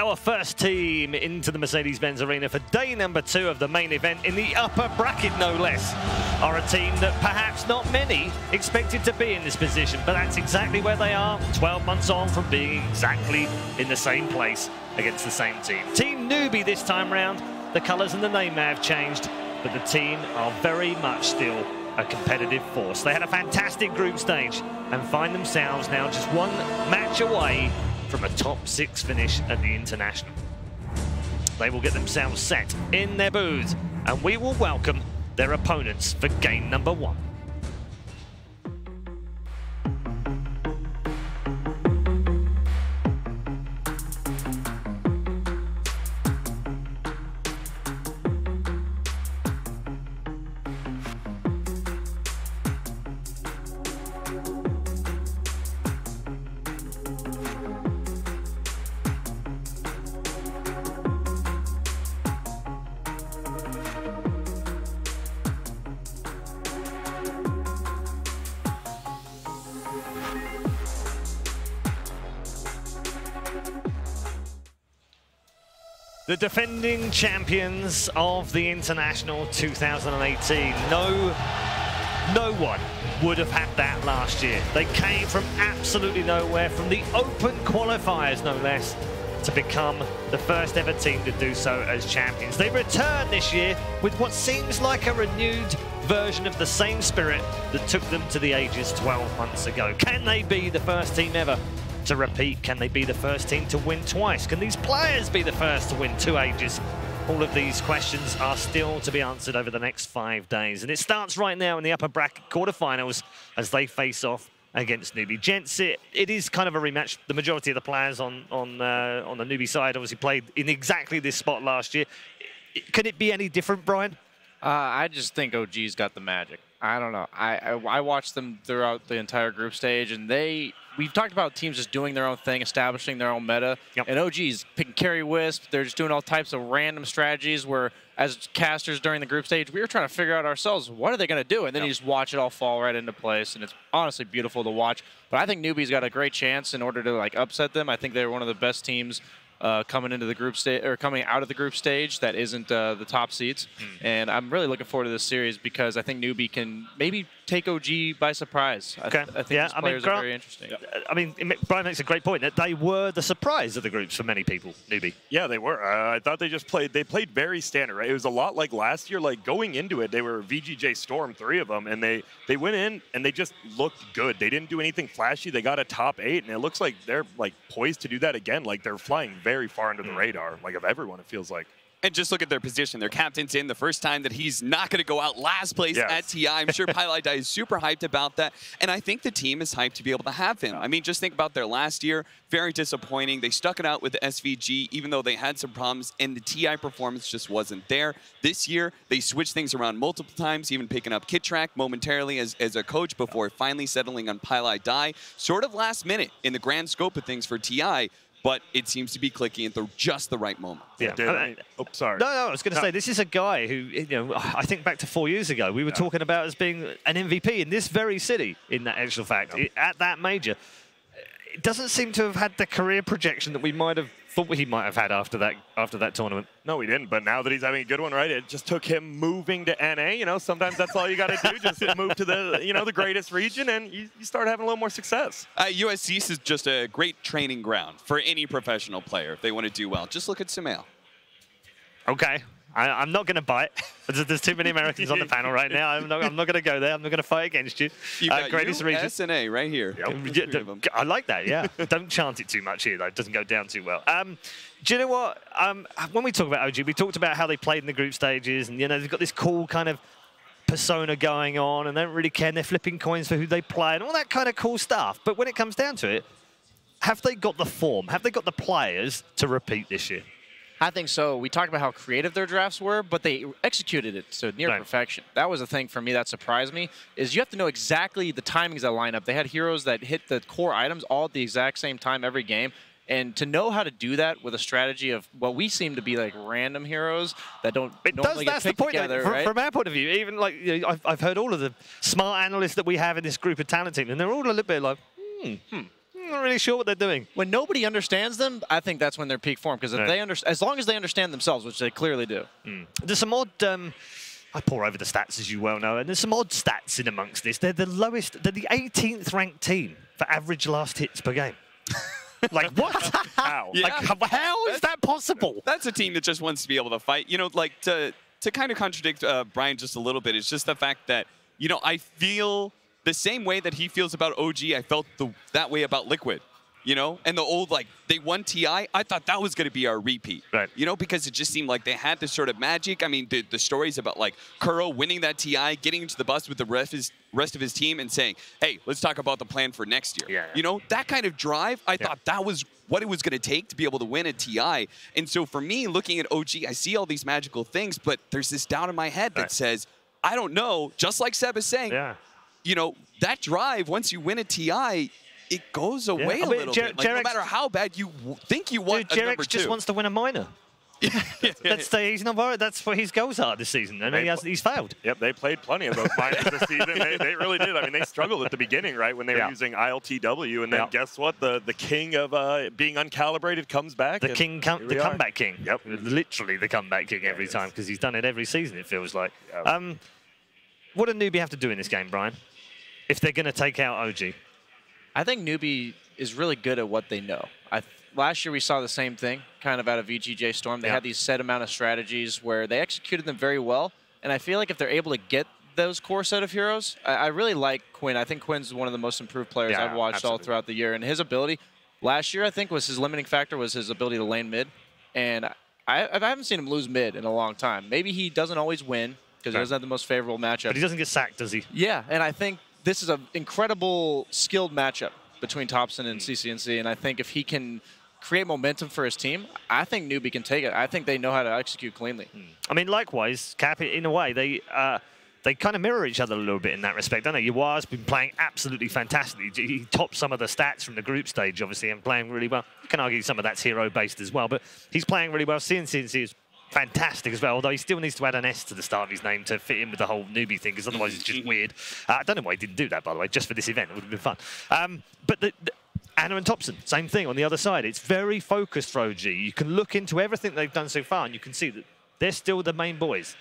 our first team into the Mercedes-Benz Arena for day number 2 of the main event in the upper bracket, no less, are a team that perhaps not many expected to be in this position, but that's exactly where they are, 12 months on from being exactly in the same place against the same team. Team Newbie this time round. The colours and the name may have changed, but the team are very much still a competitive force. They had a fantastic group stage and find themselves now just one match away from a top 6 finish at the International. They will get themselves set in their booths, and we will welcome their opponents for game number 1. The defending champions of the International 2018. No one would have had that last year. They came from absolutely nowhere, from the open qualifiers no less, to become the first ever team to do so as champions. They return this year with what seems like a renewed version of the same spirit that took them to the ages 12 months ago. Can they be the first team ever to repeat? Can they be the first team to win twice? Can these players be the first to win 2 ages? All of these questions are still to be answered over the next 5 days. And it starts right now in the upper bracket quarterfinals as they face off against Newbie. Gents, it is kind of a rematch. The majority of the players on the Newbie side obviously played in exactly this spot last year. Could it be any different, Brian? I just think OG's got the magic. I don't know. I watched them throughout the entire group stage, and we've talked about teams just doing their own thing, establishing their own meta. Yep. And OG's picking carry wisp. They're just doing all types of random strategies where, as casters during the group stage, we were trying to figure out ourselves, what are they going to do? And then you just watch it all fall right into place, and it's honestly beautiful to watch. But I think Newbie's got a great chance in order to upset them. I think they're one of the best teams coming into the group stage, or coming out of the group stage that isn't the top seeds. And I'm really looking forward to this series because I think Newbie can maybe take OG by surprise. Okay. I think these players are very interesting. I mean, Brian makes a great point that they were the surprise of the groups for many people, Newbie. Yeah, they were. I thought they played very standard, right? It was a lot like last year. Like going into it, they were VGJ Storm, 3 of them, and they went in and they just looked good. They didn't do anything flashy. They got a top 8, and it looks like they're poised to do that again. Like they're flying very far under the radar, of everyone, it feels like. And just look at their position. Their captain's in the first time that he's not going to go out last place at TI. I'm sure Pilot is super hyped about that. And I think the team is hyped to be able to have him. I mean, just think about their last year. Very disappointing. They stuck it out with the SVG, even though they had some problems, and the TI performance just wasn't there. This year, they switched things around multiple times, even picking up Kit Track momentarily as a coach before finally settling on Pilot Die. Sort of last minute in the grand scope of things for TI. But it seems to be clicking at just the right moment. Yeah. Oh, sorry. No, I was going to say, this is a guy who, I think back to 4 years ago, we were talking about as being an MVP in this very city, in that actual fact, at that major. It doesn't seem to have had the career projection that we might have thought he might have had after that tournament. No, he didn't. But now that he's having a good one, right? It just took him moving to NA. Sometimes that's all you got to do, just move to the the greatest region, and you start having a little more success. USC is just a great training ground for any professional player if they want to do well. Just look at Sumail. Okay. I'm not going to bite. There's too many Americans on the panel right now. I'm not going to go there. I'm not going to fight against you. You got greatest region. SNA right here. Yep. I like that, yeah. Don't chant it too much here, though. It doesn't go down too well. Do you know what? When we talk about OG, we talked about how they played in the group stages, and they've got this cool kind of persona going on, and they don't really care, and they're flipping coins for who they play, and all that kind of cool stuff. But when it comes down to it, have they got the form? Have they got the players to repeat this year? I think so. We talked about how creative their drafts were, but they executed it to near perfection. That was the thing for me that surprised me, is you have to know exactly the timings that line up. They had heroes that hit the core items all at the exact same time every game. And to know how to do that with a strategy of what we seem to be random heroes that don't normally get picked together, right? From our point of view, even I've heard all of the smart analysts that we have in this group of talent team, and they're all a little bit like, not really sure what they're doing. When nobody understands them, I think that's when they're peak form. Because if they as long as they understand themselves, which they clearly do. There's some odd. I pour over the stats, as you well know, and there's some odd stats in amongst this. They're the lowest. They're the 18th ranked team for average last hits per game. Like, what? How? Yeah. Like, how is that possible? That's a team that just wants to be able to fight. You know, like to kind of contradict Brian just a little bit, it's just the fact that, you know, I feel the same way that he feels about OG, I felt that way about Liquid. You know, and the old, like, they won TI, I thought that was going to be our repeat. Right. You know, because it just seemed like they had this sort of magic. I mean, the stories about, like, Kuro winning that TI, getting into the bus with the rest of his team and saying, hey, let's talk about the plan for next year. Yeah. You know, that kind of drive, I thought that was what it was going to take to be able to win a TI. And so for me, looking at OG, I see all these magical things, but there's this doubt in my head that says, I don't know, just like Seb is saying, you know, that drive, once you win a TI, it goes away a little bit. Like, no matter how bad you think you want a number 2. just wants to win a minor. He's not worried. That's what his goals are this season, and he's failed. Yep, they played plenty of those minors this season. They really did. I mean, they struggled at the beginning, right, when they were using ILTW, and then guess what? The king of being uncalibrated comes back. The comeback king. Yep, literally the comeback king every time, because he's done it every season, it feels like. What do Newbie have to do in this game, Brian, if they're going to take out OG? I think Newbie is really good at what they know. Last year we saw the same thing kind of out of VGJ Storm. They had these set amount of strategies where they executed them very well. And I feel like if they're able to get those core set of heroes, I really like Quinn. I think Quinn's one of the most improved players I've watched all throughout the year. And his ability, last year I think was his limiting factor was his ability to lane mid. And I haven't seen him lose mid in a long time. Maybe he doesn't always win because he doesn't have the most favorable matchup. But he doesn't get sacked, does he? Yeah, and I think this is an incredible skilled matchup between Thompson and CCNC, and I think if he can create momentum for his team, I think Newbie can take it. I think they know how to execute cleanly. I mean, likewise, Cap, in a way, they kind of mirror each other a little bit in that respect, don't they? Yuar's been playing absolutely fantastically. He topped some of the stats from the group stage, obviously, and playing really well. You can argue some of that's hero-based as well, but he's playing really well. CNC is fantastic as well, although he still needs to add an S to the start of his name to fit in with the whole Newbie thing, because otherwise it's just weird. I don't know why he didn't do that, by the way, just for this event. It would have been fun. But Anna and Thompson, same thing on the other side. It's very focused for OG. You can look into everything they've done so far, and you can see that they're still the main boys.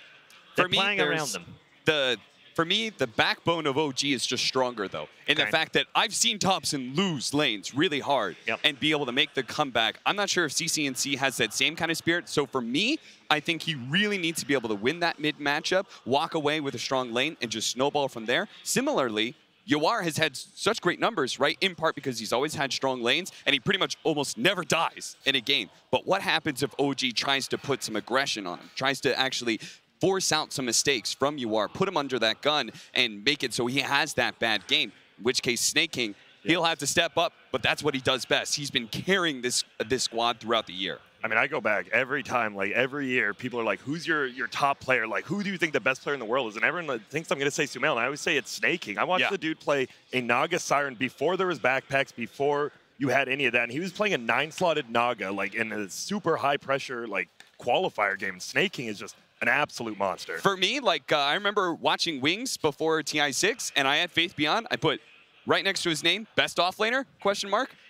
They're playing around them. For me, the backbone of OG is just stronger, though, in the fact that I've seen Thompson lose lanes really hard and be able to make the comeback. I'm not sure if CCNC has that same kind of spirit. So for me, I think he really needs to be able to win that mid matchup, walk away with a strong lane, and just snowball from there. Similarly, Yuar has had such great numbers, right, in part because he's always had strong lanes, and he pretty much almost never dies in a game. But what happens if OG tries to put some aggression on him, tries to actually force out some mistakes from Yuar, put him under that gun, and make it so he has that bad game, in which case Snake King, he'll have to step up, but that's what he does best. He's been carrying this squad throughout the year. I mean, I go back every time, like every year, people are like, who's your top player? Like, who do you think the best player in the world is? And everyone thinks I'm going to say Sumail, and I always say it's Snake King. I watched the dude play a Naga Siren before there was backpacks, before you had any of that, and he was playing a 9-slotted Naga, like in a super high-pressure, like, qualifier game. Snake King is just an absolute monster. For me, like, I remember watching Wings before TI6, and I had Faith Beyond. I put right next to his name, best offlaner, ?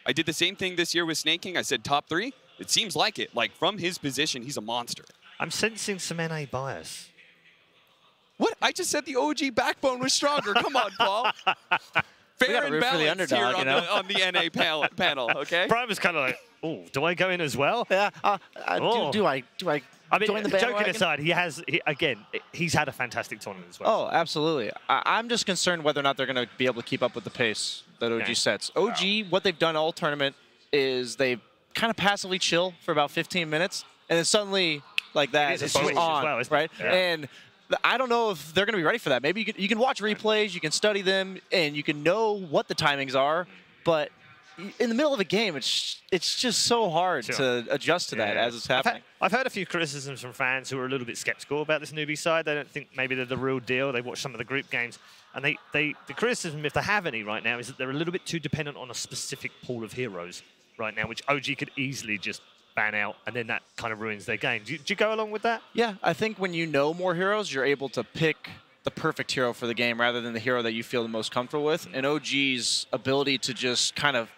I did the same thing this year with Snake King. I said top 3. It seems like it. Like, from his position, he's a monster. I'm sensing some NA bias. What? I just said the OG backbone was stronger. Come on, Paul. Fair and balanced here on the NA panel, okay? Brian was kind of like, oh, do I go in as well? Yeah. Do I mean, join the bandwagon? joking aside, he's had a fantastic tournament as well. Oh, absolutely. I'm just concerned whether or not they're going to be able to keep up with the pace that OG sets. OG, what they've done all tournament is they've kind of passively chill for about 15 minutes, and then suddenly, like that, it's on, well, right? Yeah. And I don't know if they're going to be ready for that. Maybe you can watch replays, you can study them, and you can know what the timings are, but in the middle of a game, it's just so hard to adjust to that as it's happening. I've heard a few criticisms from fans who are a little bit skeptical about this Newbie side. They don't think maybe they're the real deal. They watch some of the group games, and the criticism, if they have any right now, is that they're a little bit too dependent on a specific pool of heroes right now, which OG could easily just ban out, and then that kind of ruins their game. Do you go along with that? Yeah, I think when you know more heroes, you're able to pick the perfect hero for the game rather than the hero that you feel the most comfortable with. And OG's ability to just kind of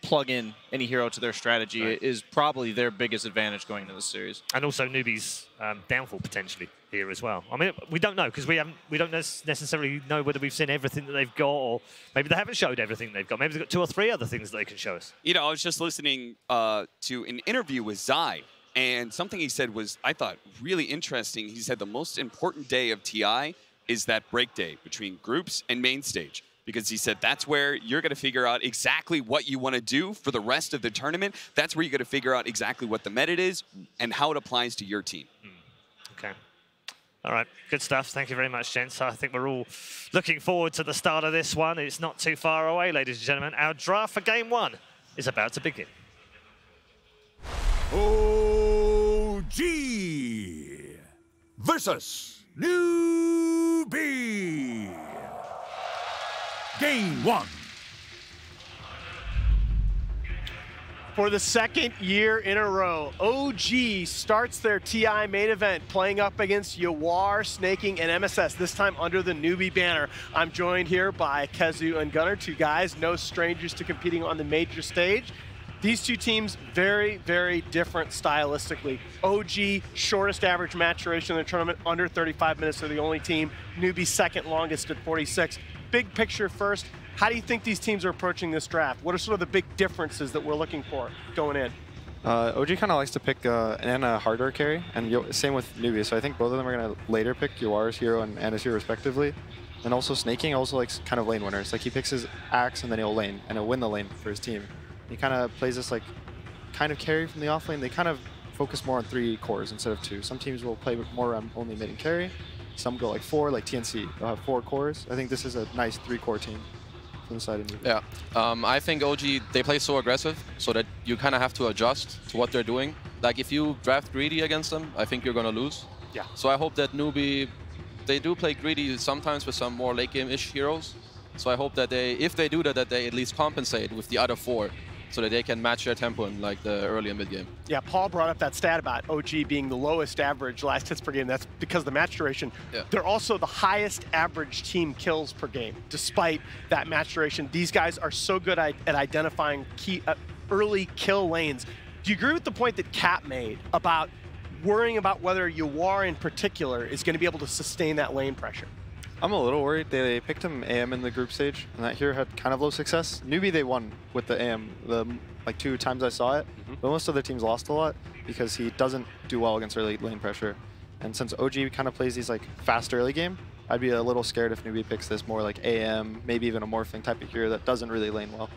plug in any hero to their strategy is probably their biggest advantage going into the series. And also Newbee's downfall potentially here as well. I mean, we don't know because we don't necessarily know whether we've seen everything that they've got, or maybe they haven't showed everything they've got. Maybe they've got 2 or 3 other things that they can show us. You know, I was just listening to an interview with Zai, and something he said was, I thought, really interesting. He said the most important day of TI is that break day between groups and main stage. Because he said that's where you're going to figure out exactly what you want to do for the rest of the tournament. That's where you're going to figure out exactly what the meta is and how it applies to your team. Okay. All right, good stuff. Thank you very much, gents. I think we're all looking forward to the start of this one. It's not too far away, ladies and gentlemen. Our draft for Game 1 is about to begin. OG versus Newbee. Game 1. For the second year in a row, OG starts their TI main event playing up against Yawar, Snaking, and MSS, this time under the Newbie banner. I'm joined here by Kezu and Gunnar, 2 guys, no strangers to competing on the major stage. These 2 teams, very, very different stylistically. OG, shortest average match duration in the tournament, under 35 minutes. They're the only team. Newbie, second longest at 46. Big picture first, how do you think these teams are approaching this draft? What are sort of the big differences that we're looking for going in? OG kind of likes to pick an hardware carry, and same with Newbie. So I think both of them are going to later pick Yawar's hero and Anna's hero respectively. And also Snaking also likes kind of lane winners. Like he picks his axe and then he'll lane, and he'll win the lane for his team. He kind of plays this like kind of carry from the off lane. They kind of focus more on 3 cores instead of 2. Some teams will play more around only mid and carry. Some go like 4, like TNC. They'll have 4 cores. I think this is a nice 3-core team from the side of Newbie. Yeah, I think OG, they play so aggressive so that you kind of have to adjust to what they're doing. Like if you draft greedy against them, I think you're going to lose. Yeah. So I hope that Newbie, they do play greedy sometimes with some more late game-ish heroes. So I hope that they, if they do that, that they at least compensate with the other 4. So that they can match their tempo in like the early and mid game. Yeah, Paul brought up that stat about OG being the lowest average last hits per game. That's because of the match duration. Yeah. They're also the highest average team kills per game, despite that match duration. These guys are so good at identifying key early kill lanes. Do you agree with the point that Cap made about worrying about whether Yawar in particular is going to be able to sustain that lane pressure? I'm a little worried. They picked him AM in the group stage, and that hero had kind of low success. Newbie, they won with the AM, like 2 times I saw it. But most other teams lost a lot because he doesn't do well against early lane pressure. And since OG kind of plays these like fast early game, I'd be a little scared if Newbie picks this more like AM, maybe even a morphing type of hero that doesn't really lane well.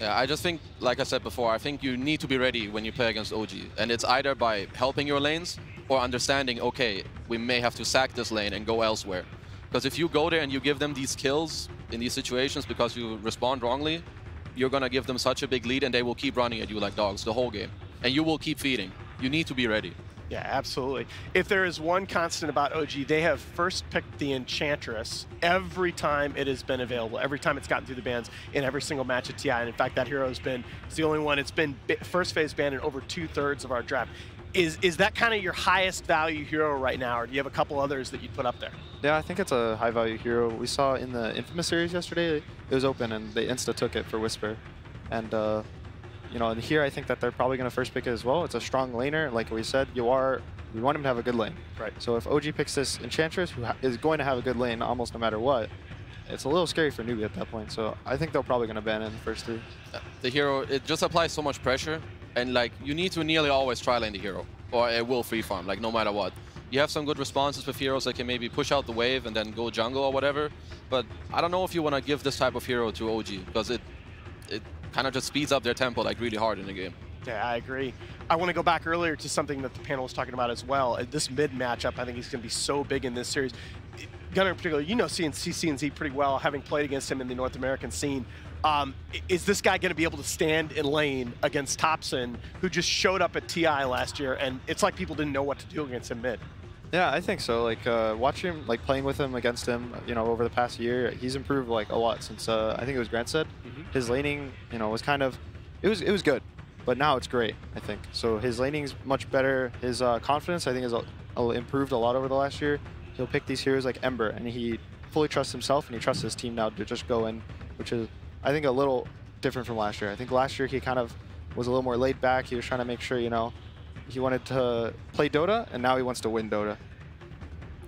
Yeah, I just think, like I said before, I think you need to be ready when you play against OG. And it's either by helping your lanes or understanding, okay, we may have to sack this lane and go elsewhere. Because if you go there and you give them these kills in these situations because you respond wrongly, you're going to give them such a big lead and they will keep running at you like dogs the whole game. And you will keep feeding. You need to be ready. Yeah, absolutely. If there is one constant about OG, they have first picked the Enchantress every time it has been available, every time it's gotten through the bans in every single match at TI. And in fact, that hero has been, it's the only one, it's been first phase banned in over 2/3 of our draft. Is that kind of your highest value hero right now, or do you have a couple others that you'd put up there? Yeah, I think it's a high value hero. We saw in the Infamous series yesterday, it was open and they insta took it for Whisper. And you know, and here I think that they're probably going to first pick it as well. It's a strong laner, like we said. We want him to have a good lane. Right. So if OG picks this Enchantress, who is going to have a good lane almost no matter what, it's a little scary for Newbie at that point. So I think they're probably going to ban it in the first 3. The hero, it just applies so much pressure. And like, you need to nearly always try lane the hero, or it will free farm, like no matter what. You have some good responses with heroes that can maybe push out the wave and then go jungle or whatever. But I don't know if you want to give this type of hero to OG, because it kind of just speeds up their tempo like really hard in the game. Yeah, I agree. I want to go back earlier to something that the panel was talking about as well. This mid matchup, I think, is going to be so big in this series. Gunnar in particular, you know CNZ pretty well, having played against him in the North American scene. Is this guy going to be able to stand in lane against Thompson, who just showed up at TI last year, and it's like people didn't know what to do against him mid? Yeah, I think so. Like watching him, like playing with him against him, you know, over the past year, he's improved like a lot since I think it was Grant said. His laning, you know, was kind of, it was good, but now it's great, I think. So his laning's much better. His confidence, I think, is improved a lot over the last year. He'll pick these heroes like Ember, and he fully trusts himself, and he trusts his team now to just go in, which is, I think, a little different from last year. I think last year he kind of was a little more laid back. He was trying to make sure, you know, he wanted to play Dota, and now he wants to win Dota.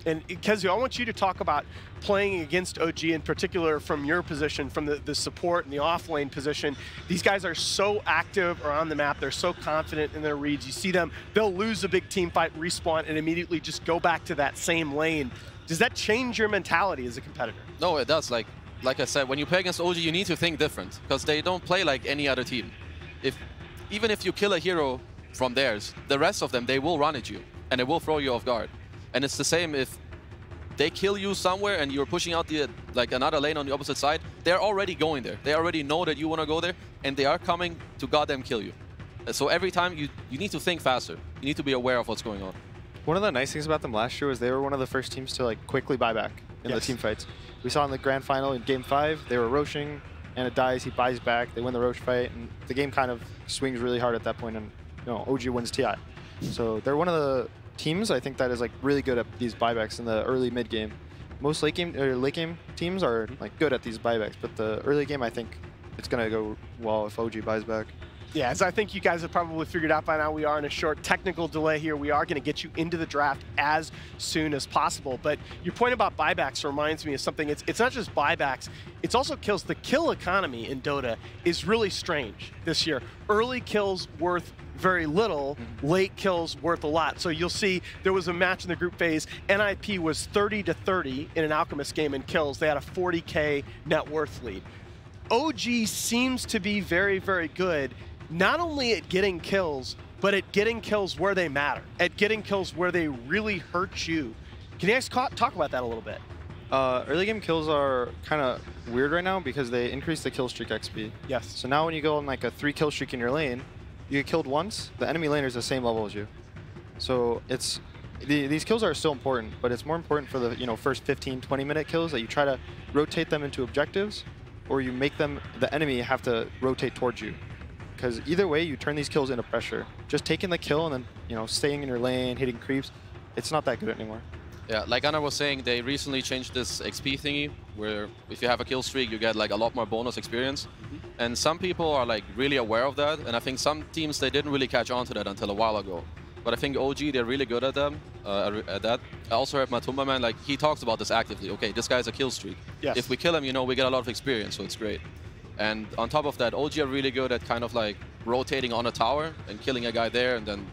And Kezio, I want you to talk about playing against OG in particular from your position, from the support and the off-lane position. These guys are so active around the map. They're so confident in their reads. You see them, they'll lose a big team fight, respawn, and immediately just go back to that same lane. Does that change your mentality as a competitor? No, it does. Like I said, when you play against OG, you need to think different because they don't play like any other team. Even if you kill a hero from theirs, the rest of them, they will run at you and it will throw you off guard. And it's the same if they kill you somewhere and you're pushing out the another lane on the opposite side, they're already going there. They already know that you want to go there, and they are coming to goddamn kill you. So every time you need to think faster. You need to be aware of what's going on. One of the nice things about them last year was they were one of the first teams to like quickly buy back in the team fights. We saw in the grand final in Game 5, they were roaching, and it dies, he buys back, they win the roach fight, and the game kind of swings really hard at that point, and you know, OG wins TI. So they're one of the teams I think that is like really good at these buybacks in the early mid game. Most late game teams are like good at these buybacks, but the early game I think it's gonna go well if OG buys back. Yeah, as I think you guys have probably figured out by now, we are in a short technical delay here. We are going to get you into the draft as soon as possible. But your point about buybacks reminds me of something. It's not just buybacks, it's also kills. The kill economy in Dota is really strange this year. Early kills worth very little, late kills worth a lot. So you'll see there was a match in the group phase. NIP was 30-30 in an Alchemist game in kills. They had a 40K net worth lead. OG seems to be very, very good, not only at getting kills, but at getting kills where they matter, at getting kills where they really hurt you. Can you guys talk about that a little bit? Early game kills are kind of weird right now because they increase the kill streak XP. Yes. So now when you go on like a 3 kill streak in your lane, you get killed once, the enemy laner is the same level as you. So it's these kills are still important, but it's more important for the first 15-20 minute kills that you try to rotate them into objectives, or you make them the enemy have to rotate towards you. Because either way, you turn these kills into pressure. Just taking the kill and then staying in your lane, hitting creeps, it's not that good anymore. Yeah, like Anna was saying, they recently changed this XP thingy, where if you have a kill streak, you get like a lot more bonus experience. And some people are like really aware of that, and I think some teams, they didn't really catch on to that until a while ago. But I think OG, they're really good at them, at that. I also heard Matumba Man, like he talks about this actively. Okay, this guy's a kill streak. Yes. If we kill him, we get a lot of experience, so it's great. And on top of that, OG are really good at kind of like rotating on a tower and killing a guy there, and then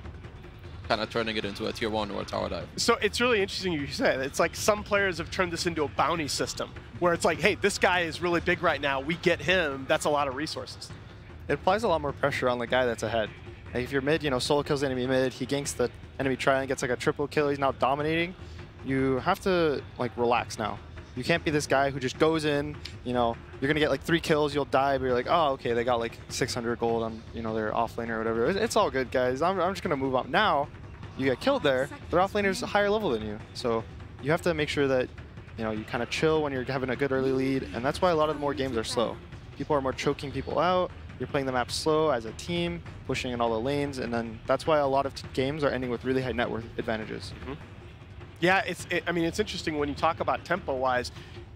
kind of turning it into a tier 1 or a tower dive. So it's really interesting you say that. It's like some players have turned this into a bounty system where it's like, hey, this guy is really big right now. We get him. That's a lot of resources. It applies a lot more pressure on the guy that's ahead. Like if you're mid, solo kills the enemy mid, he ganks the enemy tri-lane, gets like a triple kill, he's now dominating. You have to like relax now. You can't be this guy who just goes in, you're gonna get like 3 kills, you'll die, but you're like, oh, okay, they got like 600 gold on, their offlaner or whatever. It's all good, guys. I'm just gonna move on. Now, you get killed there, their offlaner's a higher level than you. So you have to make sure that, you kind of chill when you're having a good early lead, and that's why a lot of the more games are slow. People are more choking people out, you're playing the map slow as a team, pushing in all the lanes, and then that's why a lot of games are ending with really high net worth advantages. Yeah, I mean, it's interesting when you talk about tempo-wise.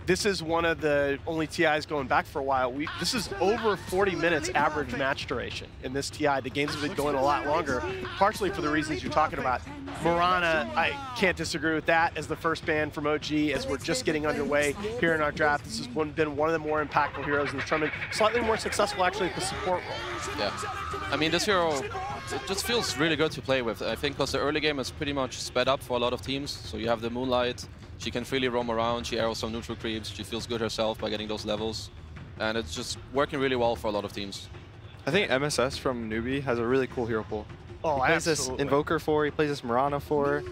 This is one of the only TIs going back for a while. This is over 40 minutes average match duration in this TI. The games have been going a lot longer, partially for the reasons you're talking about. Mirana, I can't disagree with that as the first ban from OG as we're just getting underway here in our draft. This has been one of the more impactful heroes in the tournament. Slightly more successful actually at the support role. Yeah, I mean, this hero, it just feels really good to play with. I think because the early game is pretty much sped up for a lot of teams. So you have the Moonlight. She can freely roam around, she arrows some neutral creeps, she feels good herself by getting those levels. And it's just working really well for a lot of teams. I think MSS from Newbee has a really cool hero pool. Oh, he plays absolutely. this Invoker for, he plays this Mirana for.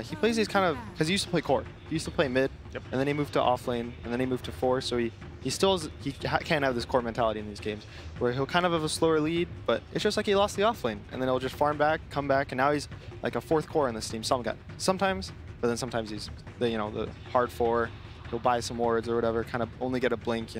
He plays these kind of, because he used to play core. He used to play mid, and then he moved to offlane, and then he moved to 4, so he can't have this core mentality in these games, where he'll kind of have a slower lead, but it's just like he lost the offlane, and then he'll just farm back, come back, and now he's like a 4th core in this team sometimes, but then sometimes he's the hard 4. He'll buy some wards or whatever, kind of only get a blink,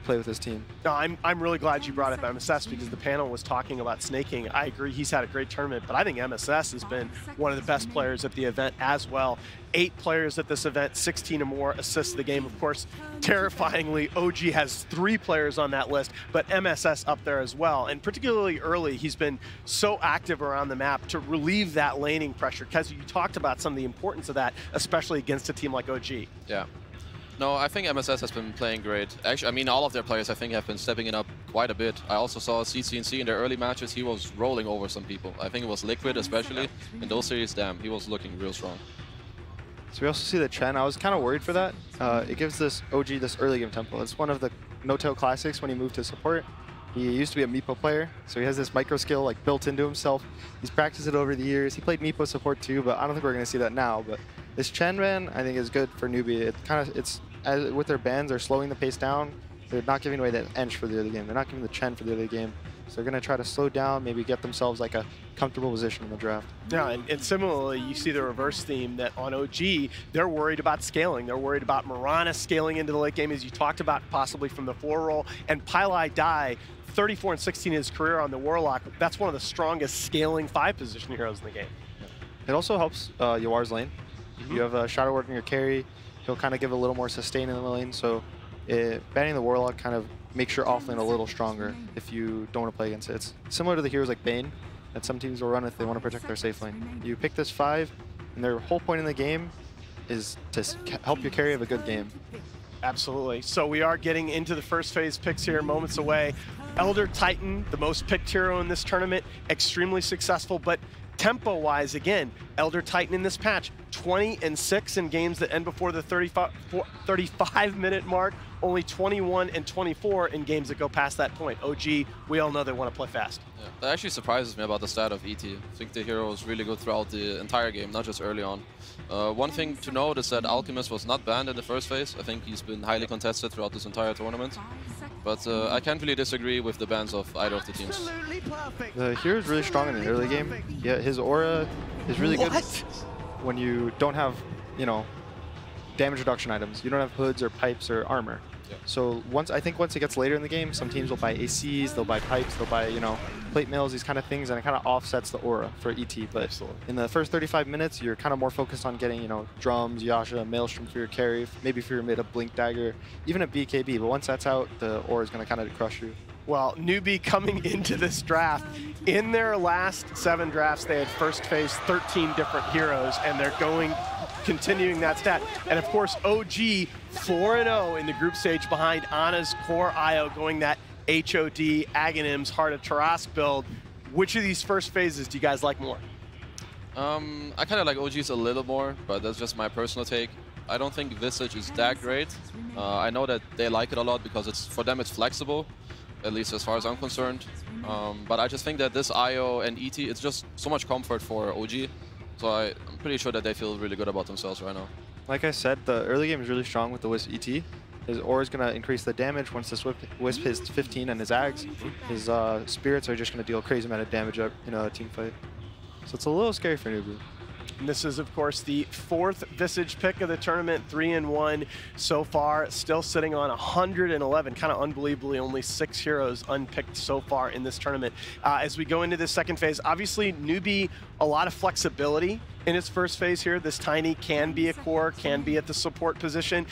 play with his team. No, I'm really glad you brought up MSS because the panel was talking about snaking. I agree, he's had a great tournament, but I think MSS has been one of the best players at the event as well. 8 players at this event, 16 or more assists the game. Of course, terrifyingly, OG has 3 players on that list, but MSS up there as well. And particularly early, he's been so active around the map to relieve that laning pressure. Because you talked about some of the importance of that, especially against a team like OG. Yeah. No, I think MSS has been playing great. Actually, I mean, all of their players, I think, have been stepping it up quite a bit. I also saw CCNC in their early matches. He was rolling over some people. I think it was Liquid, especially. In those series, damn, he was looking real strong. So we also see the Chen. I was kind of worried for that. It gives this OG this early game tempo. It's one of the No-Tail classics when he moved to support. He used to be a Meepo player, so he has this micro skill like built into himself. He's practiced it over the years. He played Meepo support too, but I don't think we're going to see that now. But this Chen ban, I think, is good for Newbie. With their bans, they're slowing the pace down. They're not giving away that Ench for the other game. They're not giving the Chen for the other game. So they're going to try to slow down, maybe get themselves like a comfortable position in the draft. Yeah, and similarly, you see the reverse theme that on OG, they're worried about scaling. They're worried about Mirana scaling into the late game, as you talked about, possibly from the 4 roll. And Pylai Dai, 34 and 16 in his career on the Warlock. That's one of the strongest scaling 5 position heroes in the game. It also helps Yawar's lane. You have a Shadow Ward in your carry. He'll kind of give a little more sustain in the lane. So banning the Warlock kind of makes your offlane a little stronger if you don't want to play against it. It's similar to the heroes like Bane that some teams will run if they want to protect their safe lane. You pick this 5, and their whole point in the game is to help your carry have a good game. Absolutely. So we are getting into the first phase picks here, moments away. Elder Titan, the most picked hero in this tournament, extremely successful, but tempo-wise, again, Elder Titan in this patch, 20 and 6 in games that end before the 35-minute mark, only 21 and 24 in games that go past that point. OG, we all know they want to play fast. Yeah, that actually surprises me about the stat of ET. I think the hero is really good throughout the entire game, not just early on. One thing to note is that Alchemist was not banned in the first phase. I think he's been highly contested throughout this entire tournament. But I can't really disagree with the bans of either of the teams. The hero is really strong in the early game. Yeah, his aura is really good when you don't have, damage reduction items. You don't have hoods or pipes or armor. Yeah. So I think once it gets later in the game, some teams will buy ACs, they'll buy pipes, they'll buy, plate mills, these kind of things, and it kind of offsets the aura for ET. But absolutely, in the first 35 minutes, you're kind of more focused on getting, drums, Yasha, Maelstrom for your carry, maybe for your mid, a Blink Dagger, even a BKB. But once that's out, the aura is going to kind of crush you. Well, Newbie coming into this draft, in their last 7 drafts, they had first phase 13 different heroes, and they're continuing that stat. And of course, OG 4-0 in the group stage behind Ana's Core IO, going that HOD, Aghanims, Heart of Tarask build. Which of these first phases do you guys like more? I kind of like OG's a little more, but that's just my personal take. I don't think Visage is that great. I know that they like it a lot because for them it's flexible, at least as far as I'm concerned. But I just think that this IO and ET, it's just so much comfort for OG. So I'm pretty sure that they feel really good about themselves right now. Like I said, the early game is really strong with the Wisp ET. His aura is going to increase the damage once this Wisp hits 15 and his Ags. His spirits are just going to deal a crazy amount of damage in a team fight. So it's a little scary for Newbie. And this is, of course, the 4th Visage pick of the tournament, 3-1 so far, still sitting on 111. Kind of unbelievably, only 6 heroes unpicked so far in this tournament. As we go into this second phase, obviously, Newbie, a lot of flexibility in its first phase here. This Tiny can be a core, can be at the support position.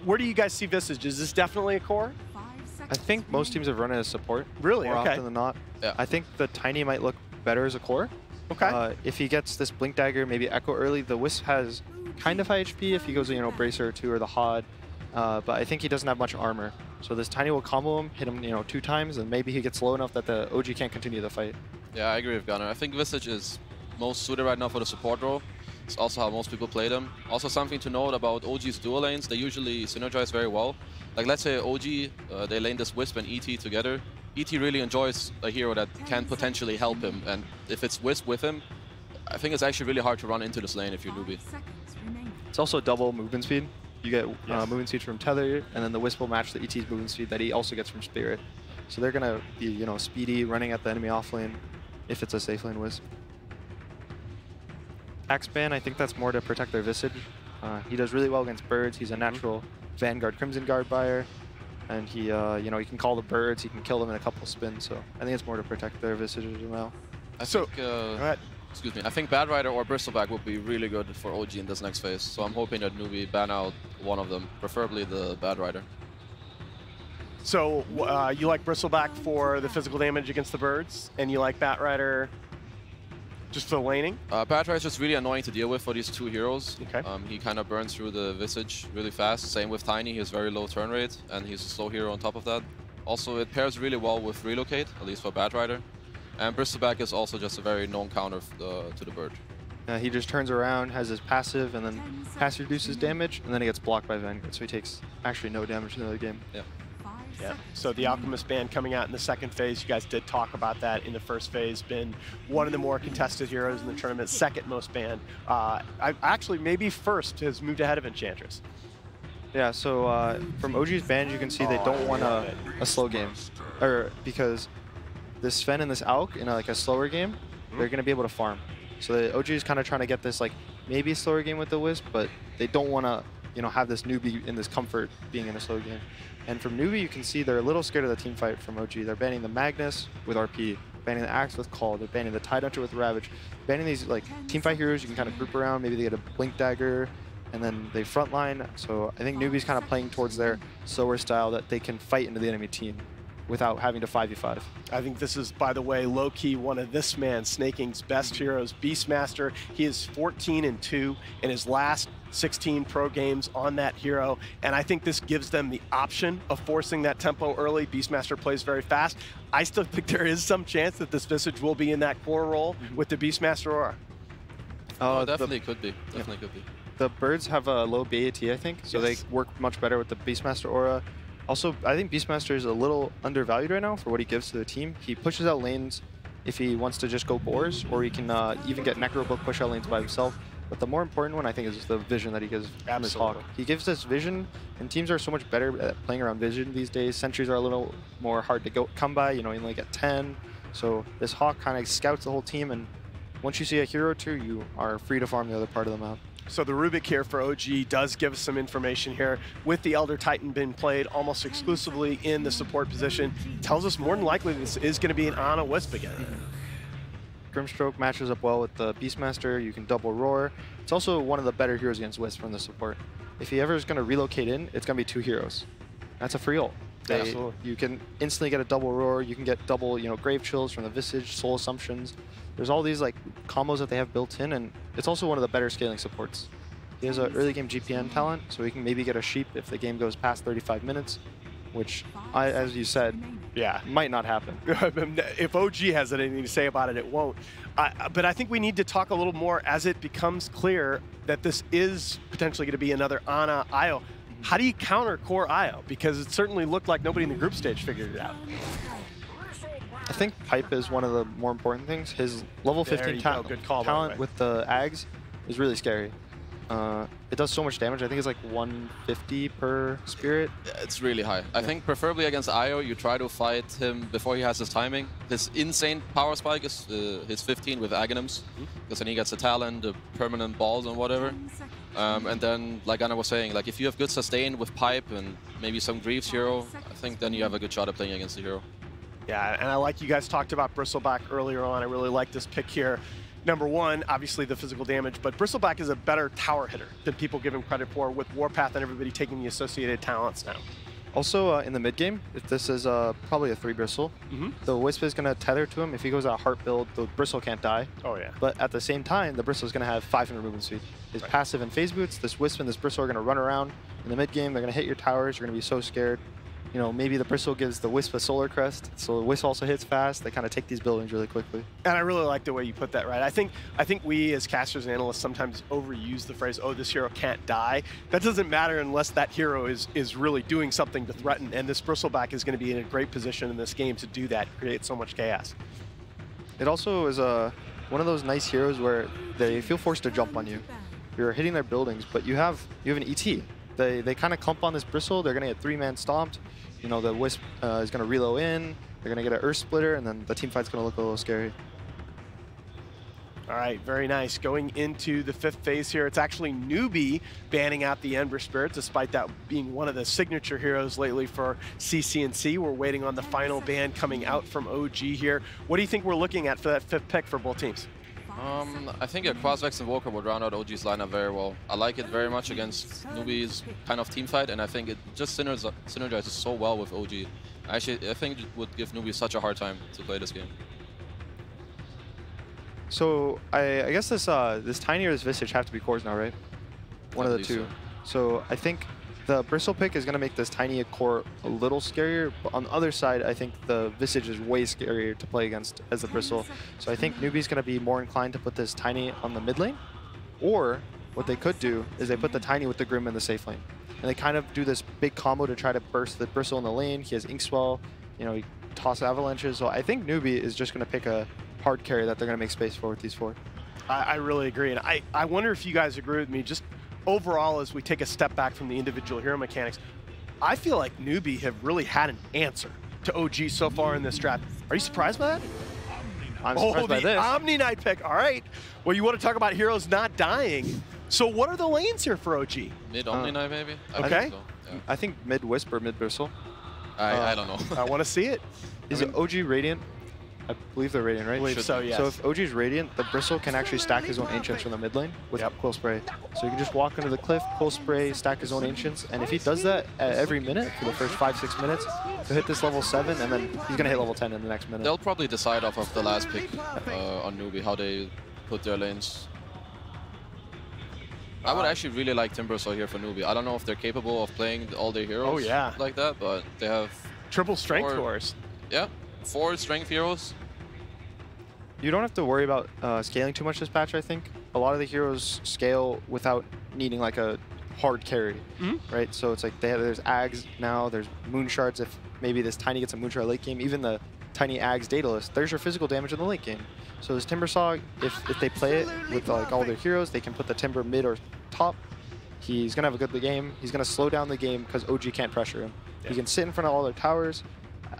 Where do you guys see Visage? Is this definitely a core? I think most teams have run it as support. Really? More okay. often than not. Yeah. I think the Tiny might look better as a core. Okay. If he gets this Blink Dagger, maybe Echo early, the Wisp has kind of high HP if he goes, Bracer or 2 or the Hod. But I think he doesn't have much armor. So this Tiny will combo him, hit him, 2 times, and maybe he gets low enough that the OG can't continue the fight. Yeah, I agree with Gunnar. I think Visage is most suited right now for the support role. It's also how most people play them. Also something to note about OG's dual lanes, they usually synergize very well. Like let's say OG, they lane this Wisp and ET together. ET really enjoys a hero that can potentially help him, and if it's Wisp with him, I think it's actually really hard to run into this lane if you're Newbie. It's also double movement speed. You get movement speed from Tether, and then the Wisp will match the ET's movement speed that he also gets from Spirit. So they're going to be, speedy, running at the enemy off lane if it's a safe lane Wisp. Axeban, I think that's more to protect their Visage. He does really well against birds. He's a natural Vanguard Crimson Guard buyer. and he, you know, he can call the birds, he can kill them in a couple spins. So I think it's more to protect their visages now. I So, think, go ahead. excuse me. I think Bad Rider or Bristleback would be really good for OG in this next phase. So I'm hoping that Newbie ban out one of them, preferably the Bad Rider. So you like Bristleback for the physical damage against the birds, and you like Bat Rider just for the laning? Bad Rider is just really annoying to deal with for these two heroes. Okay. He kind of burns through the visage really fast. Same with Tiny, he has very low turn rate, and he's a slow hero on top of that. Also, it pairs really well with Relocate, at least for Bad Rider. And Bristleback is also just a very known counter to the bird. He just turns around, has his passive, and then passive reduces damage, and then he gets blocked by Vanguard, so he takes actually no damage in the game. Yeah. Yeah. So the Alchemist ban coming out in the second phase, you guys did talk about that in the first phase, been one of the more contested heroes in the tournament, second most banned. Actually, maybe first has moved ahead of Enchantress. Yeah, so from OG's ban, you can see they don't want a slow game, or because this Sven and this Alk in like a slower game, they're going to be able to farm. So the OG is kind of trying to get this like maybe a slower game with the Wisp, but they don't want to, you know, have this Newbie in this comfort being in a slow game. And from Newbie, you can see they're a little scared of the team fight from OG. They're banning the Magnus with RP, banning the Axe with Call, they're banning the Tide Hunter with Ravage, banning these like team fight heroes you can kind of group around. Maybe they get a Blink Dagger, and then they frontline. So I think Newbie's kind of playing towards their slower style that they can fight into the enemy team without having to 5v5. I think this is, by the way, low-key one of this man, Snaking's best heroes, Beastmaster. He is 14-2 in his last 16 pro games on that hero, and I think this gives them the option of forcing that tempo early. Beastmaster plays very fast. I still think there is some chance that this Visage will be in that core role with the Beastmaster aura. Oh, definitely could be. Definitely could be. The birds have a low BAT, I think, so Yes. they work much better with the Beastmaster aura. Also, I think Beastmaster is a little undervalued right now for what he gives to the team. He pushes out lanes if he wants to just go boars, or he can even get Necrobook push out lanes by himself. But the more important one, I think, is the vision that he gives from his Hawk. He gives us vision, and teams are so much better at playing around vision these days. Sentries are a little more hard to come by, you know, you only get 10. So this Hawk kind of scouts the whole team, and once you see a hero or two, you are free to farm the other part of the map. So the Rubik here for OG does give us some information here. With the Elder Titan being played almost exclusively in the support position, tells us more than likely this is going to be an Ana Wisp again. Grimstroke matches up well with the Beastmaster. You can double roar. It's also one of the better heroes against Wisp from the support. If he ever is going to relocate in, it's going to be 2 heroes. That's a free ult. Absolutely. You can instantly get a double roar. You can get double, you know, grave chills from the Visage, soul assumptions. There's all these like combos that they have built in, and it's also one of the better scaling supports. He has an early game GPN talent, so he can maybe get a sheep if the game goes past 35 minutes, which, as you said, yeah, might not happen. If OG has anything to say about it, it won't. But I think we need to talk a little more as it becomes clear that this is potentially going to be another Ana IO. How do you counter core IO? Because it certainly looked like nobody in the group stage figured it out. I think Pipe is one of the more important things. His level 15 talent with the Ags is really scary. It does so much damage. I think it's like 150 per spirit. It's really high. I think preferably against Io, you try to fight him before he has his timing. His insane power spike is his 15 with Aghanims, because then he gets a talent, the permanent balls and whatever. And then, like Anna was saying, like if you have good sustain with Pipe and maybe some Greaves hero, I think then you have a good shot at playing against the hero. Yeah, and I like you guys talked about Bristleback earlier on. I really like this pick here. Number one, obviously the physical damage, but Bristleback is a better tower hitter than people give him credit for, with Warpath and everybody taking the associated talents now. Also, in the mid game, if this is probably a 3 Bristle, the Wisp is going to tether to him. If he goes out heart build, the Bristle can't die. Oh, yeah. But at the same time, the Bristle is going to have 500 movement speed. His passive and phase boots, this Wisp and this Bristle are going to run around in the mid game. They're going to hit your towers. You're going to be so scared. You know, maybe the Bristle gives the Wisp a Solar Crest, so the Wisp also hits fast. They kind of take these buildings really quickly. And I really like the way you put that, right? I think we as casters and analysts sometimes overuse the phrase, oh, this hero can't die. That doesn't matter unless that hero is really doing something to threaten, and this Bristleback is going to be in a great position in this game to do that, create so much chaos. It also is one of those nice heroes where they feel forced to jump on you. You're hitting their buildings, but you have an ET. They kind of clump on this Bristle. They're going to get 3-man stomped. You know, the Wisp is going to reload in. They're going to get an Earth Splitter, and then the team fight's going to look a little scary. All right, very nice. Going into the 5th phase here, it's actually Newbie banning out the Ember Spirit, despite that being one of the signature heroes lately for CCNC. We're waiting on the final ban coming out from OG here. What do you think we're looking at for that 5th pick for both teams? I think a Crossvex Invoker would round out OG's lineup very well. I like it very much against Newbie's kind of team fight, and I think it just synergizes so well with OG. Actually, I think it would give Newbie such a hard time to play this game. So I guess this Tiny or this Visage have to be cores now, right? One of the two. So I think the Bristle pick is going to make this Tiny core a little scarier, but on the other side, I think the Visage is way scarier to play against as the Bristle. So I think Newbie's going to be more inclined to put this Tiny on the mid lane, or what they could do is they put the Tiny with the Grim in the safe lane. And they kind of do this big combo to try to burst the Bristle in the lane. He has Inkswell, you know, he tosses avalanches. So I think Newbie is just going to pick a hard carry that they're going to make space for with these 4. I really agree, and I wonder if you guys agree with me. Just overall, as we take a step back from the individual hero mechanics, I feel like Newbie have really had an answer to OG so far in this draft. Are you surprised by that? I'm surprised by this. Omni Knight pick. All right. Well, you want to talk about heroes not dying. So what are the lanes here for OG? Mid Omni Knight, maybe? Okay. I think so, yeah. I think mid Whisper, mid Bristle. I don't know. I want to see it. Is it OG Radiant? I believe they're Radiant, right? I believe so, yes. So if OG's Radiant, the Bristle can actually stack his own Ancients from the mid lane with Quill Spray. So you can just walk under the cliff, Quill Spray, stack his own Ancients, and if he does that at every minute for the first 5-6 minutes, he'll hit this level 7, and then he's going to hit level 10 in the next minute. They'll probably decide off of the last pick on Newbie, how they put their lanes. I would actually really like Timbersaw here for Newbie. I don't know if they're capable of playing all their heroes like that, but they have... Triple strength cores. Yeah, 4 strength heroes. You don't have to worry about scaling too much this patch, I think. A lot of the heroes scale without needing like a hard carry, right? So it's like there's Ags now, there's Moon Shards if maybe this Tiny gets a Moon Shard late game, even the Tiny Ags Daedalus, there's your physical damage in the late game. So this Timbersaw, if they play it with like all their heroes, they can put the Timber mid or top. He's going to have a good game. He's going to slow down the game because OG can't pressure him. He can sit in front of all their towers.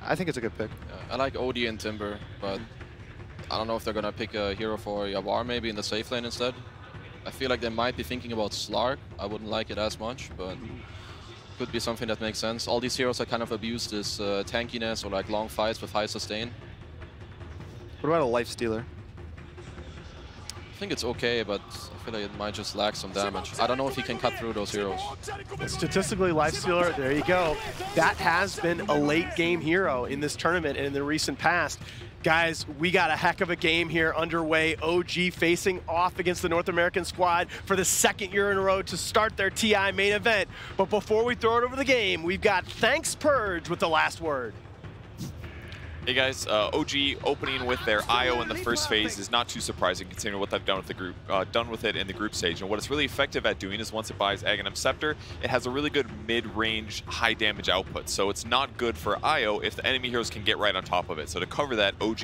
I think it's a good pick. Yeah, I like OD and Timber, but I don't know if they're going to pick a hero for Yawar maybe in the safe lane instead. I feel like they might be thinking about Slark. I wouldn't like it as much, but could be something that makes sense. All these heroes are kind of abused this tankiness or like long fights with high sustain. What about a Life Stealer? I think it's okay, but I feel like it might just lack some damage. I don't know if he can cut through those heroes. Statistically, Life Stealer, there you go. That has been a late game hero in this tournament and in the recent past. Guys, we got a heck of a game here underway. OG facing off against the North American squad for the 2nd year in a row to start their TI main event. But before we throw it over the game, we've got Thanks Purge with the last word. Hey guys, OG opening with their IO in the first phase is not too surprising considering what they've done with the group, in the group stage. And what it's really effective at doing is once it buys Aghanim Scepter, it has a really good mid-range, high damage output. So it's not good for IO if the enemy heroes can get right on top of it. So to cover that, OG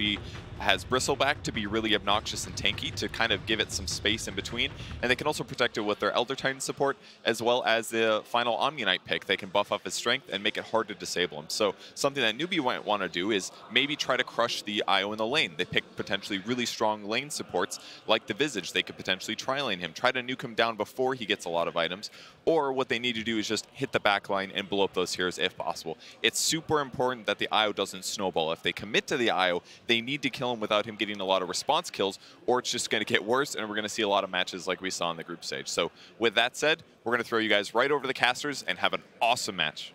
has Bristleback to be really obnoxious and tanky to kind of give it some space in between. And they can also protect it with their Elder Titan support as well as the final Omni Knight pick. They can buff up his strength and make it hard to disable him. So something that Newbie might want to do is maybe try to crush the IO in the lane. They pick potentially really strong lane supports like the Visage. They could potentially tri-lane him, try to nuke him down before he gets a lot of items. Or what they need to do is just hit the back line and blow up those heroes if possible. It's super important that the IO doesn't snowball. If they commit to the IO, they need to kill him without him getting a lot of response kills, or it's just going to get worse and we're going to see a lot of matches like we saw in the group stage. So with that said, we're going to throw you guys right over the casters and have an awesome match.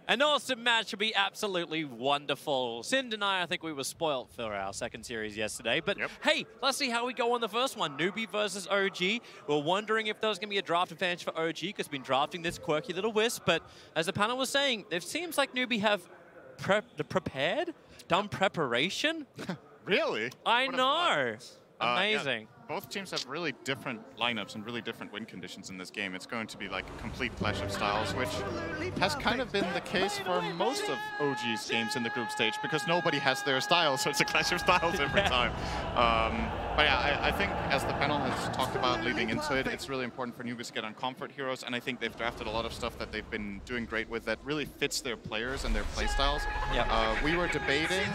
An awesome match would be absolutely wonderful. Sind and I think we were spoiled for our second series yesterday. But hey, let's see how we go on the first one. Newbie versus OG. We're wondering if there's going to be a draft advantage for OG because we've been drafting this quirky little wisp. But as the panel was saying, it seems like Newbie have prepared, done preparation. Really? I know. Amazing. both teams have really different lineups and really different win conditions in this game. It's going to be like a complete clash of styles, which has kind of been the case for most of OG's games in the group stage, because nobody has their style, so it's a clash of styles every time. But yeah, I think as the panel has talked about leading into it, it's really important for newbies to get on comfort heroes, and I think they've drafted a lot of stuff that they've been doing great with that really fits their players and their playstyles. We were debating,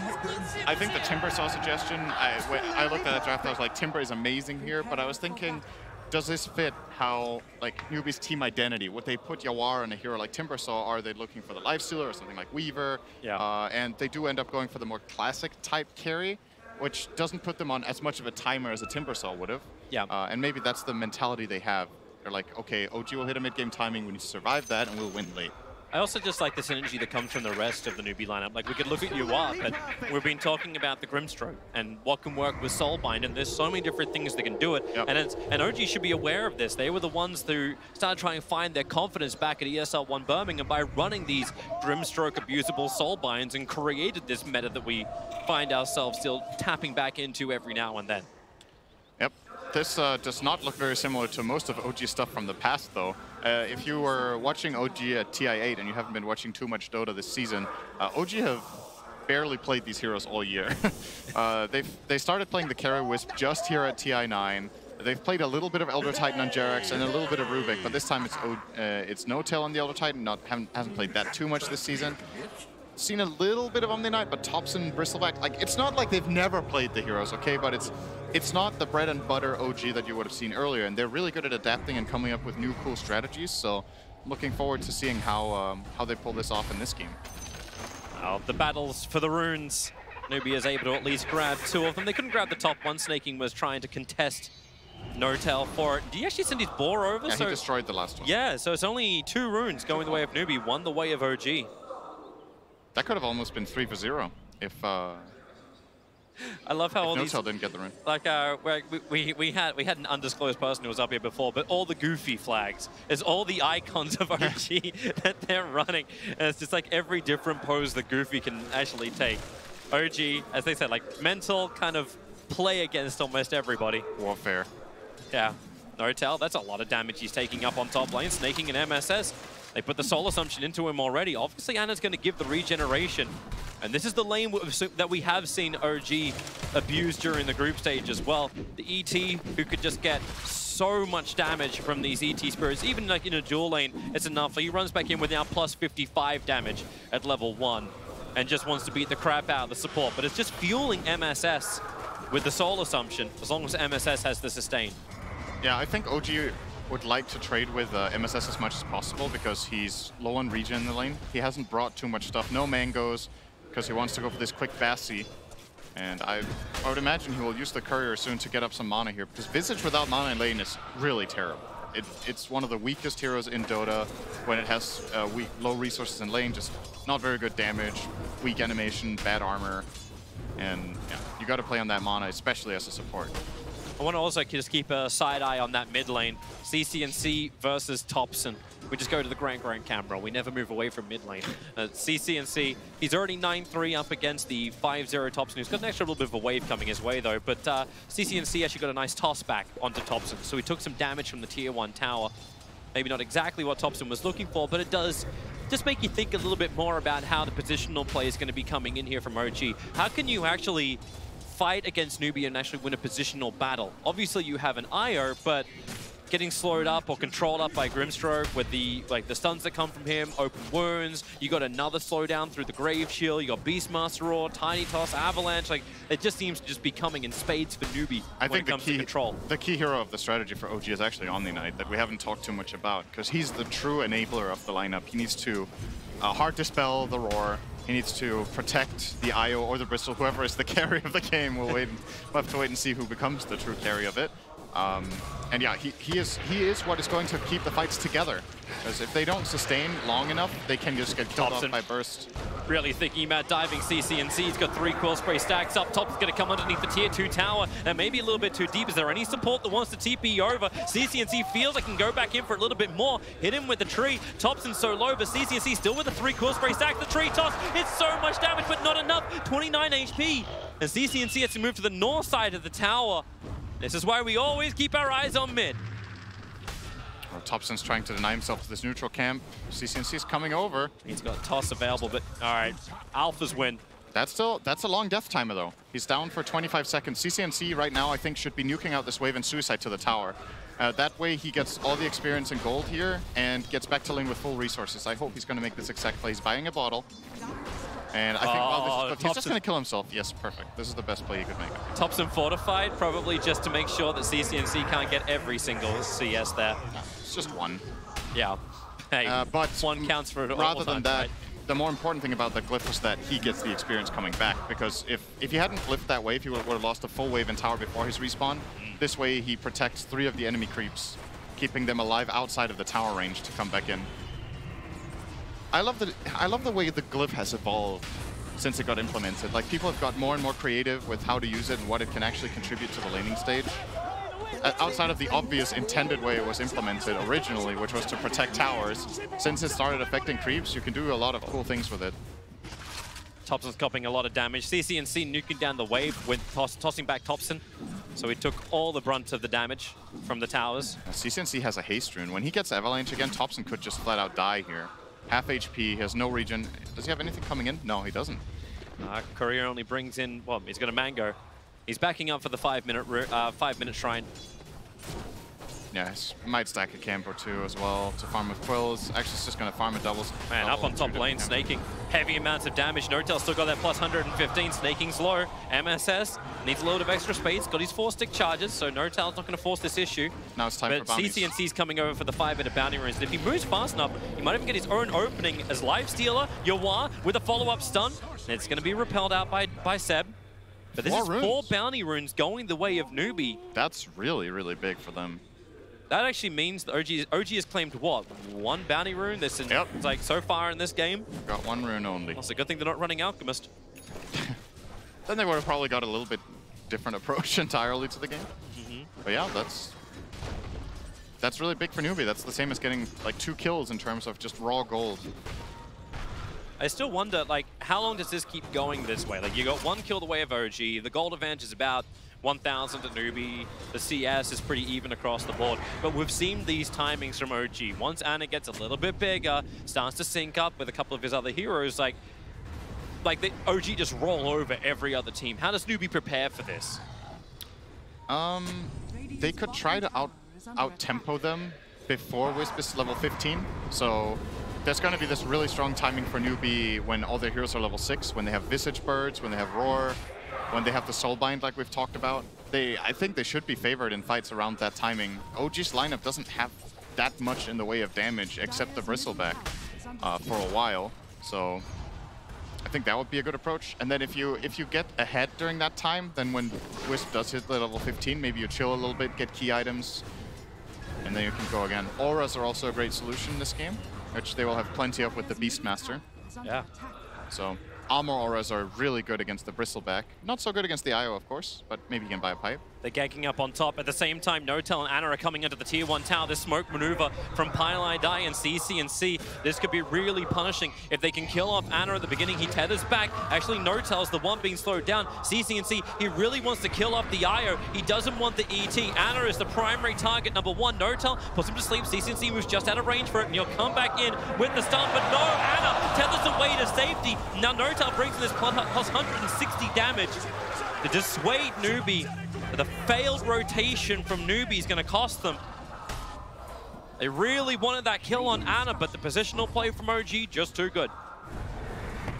I think the Timbersaw suggestion, I looked at that draft, I was like, Timber is amazing here, but I was thinking, does this fit how, like, newbies' team identity? Would they put Yawar on a hero like Timbersaw? Are they looking for the Lifestealer or something like Weaver? And they do end up going for the more classic type carry, which doesn't put them on as much of a timer as a Timbersaw would have. And maybe that's the mentality they have. They're like, okay, OG will hit a mid-game timing, we need to survive that, and we'll win late. I also just like the synergy that comes from the rest of the newbie lineup. Like, we could look at Yawar, but we've been talking about the Grimstroke and what can work with Soulbind, and there's so many different things that can do it. And OG should be aware of this. They were the ones who started trying to find their confidence back at ESL1 Birmingham by running these Grimstroke abusable Soulbinds and created this meta that we find ourselves still tapping back into every now and then. This does not look very similar to most of OG stuff from the past, though. If you were watching OG at TI8 and you haven't been watching too much Dota this season, OG have barely played these heroes all year. They started playing the Carry Wisp just here at TI9. They've played a little bit of Elder Titan on Jerax and a little bit of Rubik, but this time it's No Tail on the Elder Titan. Hasn't played that too much this season. Seen a little bit of Omni Knight, but Thompson, Bristleback, like, it's not like they've never played the heroes, okay? But it's not the bread and butter OG that you would have seen earlier, and they're really good at adapting and coming up with new cool strategies. So looking forward to seeing how they pull this off in this game. The battles for the runes. Newbie is able to at least grab 2 of them. They couldn't grab the top one. Snaking was trying to contest No Tail for it. Did he actually send his boar over? Yeah, he destroyed the last one. Yeah, so it's only 2 runes going the way of Newbie, 1 the way of OG. That could have almost been 3 for 0 if I love how all No these Tail didn't get the rune. Like we had an undisclosed person who was up here before, but all the goofy flags is all the icons of OG that they're running, and it's just like every different pose that Goofy can actually take. OG, as they said, like mental kind of play against almost everybody. Warfare. Yeah, No Tail, that's a lot of damage he's taking up on top lane, snaking an MSS. They put the Soul Assumption into him already. Obviously, Anna's going to give the regeneration. And this is the lane that we have seen OG abuse during the group stage as well. The ET, who could just get so much damage from these ET spirits, even like in a dual lane, it's enough. So he runs back in with now plus 55 damage at level 1 and just wants to beat the crap out of the support. But it's just fueling MSS with the Soul Assumption, as long as MSS has the sustain. Yeah, I think OG would like to trade with MSS as much as possible because he's low on regen in the lane. He hasn't brought too much stuff, no mangoes, because he wants to go for this quick Bassi. And I would imagine he will use the Courier soon to get up some mana here, because Visage without mana in lane is really terrible. It's one of the weakest heroes in Dota when it has low resources in lane, just not very good damage, weak animation, bad armor, and yeah, you got to play on that mana, especially as a support. I want to also just keep a side eye on that mid lane. CCNC versus Thompson. We just go to the Grand camera. We never move away from mid lane. CCNC, he's already 9-3 up against the 5-0 Thompson, who's got an extra little bit of a wave coming his way though. But CCNC actually got a nice toss back onto Thompson. So he took some damage from the tier 1 tower. Maybe not exactly what Thompson was looking for, but it does just make you think a little bit more about how the positional play is going to be coming in here from OG. How can you actually fight against Newbie and actually win a positional battle? Obviously you have an IO, but getting slowed up or controlled up by Grimstroke with the stuns that come from him, open wounds, you got another slowdown through the Grave Shield, you got Beastmaster Roar, Tiny Toss, Avalanche, like it just seems to just be coming in spades for Newbie when it comes to control. The key hero of the strategy for OG is actually Omni Knight that we haven't talked too much about, because he's the true enabler of the lineup. He needs to hard dispel the Roar. He needs to protect the IO or the Bristol, whoever is the carry of the game. We'll have to wait and see who becomes the true carry of it. And yeah, he is what is going to keep the fights together. Because if they don't sustain long enough, they can just get killed off by burst. Really thinking about diving CCNC. He's got 3 Quill Spray stacks up top. He's going to come underneath the tier 2 tower. And maybe a little bit too deep. Is there any support that wants to TP over? CCNC feels like can go back in for a little bit more. Hit him with the tree. Thompson's so low, but CCNC still with the 3 Quill Spray stacks. The tree toss. It's so much damage, but not enough. 29 HP. And CCNC has to move to the north side of the tower. This is why we always keep our eyes on mid. Well, Thompson's trying to deny himself to this neutral camp. CCNC's coming over. He's got toss available, but all right, Alphas win. That's a long death timer though. He's down for 25 seconds. CCNC right now I think should be nuking out this wave and suicide to the tower. That way he gets all the experience and gold here and gets back to lane with full resources. I hope he's going to make this exact play. He's buying a bottle. And I think well, he's just going to kill himself. Yes, perfect. This is the best play he could make. Thompson fortified, probably just to make sure that CCNC can't get every single CS there. No, it's just one. Yeah. Hey, but one counts for it all. Rather than that, right? the more important thing about the glyph was that he gets the experience coming back, because if he hadn't glyphed that wave, he would have lost a full wave in tower before his respawn. This way he protects 3 of the enemy creeps, keeping them alive outside of the tower range to come back in. I love the way the glyph has evolved since it got implemented. Like, people have got more and more creative with how to use it and what it can actually contribute to the laning stage. Outside of the obvious intended way it was implemented originally, which was to protect towers, since it started affecting creeps, you can do a lot of cool things with it. Thompson's copying a lot of damage. CCNC nuking down the wave with tossing back Thompson. So he took all the brunt of the damage from the towers. CCNC has a haste rune. When he gets Avalanche again, Thompson could just flat out die here. Half HP, he has no regen. Does he have anything coming in? No, he doesn't. Courier only brings in, well, he's got a Mango. He's backing up for the 5-minute shrine. Yeah, he might stack a camp or 2 as well to farm with Quills. Actually, it's just going to farm a doubles. Man, up on top lane, snaking. Heavy amounts of damage. Notel still got that plus 115, snaking's low. MSS needs a load of extra space, got his 4-stick charges, so Notel's not going to force this issue. Now it's time for bounties. CCNC's coming over for the 5-minute bounty runes. And if he moves fast enough, he might even get his own opening as Lifestealer. Yawar with a follow-up stun. And it's going to be repelled out by Seb. But this is 4 bounty runes going the way of Newbie. That's really, really big for them. That actually means that OG has claimed what? 1 bounty rune? This is like so far in this game. Got 1 rune only. That's a good thing they're not running Alchemist. Then they would have probably got a little bit different approach entirely to the game. But yeah, that's really big for Newbie. That's the same as getting like 2 kills in terms of just raw gold. I still wonder, like, how long does this keep going this way? Like, you got 1 kill the way of OG. The gold advantage is about 1,000 to Newbie. The CS is pretty even across the board. But we've seen these timings from OG. Once Ana gets a little bit bigger, starts to sync up with a couple of his other heroes, like the OG just roll over every other team. How does Newbie prepare for this? They could try to out-tempo them before Wisp is level 15. So there's going to be this really strong timing for Newbie when all their heroes are level 6, when they have Visage Birds, when they have Roar, when they have the Soulbind like we've talked about. I think they should be favored in fights around that timing. OG's lineup doesn't have that much in the way of damage except the Bristleback for a while. So I think that would be a good approach. And then if you get ahead during that time, then when Wisp does hit the level 15, maybe you chill a little bit, get key items, and then you can go again. Auras are also a great solution in this game, which they will have plenty of with the Beastmaster. Yeah. So armor auras are really good against the Bristleback. Not so good against the IO, of course, but maybe you can buy a pipe. They're ganking up on top. At the same time, Notel and Ana are coming into the tier 1 tower. This smoke maneuver from Pylai Dai and CCNC. This could be really punishing. If they can kill off Ana at the beginning, he tethers back. Actually, Notel's the one being slowed down. CCNC, he really wants to kill off the IO. He doesn't want the ET. Ana is the primary target, number 1. Notel puts him to sleep. CCNC moves just out of range for it, and he'll come back in with the stun. But no, Ana tethers away to safety. Now Notel brings in this plus 160 damage to dissuade Newbie. The failed rotation from Newbie is going to cost them. They really wanted that kill on Ana, but the positional play from OG, just too good.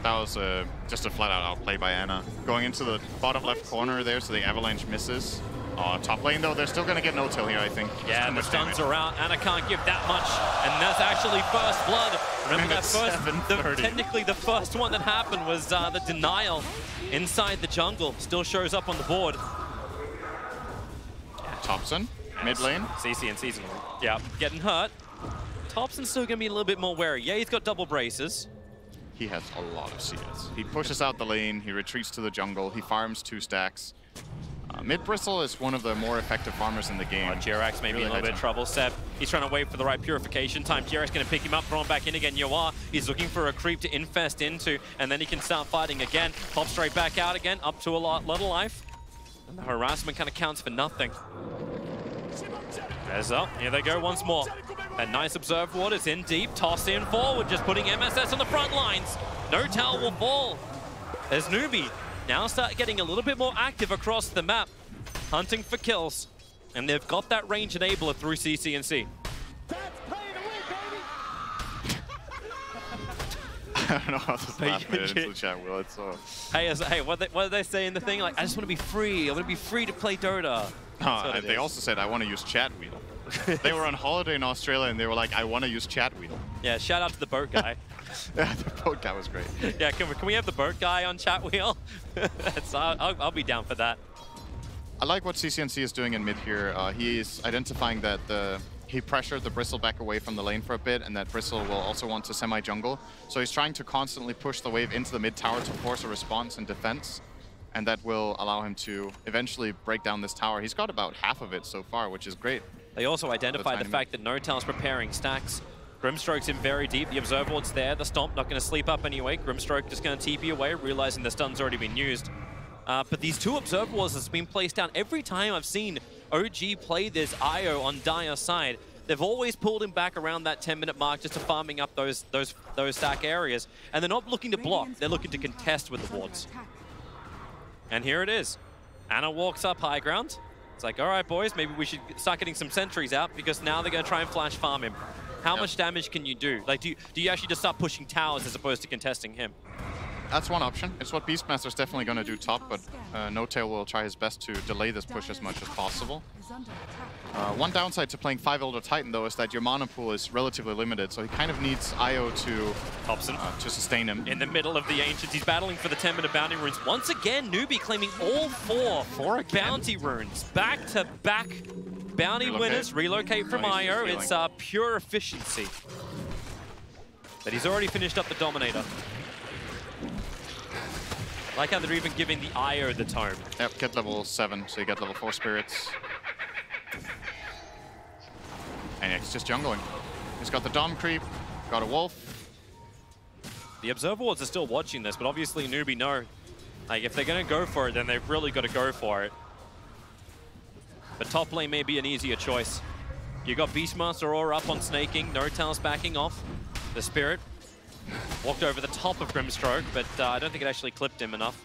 That was just a flat-out outplay by Ana. Going into the bottom left corner there, so the Avalanche misses. Top lane, though, they're still going to get no-till here, I think. Yeah, the stuns are out. Ana can't give that much, and that's actually first blood. Remember that technically the first one that happened was the denial inside the jungle. Still shows up on the board. Thompson, mid lane. CCNC's getting hurt. Thompson's still going to be a little bit more wary. Yeah, he's got double braces. He has a lot of CS. He pushes out the lane, he retreats to the jungle, he farms 2 stacks. Mid-Bristle is one of the more effective farmers in the game. Jirax may be in a little bit of trouble. Seb, he's trying to wait for the right purification time. Jirax going to pick him up, throw him back in again. Yawar, he's looking for a creep to infest into, and then he can start fighting again. Pop straight back out again, up to a lot of life. And the harassment kind of counts for nothing. There's up. Here they go once more. A nice observed ward is in deep. Toss in forward, just putting MSS on the front lines. No tower will fall. There's Newbie. Now start getting a little bit more active across the map. Hunting for kills. And they've got that range enabler through CCNC. I don't know how to laugh into the chat, Will. It's so... Hey, what did they say in the thing? Like, I just want to be free. I want to be free to play Dota. And they also said, I want to use chat wheel. They were on holiday in Australia and they were like, I want to use chat wheel. Yeah, shout out to the boat guy. Yeah, the boat guy was great. Yeah, can we have the boat guy on chat wheel? I'll be down for that. I like what CCNC is doing in mid here. He is identifying that he pressured the Bristle back away from the lane for a bit, and that Bristle will also want to semi-jungle. So he's trying to constantly push the wave into the mid tower to force a response and defense, and that will allow him to eventually break down this tower. He's got about half of it so far, which is great. They also identified the fact that Notel's preparing stacks. Grimstroke's in very deep. The Observer Ward's there. The Stomp not going to sleep up anyway. Grimstroke just going to TP away, realizing the stun's already been used. But these two Observer Wards has been placed down. Every time I've seen OG play this IO on Dire's side, they've always pulled him back around that 10-minute mark just to farming up those stack areas. And they're not looking to block. They're looking to contest with the wards. And here it is. Ana walks up high ground. It's like, all right, boys, maybe we should start getting some sentries out because now they're going to try and flash farm him. How much damage can you do? Like, do you actually just start pushing towers as opposed to contesting him? That's one option. It's what Beastmaster's definitely going to do top, but Notail will try his best to delay this push as much as possible. One downside to playing 5 Elder Titan, though, is that your mana pool is relatively limited, so he kind of needs IO to sustain him. In the middle of the Ancients, he's battling for the 10-minute bounty runes. Once again, Newbie claiming all four bounty runes. Back-to-back bounty winners. Relocate from IO. It's pure efficiency. But he's already finished up the Dominator. I like how they're even giving the IO the tome. Yep, get level 7, so you get level 4 spirits. And yeah, he's just jungling. He's got the Dom creep, got a Wolf. The Observer Wards are still watching this, but obviously Newbie know. Like, if they're going to go for it, then they've really got to go for it. But top lane may be an easier choice. You got Beastmaster Aura up on snaking, Notel's backing off. The Spirit walked over the top of Grimstroke, but I don't think it actually clipped him enough.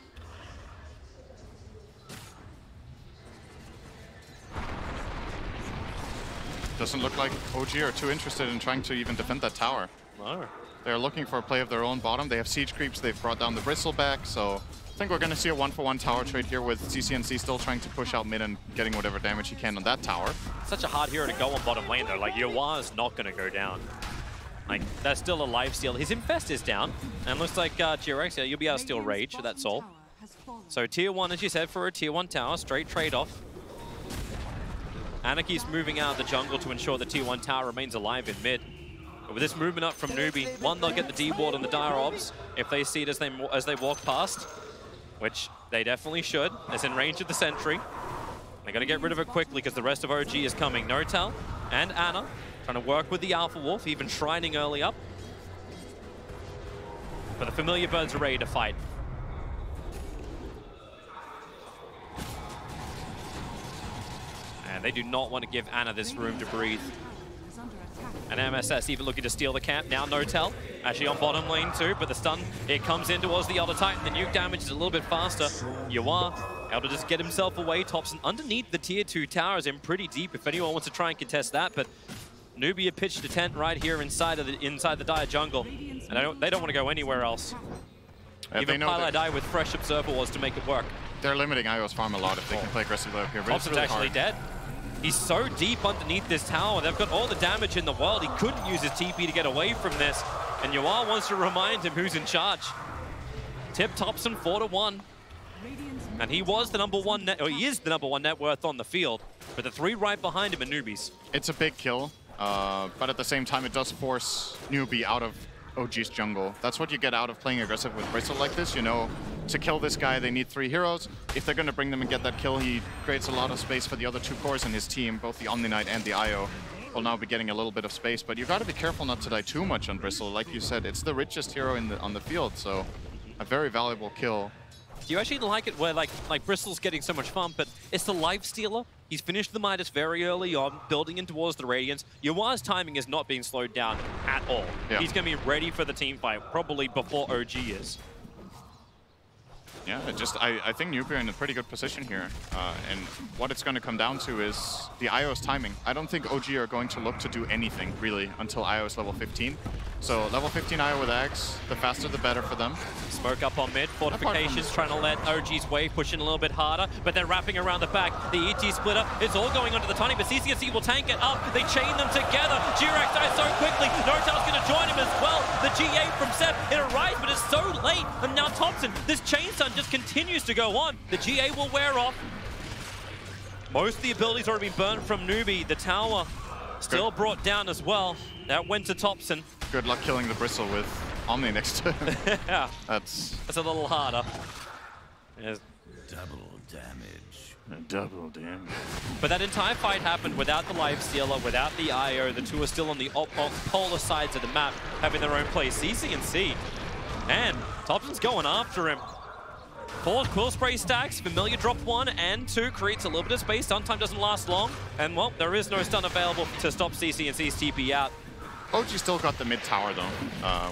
Doesn't look like OG are too interested in trying to even defend that tower. No. They're looking for a play of their own bottom. They have siege creeps, they've brought down the Bristle back, so I think we're going to see a 1-for-1 tower trade here with CCNC still trying to push out mid and getting whatever damage he can on that tower. Such a hard hero to go on bottom lane, though. Like, Yawa's not going to go down. Like, that's still a lifesteal. His Infest is down, and looks like GRX, you'll be able to steal Rage, that's all. So tier 1, as you said, for a tier 1 tower, straight trade-off. Anarchy's moving out of the jungle to ensure the tier 1 tower remains alive in mid. But with this movement up from Newbie, one, they'll get the D-ward and the Dire Obs if they see it as they walk past, which they definitely should. It's in range of the sentry. They're going to get rid of it quickly because the rest of OG is coming. Notel and Ana trying to work with the Alpha Wolf, even shrining early up. But the familiar birds are ready to fight. And they do not want to give Ana this room to breathe. And MSS even looking to steal the camp. Now Notel actually on bottom lane too, but the stun, it comes in towards the Elder Titan. The nuke damage is a little bit faster. Yuar able to just get himself away. Thompson underneath the tier 2 tower is in pretty deep if anyone wants to try and contest that, but Newbie had pitched a tent right here inside the Dire jungle, and they don't want to go anywhere else. Even Pilot Die with fresh Observer Wards to make it work. They're limiting IO's farm a lot if they can play aggressively up here. Thompson's really actually dead. He's so deep underneath this tower. They've got all the damage in the world. He couldn't use his TP to get away from this. And Yuar wants to remind him who's in charge. Tip Thompson 4-1. And he was the he is the number one net worth on the field. But the 3 right behind him are Newbies. It's a big kill, but at the same time, it does force Newbie out of OG's jungle. That's what you get out of playing aggressive with Bristle like this. You know, to kill this guy, they need 3 heroes. If they're going to bring them and get that kill, he creates a lot of space for the other 2 cores in his team. Both the Omni Knight and the IO will now be getting a little bit of space. But you got to be careful not to die too much on Bristle. Like you said, it's the richest hero on the field, so a very valuable kill. Do you actually like it where like Bristol's getting so much fun, but it's the life stealer? He's finished the Midas very early on, building in towards the Radiance. Yawar's timing is not being slowed down at all. Yeah. He's going to be ready for the team fight, probably before OG is. Yeah, I think Newbie are in a pretty good position here. And what it's going to come down to is the IO's timing. I don't think OG are going to look to do anything, really, until IO is level 15. So level 15 IO with Axe, the faster the better for them. Smoke up on mid, fortifications trying to let OG's wave push in a little bit harder, but then wrapping around the back. The ET splitter, it's all going onto the Tiny, but CCNC will tank it up. They chain them together. Jirax dies so quickly. Nortel's going to join him as well. The GA from Seb, it arrives, but it's so late. And now Thompson, this chain stun just continues to go on. The GA will wear off. Most of the abilities already been burned from Newbie. The tower still brought down as well. That went to Thompson. Good luck killing the Bristle with Omni next to him. Yeah. That's a little harder. Double damage. Double damage. But that entire fight happened without the life stealer, without the IO. The two are still on the polar sides of the map, having their own plays. CCNC. And Thompson's going after him. 4 Quill Spray stacks, Familiar dropped 1 and 2, creates a little bit of space. Stun time doesn't last long. And well, there is no stun available to stop CCNC's TP out. OG still got the mid tower though,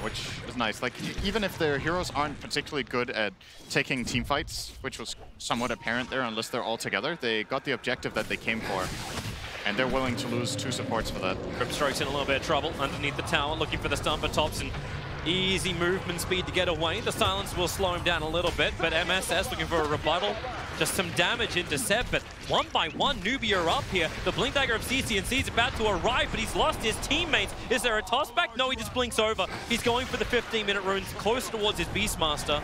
which is nice. Like, even if their heroes aren't particularly good at taking team fights, which was somewhat apparent there unless they're all together, they got the objective that they came for. And they're willing to lose 2 supports for that. Grimstroke's in a little bit of trouble underneath the tower, looking for the stun for Thompson. Easy movement speed to get away. The silence will slow him down a little bit, but MSS looking for a rebuttal. Just some damage into Seb, but one by one, Newbie are up here. The Blink Dagger of CCNC is about to arrive, but he's lost his teammates. Is there a toss back? No, he just blinks over. He's going for the 15-minute runes, close towards his Beastmaster.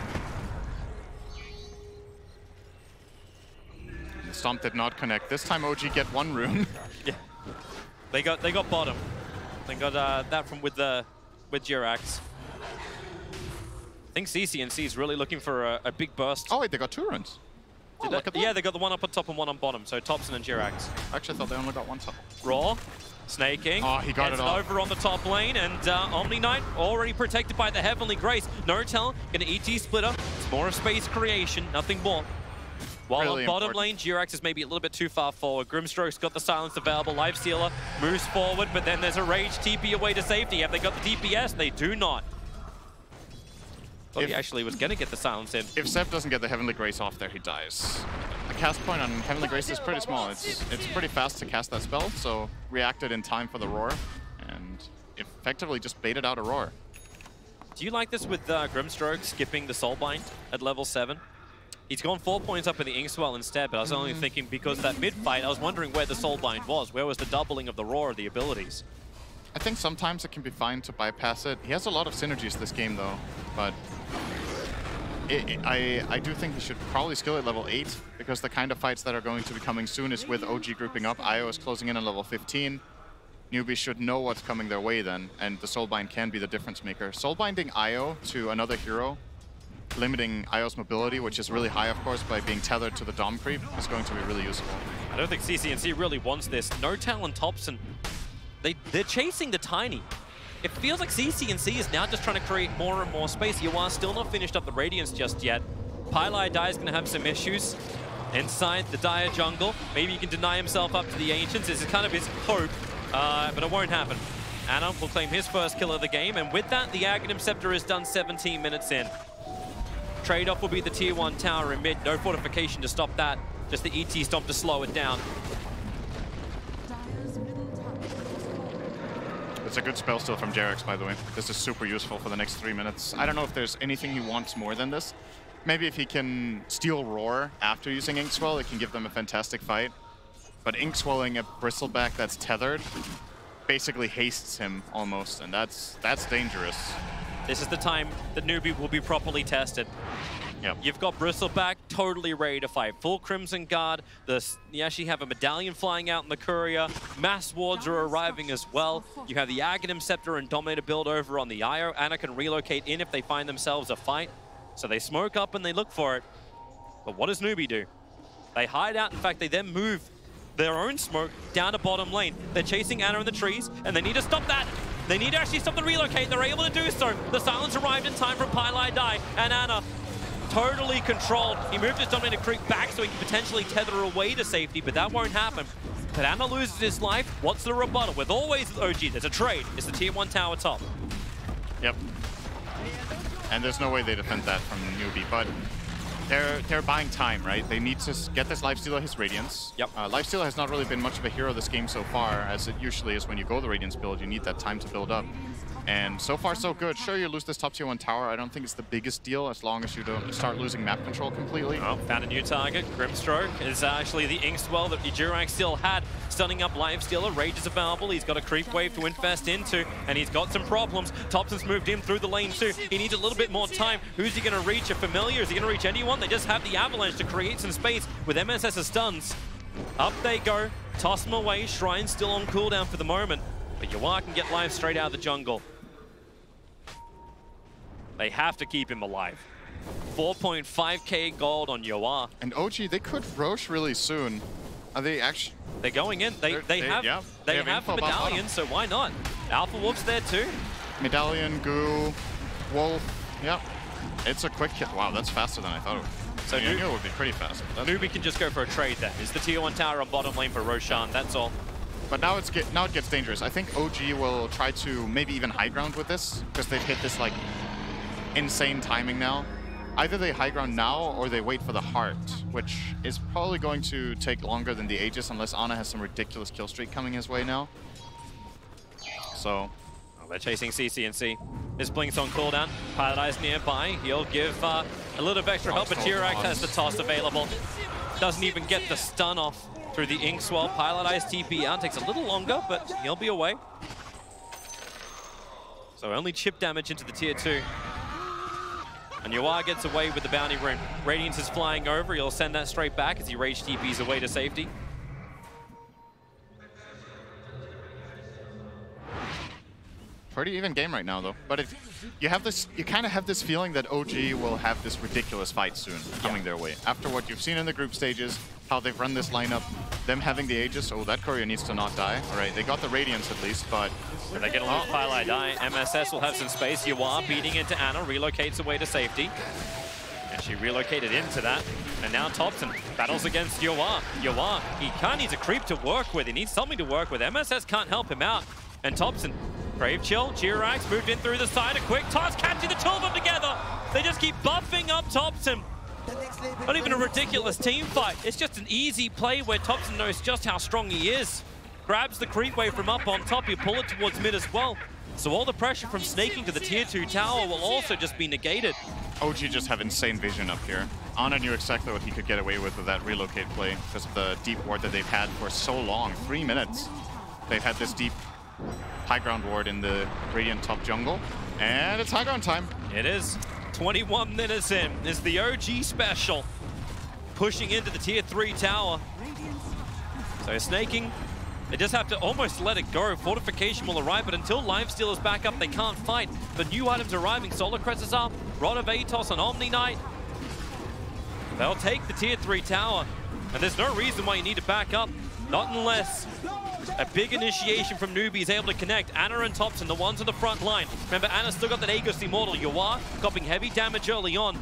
The Stomp did not connect. This time OG get 1 rune. Yeah, they got bottom. They got that from with Jirax. I think CCNC is really looking for a big burst. Oh wait, they got 2 runes. Oh, look at that. Yeah, they got the one up on top and one on bottom, so Thompson and Jirax. Actually, I thought they only got 1 top. Raw, snaking. Oh, he got it all. Over on the top lane, and Omni Knight already protected by the Heavenly Grace. Nortel gonna ET splitter. It's more of space creation, nothing more. While really on bottom lane, Jirax is maybe a little bit too far forward. Grimstroke's got the silence available. Lifestealer moves forward, but then there's a Rage TP away to safety. Have they got the DPS? They do not. Thought he actually was going to get the silence in. If Seb doesn't get the Heavenly Grace off there, he dies. The cast point on Heavenly Grace is pretty small. It's pretty fast to cast that spell, so reacted in time for the Roar, and effectively just baited out a Roar. Do you like this with Grimstroke skipping the Soulbind at level 7? He's gone 4 points up in the Inkswell instead, but I was only thinking because that mid-fight, I was wondering where the Soulbind was. Where was the doubling of the Roar of the abilities? I think sometimes it can be fine to bypass it. He has a lot of synergies this game, though, but I do think he should probably skill at level 8, because the kind of fights that are going to be coming soon is with OG grouping up. IO is closing in on level 15. Newbie should know what's coming their way then, and the Soulbind can be the difference maker. Soulbinding IO to another hero, limiting IO's mobility, which is really high, of course, by being tethered to the Dom creep, is going to be really useful. I don't think CCNC really wants this. Nortel and Thompson, they're chasing the Tiny. It feels like CCNC is now just trying to create more and more space. Yawar still not finished up the Radiance just yet. Pylai Dai is going to have some issues inside the Dire jungle. Maybe he can deny himself up to the Ancients. This is kind of his hope, but it won't happen. Anna will claim his first kill of the game, and with that, the Aghanim Scepter is done 17 minutes in. Trade-off will be the tier 1 tower in mid. No fortification to stop that. Just the ET stomp to slow it down. It's a good spell still from Jirax, by the way. This is super useful for the next 3 minutes. I don't know if there's anything he wants more than this. Maybe if he can steal Roar after using Inkswell, it can give them a fantastic fight. But Inkswelling a Bristleback that's tethered basically hastes him almost, and that's dangerous. This is the time that Newbie will be properly tested. Yep. You've got Bristleback totally ready to fight. Full Crimson Guard. You actually have a medallion flying out in the courier. Mass wards are arriving as well. You have the Aghanim Scepter and Dominator build over on the IO. Anna can relocate in if they find themselves a fight. So they smoke up and they look for it. But what does Newbie do? They hide out. In fact, they then move their own smoke down to bottom lane. They're chasing Anna in the trees, and they need to stop that. They need to actually stop the relocate. They're able to do so. The silence arrived in time from Pylai Dai, and Anna totally controlled. He moved his Dominator creep back so he can potentially tether away to safety, but that won't happen. But Ana loses his life. What's the rebuttal? With always OG, there's a trade. It's the tier 1 tower top. Yep. And there's no way they defend that from Newbie, but they're buying time, right? They need to get this Lifestealer his Radiance. Yep. Lifestealer has not really been much of a hero this game so far, as it usually is when you go the Radiance build. You need that time to build up. And so far, so good. Sure, you lose this top tier 1 tower. I don't think it's the biggest deal as long as you don't start losing map control completely. Oh, found a new target. Grimstroke is actually the Inkswell that Jirac still had. Stunning up Lifestealer. Rage is available. He's got a creep wave to infest into, and he's got some problems. Thompson's moved in through the lane too. He needs a little bit more time. Who's he going to reach? A familiar? Is he going to reach anyone? They just have the Avalanche to create some space with MSS's stuns. Up they go. Toss them away. Shrine's still on cooldown for the moment, but Yawar can get life straight out of the jungle. They have to keep him alive. 4.5k gold on Yawar. And OG, they could Roche really soon. Are they actually? They're going in. They have info Medallion, so why not? Alpha Wolf's there too. Medallion, Goo, Wolf. Yep. It's a quick kill. Wow, that's faster than I thought it would. So I knew it would be pretty fast. Newbie can just go for a trade then. It's the tier 1 tower on bottom lane for Roshan, that's all. But now it gets dangerous. I think OG will try to maybe even high ground with this, because they've hit this like insane timing now. Either they high ground now or they wait for the heart, which is probably going to take longer than the Aegis unless Ana has some ridiculous kill streak coming his way now. So they're chasing CCNC. His Blink's on cooldown. Pilot Eye's nearby. He'll give a little bit of extra help, but Jirac has the toss available. Doesn't even get the stun off through the Inkswell. Pilot Eye's TP out. Takes a little longer, but he'll be away. So only chip damage into the tier 2. And Yawar gets away with the bounty rune. Radiance is flying over. He'll send that straight back as he rage TPs away to safety. Pretty even game right now, though. But you kind of have this feeling that OG will have this ridiculous fight soon coming their way. After what you've seen in the group stages, how they've run this lineup, them having the Aegis. Oh, that courier needs to not die. All right, they got the Radiance at least, but if they get a little Firelight die, MSS will have some space. Yawar beating into Ana, relocates away to safety. And she relocated into that. And now Thompson battles against Yawar. Yawar, he needs a creep to work with. He needs something to work with. MSS can't help him out. And Thompson, Brave Chill, Jirac moved in through the side. A quick toss, catching the two of them together. They just keep buffing up Thompson. Not even a ridiculous team fight. It's just an easy play where Thompson knows just how strong he is. Grabs the creep wave from up on top. You pull it towards mid as well. So all the pressure from snaking to the tier 2 tower will also just be negated. OG just have insane vision up here. Ana knew exactly what he could get away with that relocate play because of the deep ward that they've had for so long. 3 minutes. They've had this deep high ground ward in the Radiant top jungle. And it's high ground time. It is. 21 minutes in is the OG special. Pushing into the tier 3 tower. So snaking. They just have to almost let it go. Fortification will arrive, but until Lifesteal is back up, they can't fight. But new items arriving. Solar Crest is up. Rod of Atos and Omni Knight. They'll take the tier 3 tower. And there's no reason why you need to back up. Not unless a big initiation from Newbie is able to connect. Ana and Thompson, the ones on the front line. Remember, Ana's still got that Aegis Immortal. Yawar copying heavy damage early on.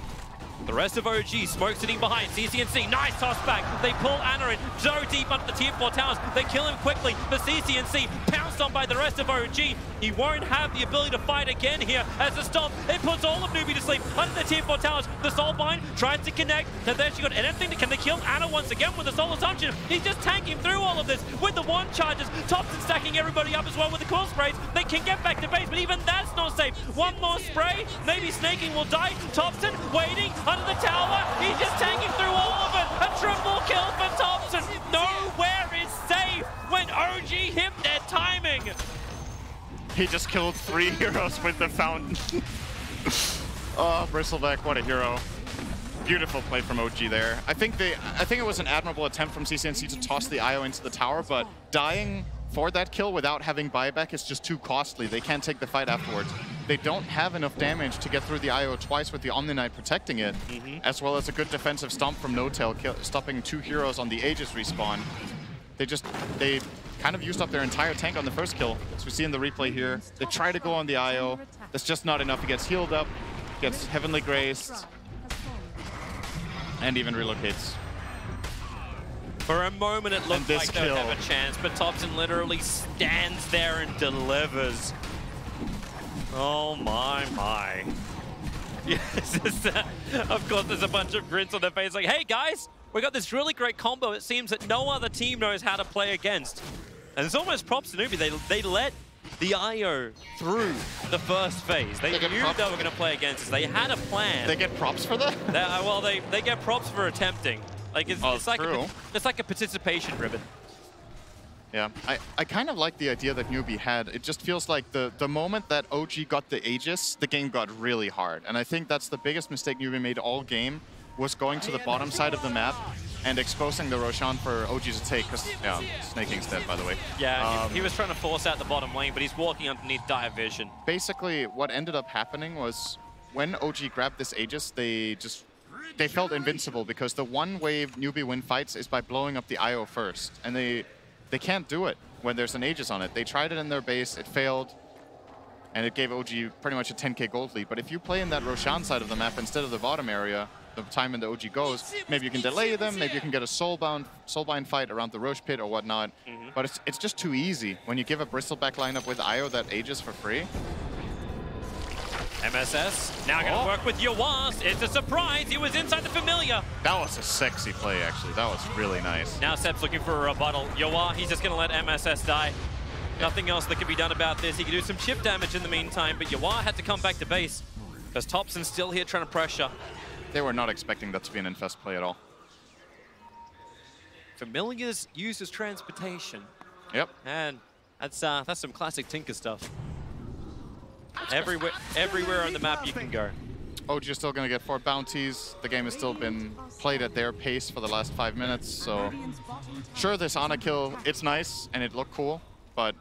The rest of OG, Smoke sitting behind. CCNC, nice toss back. They pull Ana in so deep under the tier 4 towers. They kill him quickly. The CCNC pounced on by the rest of OG. He won't have the ability to fight again here as the stomp. It puts all of Newbie to sleep under the tier 4 towers. The Soulbind tries to connect. Now there she got anything. Can they kill Ana once again with the Soul Assumption? He's just tanking through all of this with the one charges. Thompson stacking everybody up as well with the cool sprays. They can get back to base, but even that's not safe. One more spray. Maybe Snaking will die. Thompson waiting under the tower. He's just tanking through all of it. A triple kill for Thompson. Nowhere is safe when OG hit their timing. He just killed 3 heroes with the fountain. Oh, Bristleback, what a hero. Beautiful play from OG there. I think it was an admirable attempt from CCNC to toss the IO into the tower, but dying for that kill without having buyback is just too costly. They can't take the fight afterwards. They don't have enough damage to get through the IO twice with the Omni Knight protecting it, as well as a good defensive stomp from No-Tail, stopping 2 heroes on the Aegis respawn. They kind of used up their entire tank on the first kill, as we see in the replay here. They try to go on the IO. That's just not enough. He gets healed up, gets Heavenly Graced. And even relocates. For a moment, it looked like they would have a chance, but Thompson literally stands there and delivers. Oh my. Yes, of course, there's a bunch of grins on their face like, hey guys, we got this really great combo it seems that no other team knows how to play against. And it's almost props to Newbie. They let the IO through the first phase. They knew they were going to play against us. They had a plan. They get props for that? Well, they get props for attempting. Like it's like a participation ribbon. Yeah, I kind of like the idea that Newbie had. It just feels like the moment that OG got the Aegis, the game got really hard. And I think that's the biggest mistake Newbie made all game, was going to the bottom side of the map and exposing the Roshan for OG to take, because, yeah, Snaking's dead, by the way. Yeah, he was trying to force out the bottom lane, but he's walking underneath dire vision. Basically, what ended up happening was when OG grabbed this Aegis, they felt invincible, because the one way Newbie win fights is by blowing up the IO first. And they can't do it when there's an Aegis on it. They tried it in their base, it failed, and it gave OG pretty much a 10k gold lead. But if you play in that Roshan side of the map instead of the bottom area, the time when the OG goes, maybe you can delay them, maybe you can get a soulbind fight around the Roche pit or whatnot. But it's just too easy when you give a Bristleback lineup with IO that Aegis for free. MSS now going to work with Yawas. It's a surprise. He was inside the familiar. That was a sexy play, actually. That was really nice. Now Seb's looking for a rebuttal. Yawa, he's just going to let MSS die. Nothing else that can be done about this. He can do some chip damage in the meantime, but Yawa had to come back to base because Thompson's still here trying to pressure. They were not expecting that to be an infest play at all. Familiars used as transportation. Yep. And that's some classic Tinker stuff. Everywhere on the map you can go. OG is still going to get 4 bounties. The game has still been played at their pace for the last 5 minutes, so sure, this Ana kill, it's nice and it looked cool, but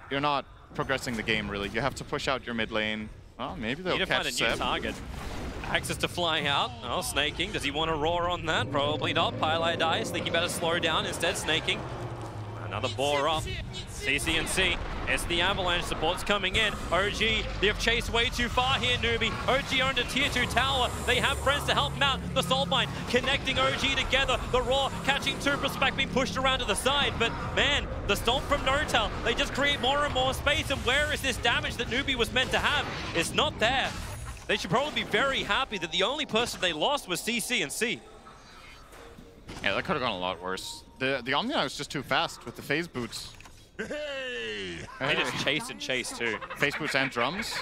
you're not progressing the game really. You have to push out your mid lane. Well, maybe they'll catch Seb. Need to find a new target. Access to flying out. Oh, Snaking. Does he want to roar on that? Probably not. Pyle dies. Think he better slow down. Instead, Snaking. Another boar up. CC&C. It's the Avalanche. Support's coming in. OG, they have chased way too far here, Newbie. OG are under tier 2 tower. They have friends to help them out. The Soulbind connecting OG together. The Roar catching 2, Bristleback being pushed around to the side. But man, the Stomp from Nortel, they just create more and more space. And where is this damage that Newbie was meant to have? It's not there. They should probably be very happy that the only person they lost was CC&C. Yeah, that could have gone a lot worse. The Omni was just too fast with the phase boots. They just chased and chased too. Phase boots and drums.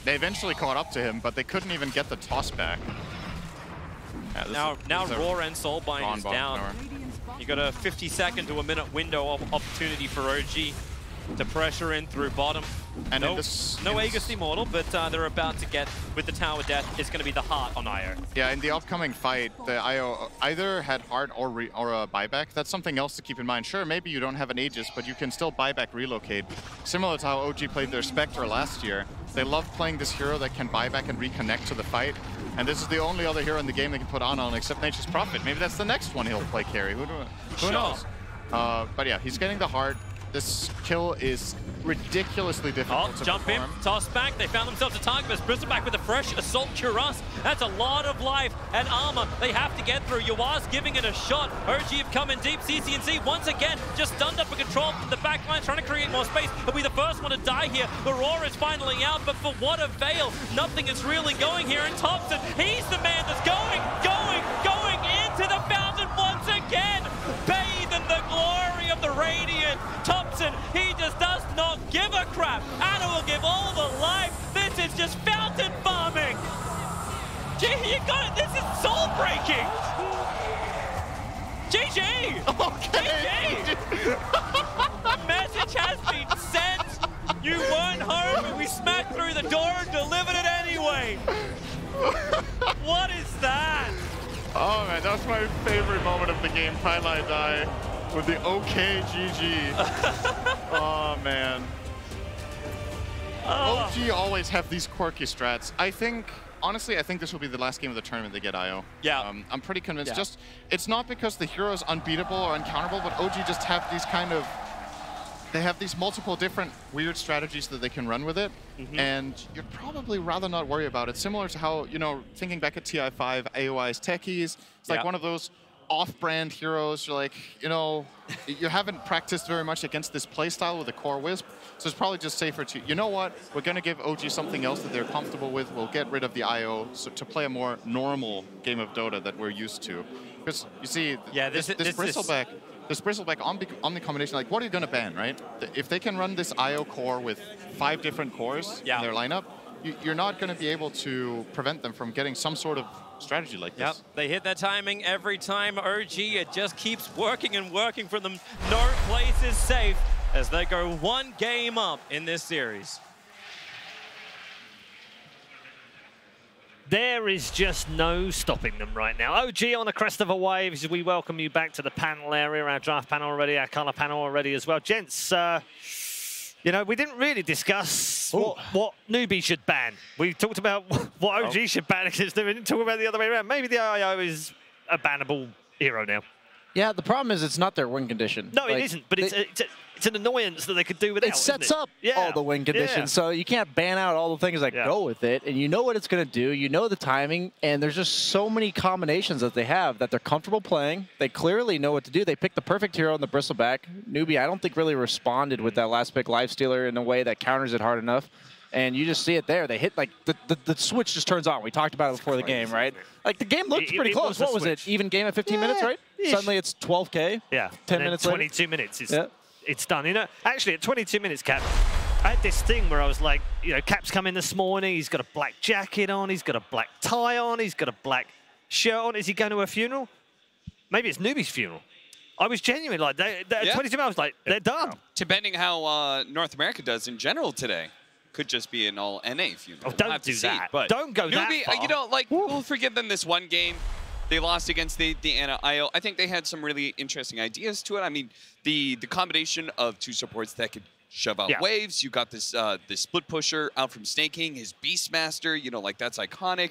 They eventually caught up to him, but they couldn't even get the toss back. Yeah, now Roar and Soulbind is down. You got a 50-second to a minute window of opportunity for OG to pressure in through bottom. And no Aegis Immortal, but they're about to get, with the Tower Death, it's going to be the heart on IO. Yeah, in the upcoming fight, the IO either had heart or a buyback. That's something else to keep in mind. Sure, maybe you don't have an Aegis, but you can still buyback relocate. Similar to how OG played their Spectre last year. They love playing this hero that can buyback and reconnect to the fight. And this is the only other hero in the game they can put on except Nature's Prophet. Maybe that's the next one he'll play carry. Who knows? But yeah, he's getting the heart. This kill is ridiculously difficult to jump perform. in, toss back. They found themselves a target, but Bristleback with a fresh Assault Cuirass. That's a lot of life and armor they have to get through. Yawa's giving it a shot. OG have come in deep. CC&C once again just stunned up and controlled from the back line, trying to create more space. He'll be the first one to die here. The Roar is finally out, but for what avail? Nothing is really going here. And Thompson, he's the man that's going into the fountain once again. Bathe in the glory of the Radiant. Thompson, he just does not give a crap. Anna will give all the life. This is just fountain farming. Gee, you got it. This is soul breaking. GG. Okay. GG. The message has been sent. You weren't home, and we smacked through the door and delivered it anyway. What is that? Oh man, that was my favorite moment of the game. Pylai die with the OK GG. Oh man. OG always have these quirky strats. Honestly, I think this will be the last game of the tournament they get IO. Yeah. I'm pretty convinced. Just, it's not because the hero is unbeatable or uncounterable, but OG just have these kind of they have these multiple different weird strategies that they can run with it, and you'd probably rather not worry about it. Similar to how, you know, thinking back at TI5, AOI's techies, it's like one of those off-brand heroes. You're like, you know, you haven't practiced very much against this playstyle with a core Wisp, so it's probably just safer to, you know what, we're going to give OG something else that they're comfortable with. We'll get rid of the IO to play a more normal game of Dota that we're used to. Because you see, this Bristleback, this Bristleback Omni combination, like, what are you going to ban, right? If they can run this IO core with 5 different cores in their lineup, you're not going to be able to prevent them from getting some sort of strategy like this. They hit their timing every time. OG, it just keeps working and working for them. No place is safe as they go 1 game up in this series. There is just no stopping them right now. OG on the crest of a wave as we welcome you back to the panel area, our draft panel already, our color panel already as well. Gents, you know, we didn't really discuss what Newbie should ban. We talked about what OG should ban against them. We didn't talk about the other way around. Maybe the IO is a bannable hero now. Yeah, the problem is it's not their win condition. No, it isn't, but it's an annoyance that they could do without. It sets up all the win conditions, so you can't ban out all the things that go with it, and you know what it's going to do, you know the timing, and there's just so many combinations that they have that they're comfortable playing. They clearly know what to do. They picked the perfect hero in the Bristleback. Newbie, I don't think really responded with that last pick Lifestealer in a way that counters it hard enough. And you just see it there. They hit, like, the switch just turns on. We talked about it before the game, right? Like, the game looked pretty close. What was it? Even game at 15 minutes, right? Suddenly it's 12K. Yeah. 10 minutes 22 minutes. It's done. You know, actually, at 22 minutes, Cap, I had this thing where I was like, you know, Cap's come in this morning. He's got a black jacket on. He's got a black tie on. He's got a black shirt on. Is he going to a funeral? Maybe it's Newbie's funeral. I was genuinely like, at 22 minutes, I was like, they're done. Depending how North America does in general today. Could just be an all NA funeral. Oh, don't do that. But don't go Newbie, that far. You know, like, we'll forgive them this one game. They lost against the IO. I think they had some really interesting ideas to it. I mean, the combination of 2 supports that could shove out waves. You got this this split pusher out from Snaking, his Beastmaster. You know, like, that's iconic.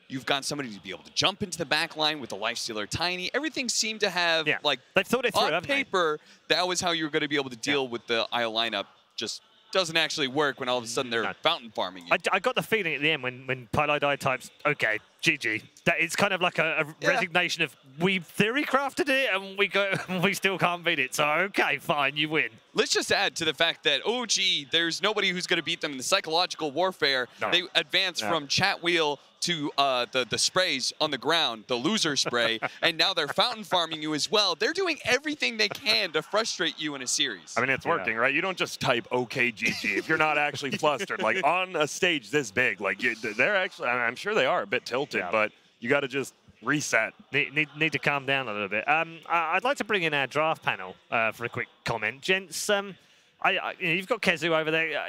You've got somebody to be able to jump into the back line with the Lifestealer Tiny. Everything seemed to have, like, they've thought it through, on paper, that was how you were going to be able to deal with the IO lineup. Just doesn't actually work when all of a sudden they're fountain farming you. I got the feeling at the end when Pylai types, okay, GG, that it's kind of like a resignation of, we theory crafted it and we still can't beat it. So, okay, fine, you win. Let's just add to the fact that OG, there's nobody who's going to beat them in the psychological warfare. They advance from chat wheel to the sprays on the ground, the loser spray, and now they're fountain farming you as well. They're doing everything they can to frustrate you in a series. I mean, it's working, right? You don't just type OK GG if you're not actually flustered. Like, on a stage this big, like, they're actually, I'm sure they are a bit tilted, but you got to just reset. Need to calm down a little bit. I'd like to bring in our draft panel for a quick comment. Gents, you've got Kezu over there.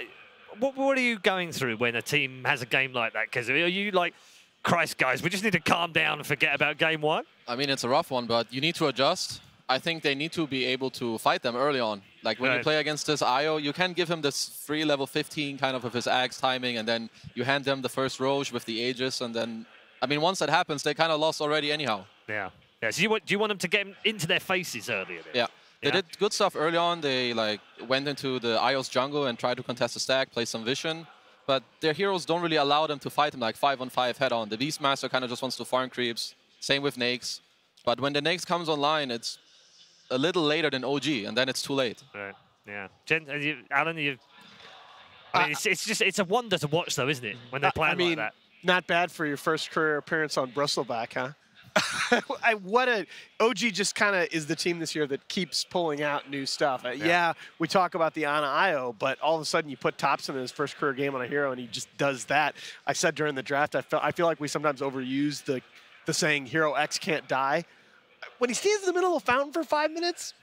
What are you going through when a team has a game like that, Kezu? Are you like, Christ, guys, we just need to calm down and forget about game 1? I mean, it's a rough one, but you need to adjust. I think they need to be able to fight them early on. Like, when you play against this IO, you can give him this free level 15 kind of his Axe timing, and then you hand them the first Roche with the Aegis, and then, I mean, once that happens, they kind of lost already anyhow. Yeah. So do you want them to get into their faces earlier? Then? Yeah. They did good stuff early on. They like went into the IO's jungle and tried to contest the stack, play some vision. But their heroes don't really allow them to fight him like 5-on-5 head-on. The Beastmaster kind of just wants to farm creeps. Same with Nakes. But when the Nakes comes online, it's a little later than OG, and then it's too late. Right. Yeah. Alan, I mean, it's a wonder to watch, though, isn't it? When they're playing like that. Not bad for your first career appearance on Bristleback, huh? OG just kind of is the team this year that keeps pulling out new stuff. Yeah, we talk about the Ana IO, but all of a sudden you put Thompson in his first career game on a hero and he just does that. I said during the draft, I feel like we sometimes overuse the saying hero X can't die. When he stands in the middle of a fountain for 5 minutes,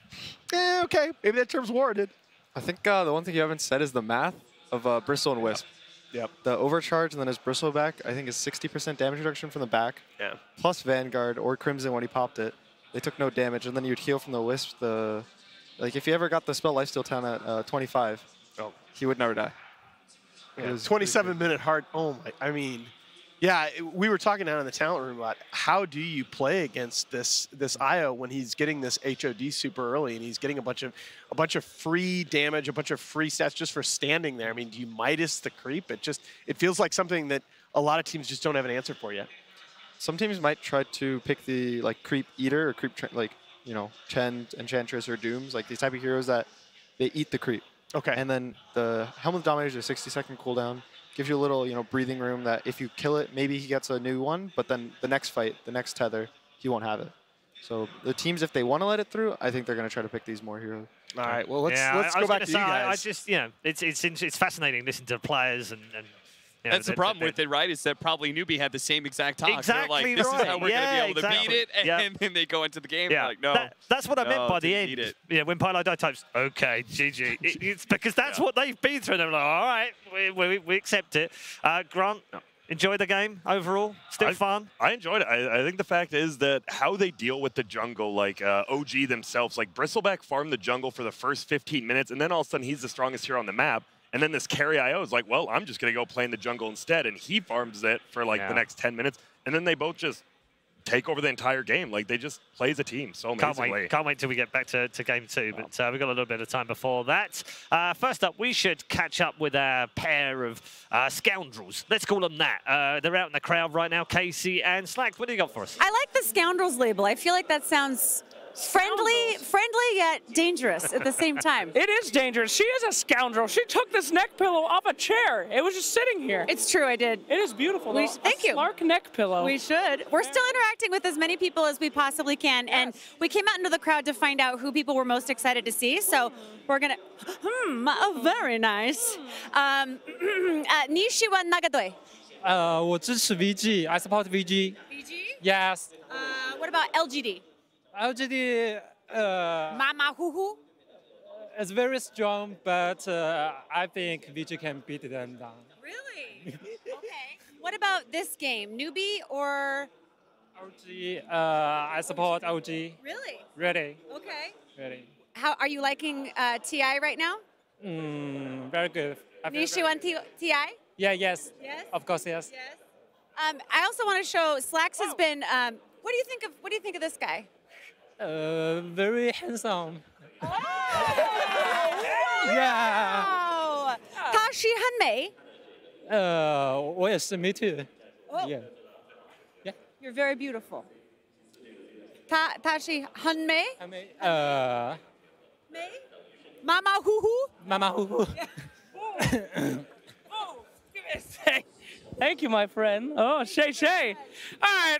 okay, maybe that term's warranted. I think the one thing you haven't said is the math of Bristle and Wisp. Yep. The overcharge and then his Bristleback, I think, is 60% damage reduction from the back. Yeah. Plus Vanguard or Crimson when he popped it. They took no damage, and then you'd heal from the Wisp. Like, if you ever got the spell Lifesteal Town at 25, he would never die. Yeah, 27-minute hard. Oh my! I mean, Yeah, we were talking down in the talent room about how do you play against this IO when he's getting this HOD super early and he's getting a bunch of free damage, a bunch of free stats just for standing there. I mean, do you Midas the creep? It feels like something that a lot of teams just don't have an answer for yet. Some teams might try to pick the creep eater or creep Chen, Enchantress, or Dooms, like these type of heroes that they eat the creep. Okay. And then the Helm of the Dominator is a 60-second cooldown. Gives you a little, breathing room that if you kill it, maybe he gets a new one, but then the next fight, the next tether, he won't have it. So the teams, if they want to let it through, I think they're going to try to pick these more heroes. All right, well, let's go back to you guys. I just, it's fascinating listening to the players and that's the problem with it, right? Is that probably Newbie had the same exact talk. Exactly. They're like, this is how we're going to be able to beat it, and then they go into the game like, no. That's what I meant by the end. Yeah, when Pylo Die types, okay, GG. It's because that's what they've been through. They're like, all right, we accept it. Grant, enjoy the game overall? Still fun? I enjoyed it. I think the fact is that how they deal with the jungle, like OG themselves, like Bristleback farmed the jungle for the first 15 minutes, and then all of a sudden he's the strongest hero on the map. And then this carry IO is like, well, I'm just going to go play in the jungle instead. And he farms it for like the next 10 minutes. And then they both just take over the entire game. Like they just play as a team so amazingly. Can't wait till we get back to game 2. But we've got a little bit of time before that. First up, we should catch up with our pair of scoundrels. Let's call them that. They're out in the crowd right now. Casey and Slacks, what do you got for us? I like the scoundrels label. I feel like that sounds friendly yet dangerous at the same time. It is dangerous. She is a scoundrel. She took this neck pillow off a chair. It was just sitting here. It's true, I did. It is beautiful. Thank you. Slark neck pillow. We should. We're still interacting with as many people as we possibly can, and we came out into the crowd to find out who people were most excited to see. So we're gonna. Very nice. Nishi wa Nagadoi. 我支持 VG. I support VG. VG? Yes. What about LGD? LGD Mama Hoo Hoo? is very strong, but I think VG can beat them down. Really? Okay. What about this game? Newbie or? OG, I support OG. Really? Ready. Okay. Ready. How are you liking TI right now? Very good. Nishi won TI? Yeah, yes. Yes? Of course, yes. Yes. I also want to show Slacks has been. What do you think of this guy? Very handsome. Oh! Yeah. Wow. 他是很美. 我也是 me too. Oh. Yeah. Yeah. You're very beautiful. 他是很美. 美. Mama hoo hoo. Mama hoo hoo. Oh, give me a sec. Thank you, my friend. Oh, Shay Shay. All right.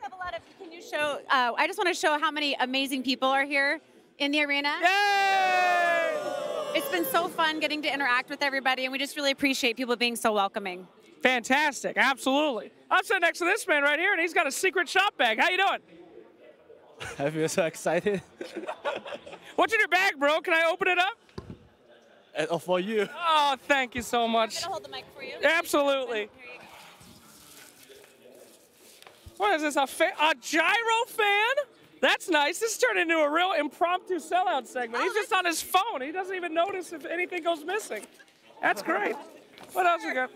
Can you show? I just want to show how many amazing people are here in the arena. Yay! It's been so fun getting to interact with everybody, and we just really appreciate people being so welcoming. Fantastic, absolutely. I'm sitting next to this man right here, and he's got a secret shop bag. How you doing? I feel so excited. What's in your bag, bro? Can I open it up? For you. Oh, thank you so much. I'm gonna hold the mic for you. Absolutely. What is this, a gyro fan? That's nice. This turned into a real impromptu sellout segment. He's just on his phone. He doesn't even notice if anything goes missing. That's great. What else you got?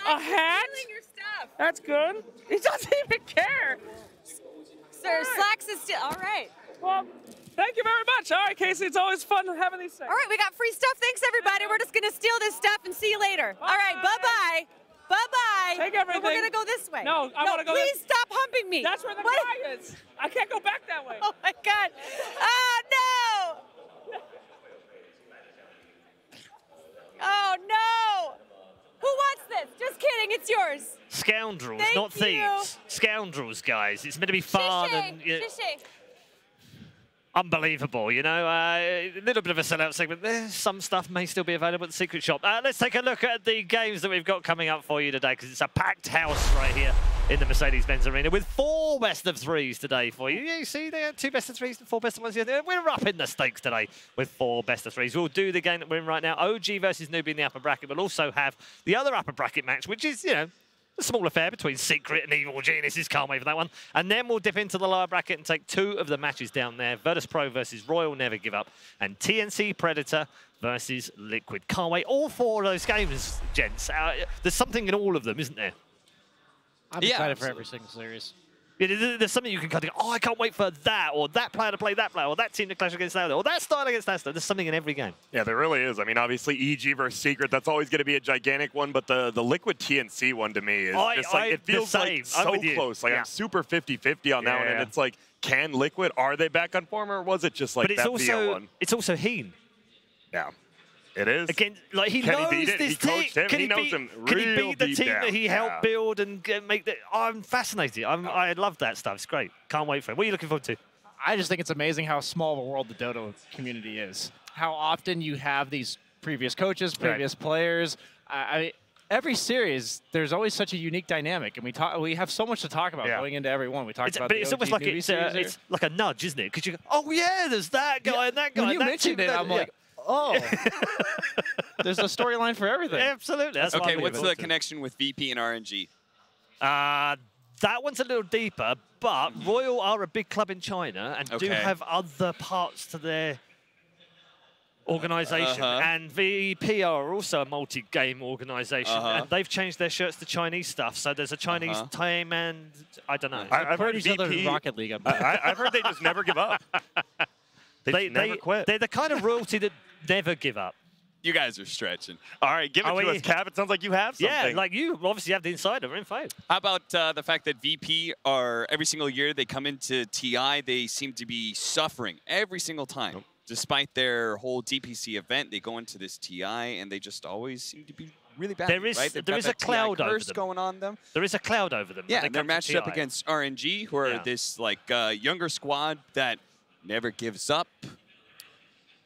A hat? Your stuff. That's good. He doesn't even care. Sir, Slacks is still, all right. Well, thank you very much. All right, Casey, it's always fun having these things. All right, we got free stuff. Thanks, everybody. We're just gonna steal this stuff and see you later. All right, bye-bye. Bye-bye. Take everything. We're gonna go this way. No, I want to go please stop humping me. That's where the guy is. I can't go back that way. Oh, my God. Oh, no. Oh, no. Who wants this? Just kidding. It's yours. Scoundrels, Thank not you. thieves. Scoundrels, guys. It's meant to be fun and unbelievable, you know. A little bit of a sellout segment there. Some stuff may still be available at the Secret Shop. Let's take a look at the games that we've got coming up for you today, because it's a packed house right here in the Mercedes-Benz Arena with 4 best-of-3s today for you. Yeah, you see, they had 2 best-of-3s and 4 best-of-1s. Yeah, we're up in the stakes today with 4 best-of-3s. We'll do the game that we're in right now, OG versus Newbie in the upper bracket. We'll also have the other upper bracket match, which is, you know, a small affair between Secret and Evil Geniuses. Can't wait for that one. And then we'll dip into the lower bracket and take 2 of the matches down there. Virtus Pro versus Royal Never Give Up. And TNC Predator versus Liquid. Can't wait. All 4 of those games, gents. There's something in all of them, isn't there? I'm excited for every single series. Yeah, there's something you can kind of go, oh, I can't wait for that, or that player to play that player, or that team to clash against that, or that style against that style. There's something in every game. Yeah, there really is. I mean, obviously, EG versus Secret, that's always going to be a gigantic one, but the Liquid TNC one to me is just like, it feels like so close. Like, I'm super 50-50 on that one, and it's like, can Liquid, are they back on form, or was it just like that BO one? It's also Heen. Yeah. It is. Again, like he knows this team. Can he beat the team that he helped build and make that? I'm fascinated. I love that stuff. It's great. Can't wait for it. What are you looking forward to? I just think it's amazing how small of a world the Dodo community is. How often you have these previous coaches, previous players. Every series, there's always such a unique dynamic, and we have so much to talk about going into every one. We talked about, but it's almost like it's like a nudge, isn't it? Because you go, oh yeah, there's that guy and that guy. When you mentioned it, I'm like, oh, there's a storyline for everything. Absolutely. That's okay, what's the connection with VP and RNG? That one's a little deeper, but Royal are a big club in China and do have other parts to their organization. And VP are also a multi-game organization, and they've changed their shirts to Chinese stuff. So there's a Chinese team, and I don't know. I've heard each other in Rocket League. I've heard they just never give up. They never quit. They're the kind of royalty that never give up. You guys are stretching. All right, give it to us, Cap. It sounds like you have something. Yeah, like you obviously have the insider info. How about the fact that VP are, every single year they come into TI, they seem to be suffering every single time. Despite their whole DPC event, they go into this TI and they just always seem to be really bad. There is a cloud over them. Going on them. There is a cloud over them. Yeah, they're matched up against RNG, who are this like younger squad that never gives up.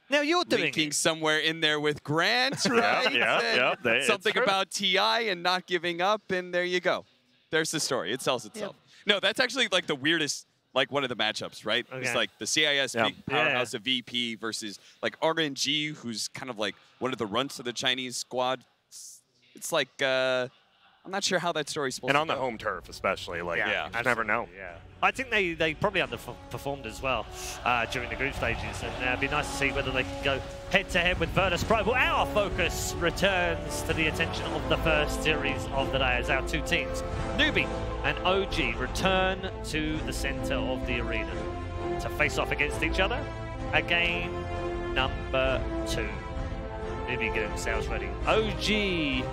Now you're doing linking somewhere in there with Grant, right? Something about TI and not giving up, and there you go. There's the story. It sells itself. No, that's actually like the weirdest, like one of the matchups, right? It's like the CIS big powerhouse of VP versus like RNG, who's kind of like one of the runts of the Chinese squad. It's like I'm not sure how that story's supposed to go. And on the home turf, especially, like you just never know. Yeah, I think they probably underperformed as well during the group stages, and it'd be nice to see whether they can go head-to-head with Virtus Pro. Well, our focus returns to the attention of the first series of the day as our two teams, Newbie and OG, return to the center of the arena to face off against each other at game number 2. Newbie getting themselves ready. OG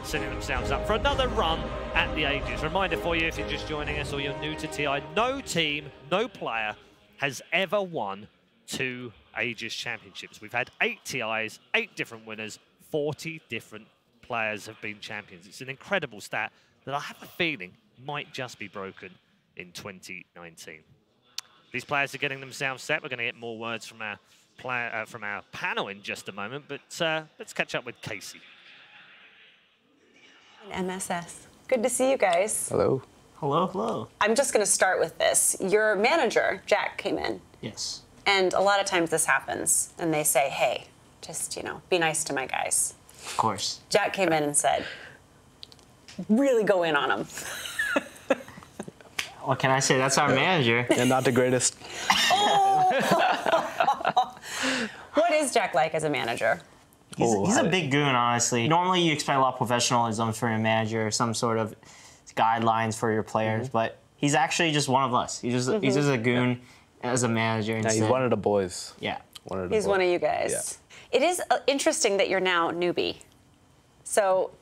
setting themselves up for another run at the Ages. Reminder for you, if you're just joining us or you're new to TI, no team, no player has ever won 2 Ages championships. We've had 8 TIs, 8 different winners, 40 different players have been champions. It's an incredible stat that I have a feeling might just be broken in 2019. These players are getting themselves set. We're going to get more words from our panel in just a moment, but let's catch up with Casey. MSS. Good to see you guys. Hello. Hello, hello. I'm just going to start with this. Your manager, Jack, came in. Yes. And a lot of times this happens, and they say, hey, just, be nice to my guys. Of course. Jack came in and said, really go in on them. What can I say? That's our manager. And not the greatest. What is Jack like as a manager? He's a big goon, honestly. Normally, you expect a lot of professionalism from your manager, some sort of guidelines for your players, but he's actually just one of us. He's just a goon as a manager. Yeah, he's one of the boys. Yeah. He's one of you guys. Yeah. It is interesting that you're now Newbie. So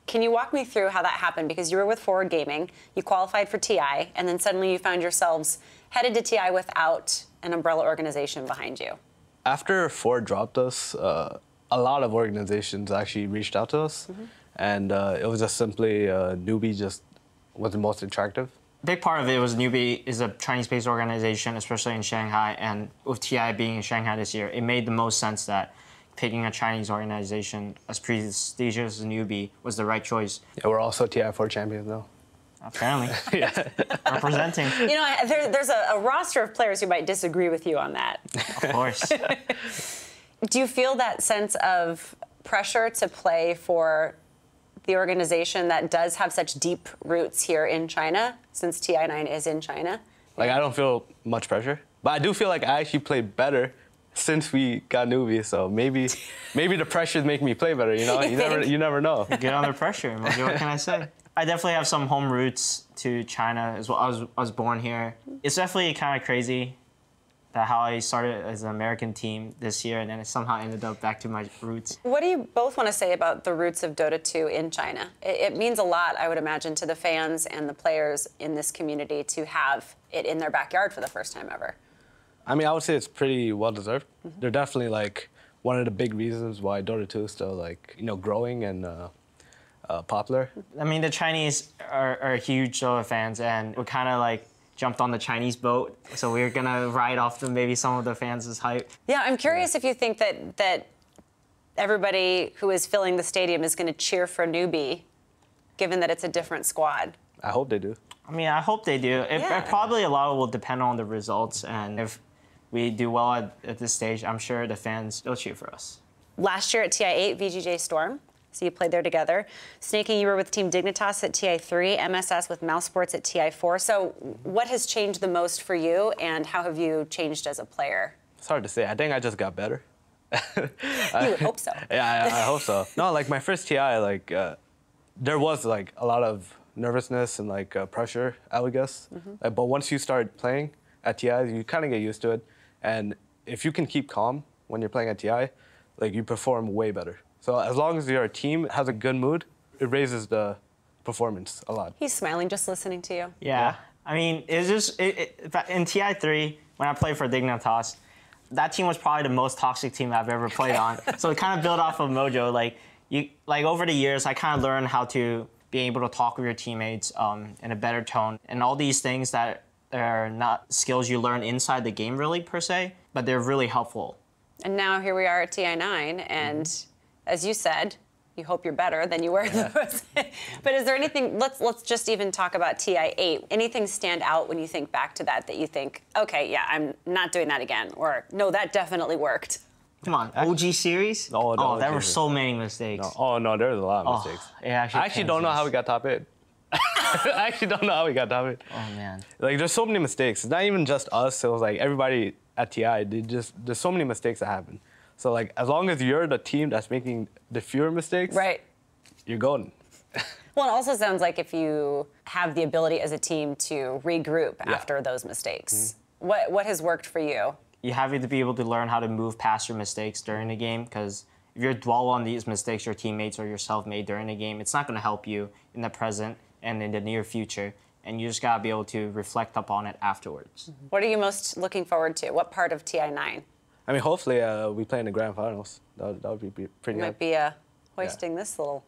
can you walk me through how that happened? Because you were with Forward Gaming, you qualified for TI, and then suddenly you found yourselves headed to TI without an umbrella organization behind you. After Ford dropped us, a lot of organizations actually reached out to us, and it was just simply Newbie just was the most attractive. A big part of it was Newbie is a Chinese-based organization, especially in Shanghai, and with TI being in Shanghai this year, it made the most sense that picking a Chinese organization as prestigious as Newbie was the right choice. Yeah, we're also TI4 champions now. Apparently. Representing. There's a roster of players who might disagree with you on that. Of course. Do you feel that sense of pressure to play for the organization that does have such deep roots here in China, since TI9 is in China? Like, I don't feel much pressure, but I do feel like I actually played better since we got Newbie, so maybe the pressures make me play better, You never know. Get under pressure, what can I say? I definitely have some home roots to China as well. I was born here. It's definitely kind of crazy that how I started as an American team this year and then it somehow ended up back to my roots. What do you both want to say about the roots of Dota 2 in China? It means a lot, I would imagine, to the fans and the players in this community to have it in their backyard for the first time ever. I mean, I would say it's pretty well-deserved. They're definitely, like, one of the big reasons why Dota 2 is still, like, you know, growing and popular. I mean, the Chinese are huge Dota fans, and we kind of, like, jumped on the Chinese boat, so we were gonna ride off maybe some of the fans' hype. Yeah, I'm curious if you think that everybody who is filling the stadium is going to cheer for Newbie, given that it's a different squad. I hope they do. I mean, I hope they do. Probably a lot will depend on the results, and if we do well at this stage, I'm sure the fans will cheer for us. Last year at TI8, VGJ Storm, so you played there together. Snaking, you were with Team Dignitas at TI3, MSS with Mouse Sports at TI4. So what has changed the most for you, and how have you changed as a player? It's hard to say. I think I just got better. You would hope so. Yeah, I hope so. No, like my first TI, like there was like a lot of nervousness and like pressure, I would guess. But once you start playing at TI, you kind of get used to it. And if you can keep calm when you're playing at TI, like you perform way better. So as long as your team has a good mood, it raises the performance a lot. He's smiling just listening to you. Yeah. I mean, it's just, in TI3, when I played for Dignitas, that team was probably the most toxic team I've ever played on. So it kind of built off of mojo. Like over the years, I kind of learned how to be able to talk with your teammates in a better tone. And all these things that are not skills you learn inside the game really per se, but they're really helpful. And now here we are at TI9, and as you said, you hope you're better than you were in the first. But is there anything, let's just even talk about TI8. Anything stand out when you think back to that you think, okay, yeah, I'm not doing that again, or no, that definitely worked? Come on, OG series? Oh, there were so many mistakes. No. Oh, no, there was a lot of mistakes. Yeah, I actually don't know how we got top 8. I actually don't know how we got top 8. Oh, man. Like, there's so many mistakes. It's not even just us. It was like everybody at TI. There's so many mistakes that happen. So, like, as long as you're the team that's making the fewer mistakes, right, you're golden. Well, it also sounds like if you have the ability as a team to regroup after those mistakes. What has worked for you? You have to be able to learn how to move past your mistakes during the game, because if you dwell on these mistakes your teammates or yourself made during the game, it's not going to help you in the present and in the near future. And you just got to be able to reflect upon it afterwards. What are you most looking forward to? What part of TI9? I mean, hopefully we play in the grand finals. That would be pretty You good. might be hoisting this little...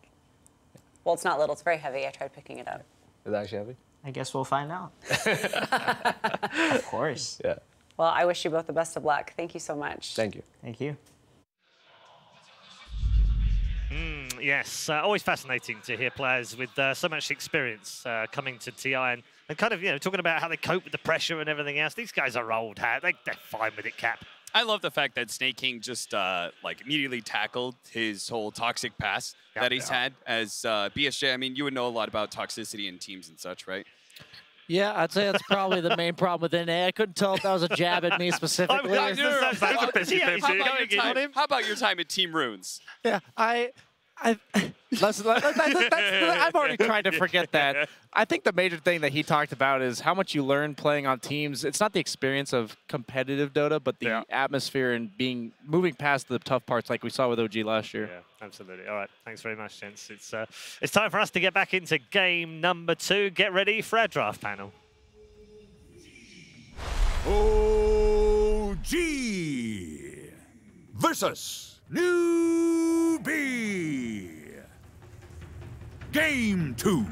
Well, it's not little. It's very heavy. I tried picking it up. Is it actually heavy? I guess we'll find out. Of course. Yeah. Well, I wish you both the best of luck. Thank you so much. Thank you. Thank you. Yes, always fascinating to hear players with so much experience coming to TI and kind of, talking about how they cope with the pressure and everything else. These guys are old hat. They're fine with it, Cap. I love the fact that Snaking just immediately tackled his whole toxic past that he's had as BSJ. I mean, you would know a lot about toxicity in teams and such, right? Yeah, I'd say that's probably the main problem with NA. I couldn't tell if that was a jab at me specifically. How about your time at Team Runes? Yeah, I've already tried to forget that. I think the major thing that he talked about is how much you learn playing on teams. It's not the experience of competitive Dota, but the atmosphere and moving past the tough parts like we saw with OG last year. Yeah, absolutely. All right, thanks very much, gents. It's time for us to get back into game number 2. Get ready for our draft panel. OG versus Newbie. Game 2.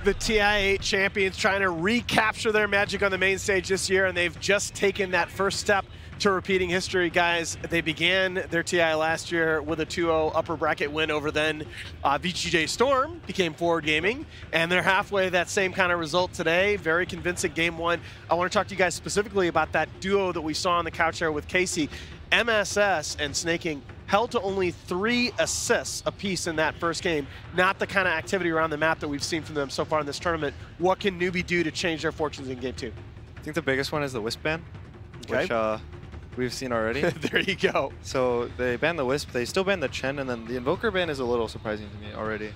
The TI8 champions trying to recapture their magic on the main stage this year, and they've just taken that first step to repeating history, guys. They began their TI last year with a 2-0 upper bracket win over then VGJ Storm, became Forward Gaming, and they're halfway that same kind of result today. Very convincing game 1. I want to talk to you guys specifically about that duo that we saw on the couch there with Casey. MSS and Snaking held to only 3 assists apiece in that first game. Not the kind of activity around the map that we've seen from them so far in this tournament. What can Newbie do to change their fortunes in game 2? I think the biggest one is the Wisp ban, which we've seen already. There you go. So they banned the Wisp, they still banned the Chen, and then the Invoker ban is a little surprising to me already.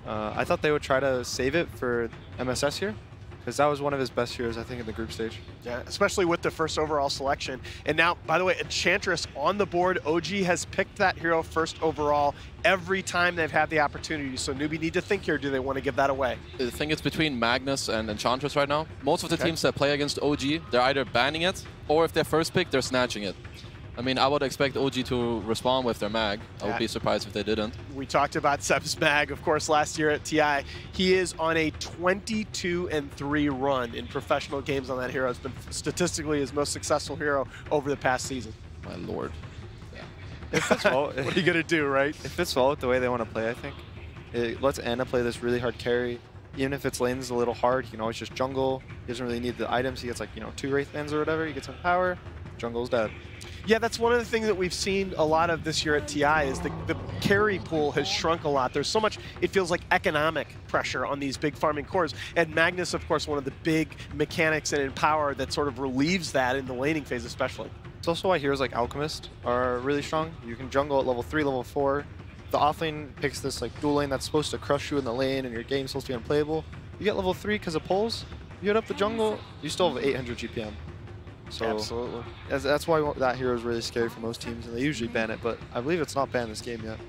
I thought they would try to save it for MSS here, because that was one of his best heroes, I think, in the group stage. Yeah, especially with the first overall selection. And now, by the way, Enchantress on the board. OG has picked that hero first overall every time they've had the opportunity. So Newbie need to think here, do they want to give that away? I think it's between Magnus and Enchantress right now. Most of the teams that play against OG, they're either banning it, or if they're first pick, they're snatching it. I mean, I would expect OG to respond with their mag. I would be surprised if they didn't. We talked about Seb's mag, of course, last year at TI. He is on a 22-3 run in professional games on that hero. It's been statistically his most successful hero over the past season. My lord. Yeah. It fits well. What are you going to do, right? It fits well with the way they want to play, I think. It lets Anna play this really hard carry. Even if its lane's a little hard, he can always just jungle. He doesn't really need the items. He gets like, 2 Wraith Bands or whatever. He gets some power. Jungle's dead. Yeah, that's one of the things that we've seen a lot of this year at TI is the carry pool has shrunk a lot. There's so much, it feels like, economic pressure on these big farming cores. And Magnus, of course, one of the big mechanics and in power that sort of relieves that in the laning phase especially. It's also why heroes like Alchemist are really strong. You can jungle at level 3, level 4. The offlane picks this like dual lane that's supposed to crush you in the lane and your game's supposed to be unplayable. You get level 3 because of pulls. You hit up the jungle, you still have 800 GPM. So absolutely. That's why that hero is really scary for most teams, and they usually ban it, but I believe it's not banned this game yet.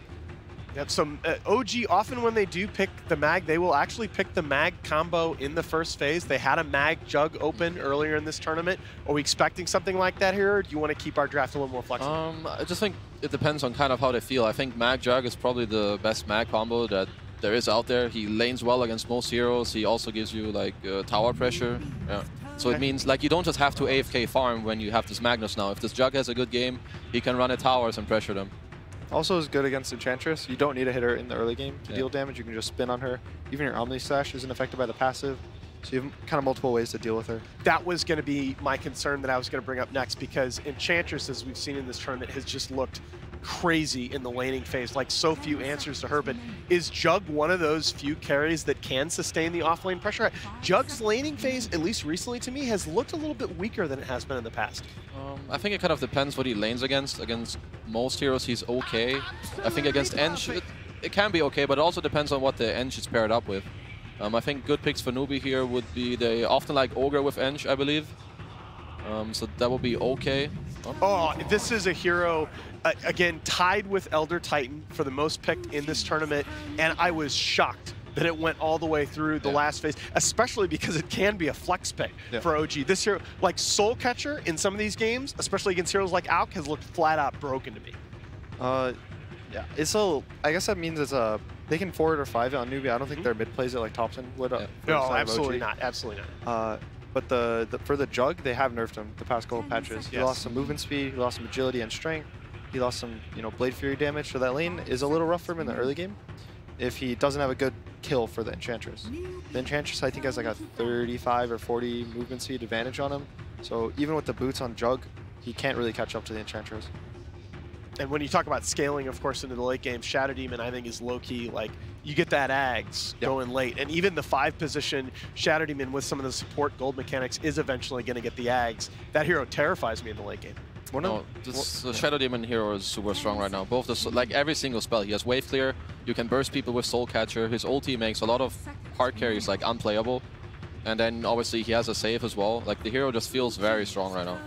Yep, so OG, often when they do pick the mag, they will actually pick the mag combo in the first phase. They had a mag jug open earlier in this tournament. Are we expecting something like that here, or do you want to keep our draft a little more flexible? I just think it depends on kind of how they feel. I think mag jug is probably the best mag combo that there is out there. He lanes well against most heroes. He also gives you like tower pressure. Yeah. So it means like you don't just have to AFK farm when you have this Magnus now. If this Jug has a good game, he can run at towers and pressure them. Also is good against Enchantress. You don't need to hit her in the early game to deal damage. You can just spin on her. Even your Omni Slash isn't affected by the passive. So you have kind of multiple ways to deal with her. That was going to be my concern that I was going to bring up next, because Enchantress, as we've seen in this tournament, has just looked crazy in the laning phase, like so few answers to her. But is Jug one of those few carries that can sustain the offlane pressure? Jug's laning phase, at least recently to me, has looked a little bit weaker than it has been in the past. I think it kind of depends what he lanes against. Against most heroes, he's okay. I think against Ench, it can be okay, but it also depends on what the Ench is paired up with. I think good picks for Newbie here would be, they often like Ogre with Ench, I believe. So that would be okay. Oh, this is a hero, again, tied with Elder Titan for the most picked in this tournament, and I was shocked that it went all the way through the last phase, especially because it can be a flex pick for OG. This hero, like Soul Catcher in some of these games, especially against heroes like Alk, has looked flat out broken to me. Yeah, it's a, I guess that means it's a, they can forward or 5 it on Newbie. I don't think their mid plays it like Thompson would. No, absolutely not, absolutely not. But for the Jug, they have nerfed him the past couple patches. He lost some movement speed, he lost some agility and strength. He lost some, Blade Fury damage, so that lane is a little rough for him in the early game if he doesn't have a good kill for the Enchantress. The Enchantress, I think, has like a 35 or 40 movement speed advantage on him. So even with the boots on Jug, he can't really catch up to the Enchantress. And when you talk about scaling, of course, into the late game, Shadow Demon, I think, is low-key, like, you get that Ags going late. And even the 5 position Shadow Demon with some of the support gold mechanics is eventually going to get the Ags. That hero terrifies me in the late game. The Shadow Demon hero is super strong right now. Both like every single spell. He has Wave Clear, you can burst people with Soul Catcher. His ulti makes a lot of hard carries like unplayable. And then obviously he has a save as well. Like the hero just feels very strong right now.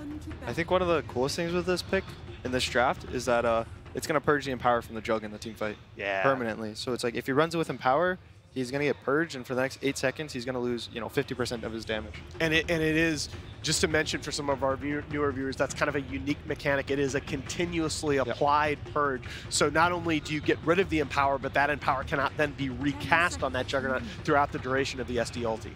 I think one of the coolest things with this pick in this draft is that it's going to purge the Empower from the Jug in the team fight permanently. So it's like if he runs it with Empower, he's going to get purged, and for the next 8 seconds, he's going to lose 50% of his damage. And it is, just to mention for some of our newer viewers, that's kind of a unique mechanic. It is a continuously applied purge. So not only do you get rid of the Empower, but that Empower cannot then be recast on that Juggernaut throughout the duration of the SD ulti.